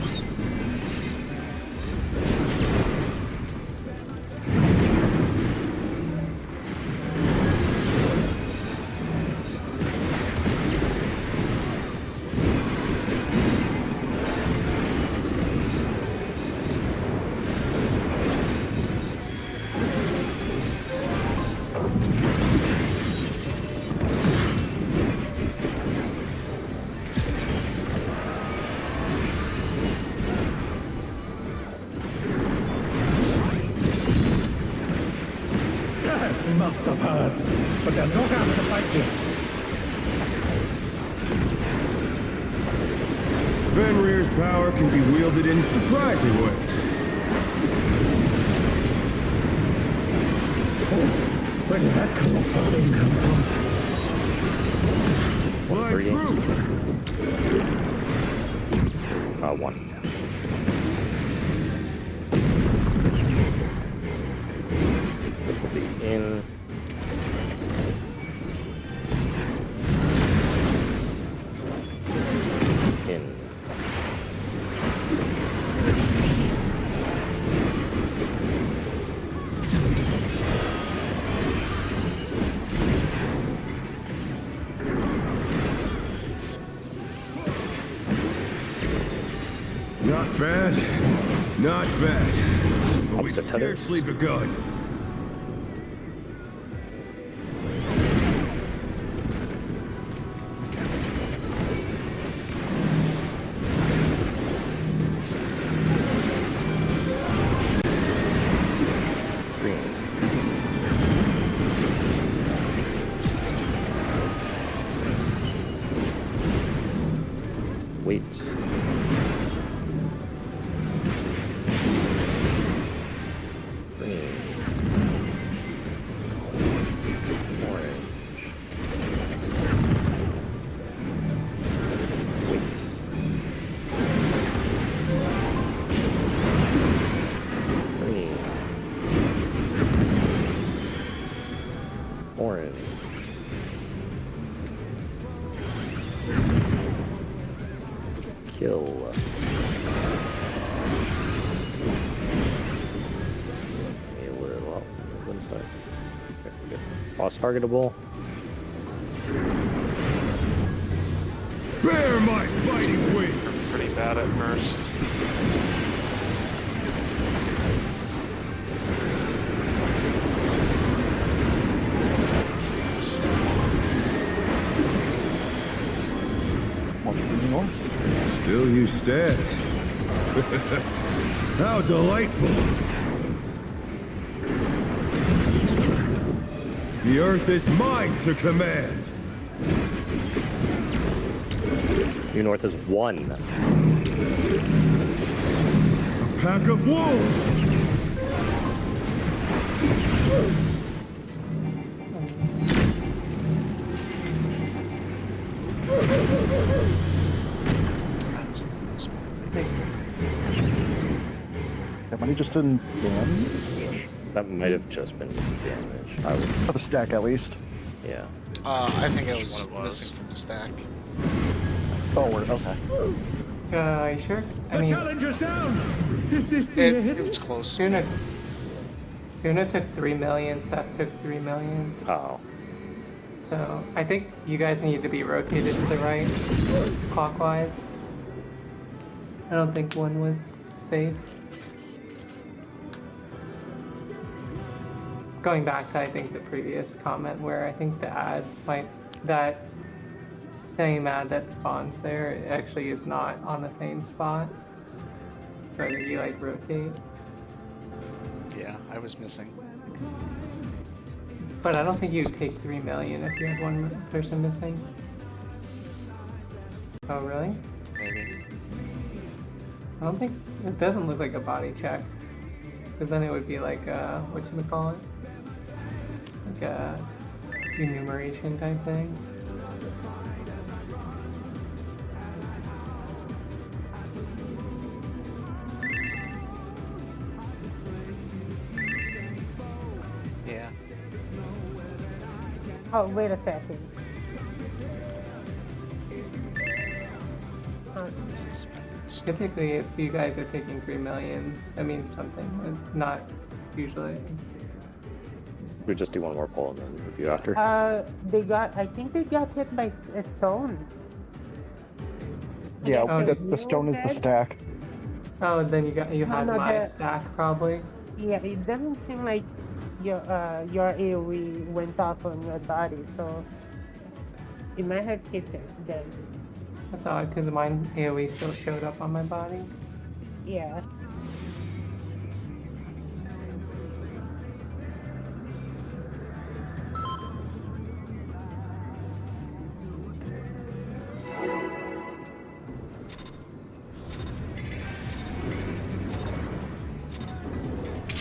They must have heard, but they're not out to fight you. Fenrir's power can be wielded in surprising ways. Where did that colossal thing come from? Fly Three. through! One. This will be in. In. Not bad. Not bad. But we've Opposite tethers. scarcely begun. Green. Weights. Green. Orange. Weights. Green. Orange. Kill. A little up inside. That's good. Boss targetable. Bear my fighting wings! Pretty bad at first. Still you stand. How delightful! The earth is mine to command! New North is 1. A pack of wolves! just in damage? That might have just been damage. I was. For the stack, at least. Yeah. I think I Which was one it was? missing from the stack. Oh, we're okay. Are you sure? I The mean, challenge is down! Is this the It end? was close. Suna took 3 million, Seth took 3 million. Oh. So I think you guys need to be rotated to the right, clockwise. I don't think one was safe. Going back to, I think, the previous comment where I think the ad might, that same ad that spawns there actually is not on the same spot. So I think you like rotate. Yeah, I was missing. But I don't think you'd take 3 million if you had one person missing. Oh, really? Maybe. I don't think, it doesn't look like a body check. Because then it would be like a, whatchamacallit? Like a enumeration type thing. Yeah. Oh, wait a second. Typically, if you guys are taking 3 million, that means something. It's not usually. We just do one more poll and then review after. I think they got hit by a stone. Yeah, Oh, the stone is the stack. Oh, then you had no, my the- stack probably. Yeah, it doesn't seem like your AoE went off on your body, so it might have hit it then. That's odd because mine AoE still showed up on my body. Yeah.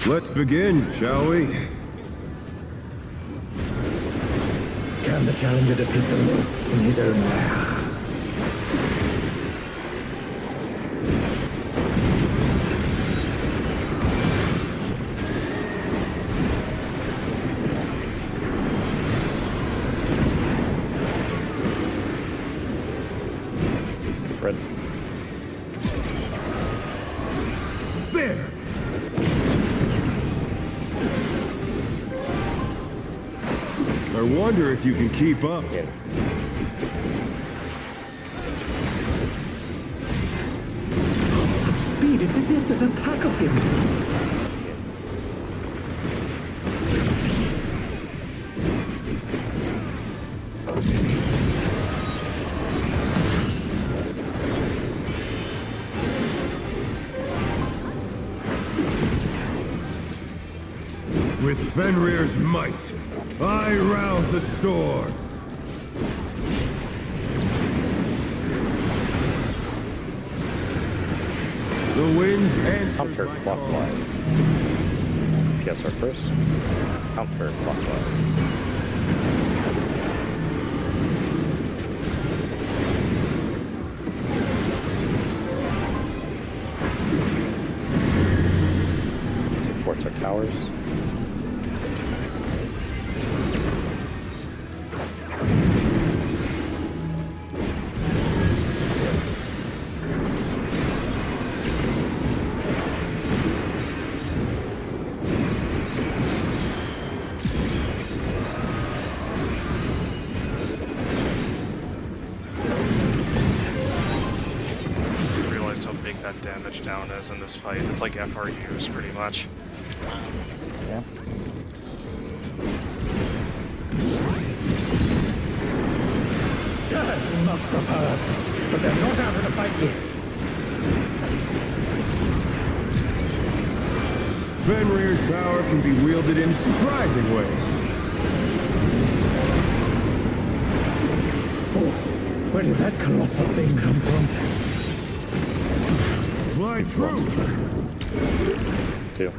Let's begin, shall we? Can the challenger defeat the wolf in his own lair? Red. There! I wonder if you can keep up. Yeah. Such speed, it's as if there's a pack of him. With Fenrir's might, I rouse the storm. The wind answers my call. Counterclockwise. PSR first. Counterclockwise. Supports our towers. I realized how big that damage down is in this fight. It's like FRUs pretty much. Yeah. Must have hurt, but they're not out of the fight yet. Fenrir's power can be wielded in surprising ways. Oh, where did that colossal thing come from? Fly true! 2.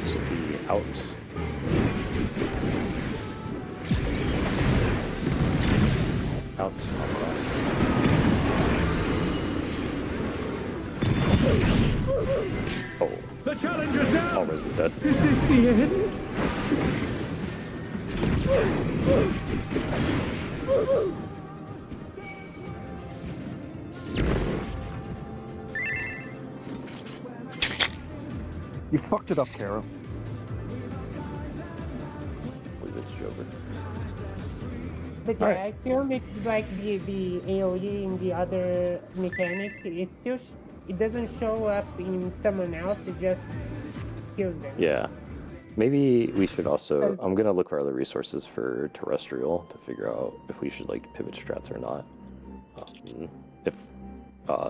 So be out. Out, across. The challenger's down! Almost is dead. Is this the end? You fucked it up, Kara. Believe it's Joker. But yeah, Alright. I feel it's like the AoE in the other mechanic. It still it doesn't show up in someone else. It just kills them. Yeah. Maybe we should also... I'm going to look for other resources for terrestrial to figure out if we should, like, pivot strats or not. If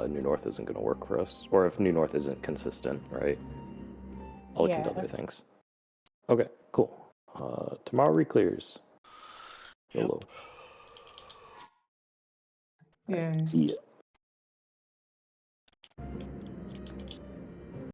New North isn't going to work for us. Or if New North isn't consistent, right? I'll look into other things. Okay, cool. Tomorrow reclears. YOLO. Yeah. See ya.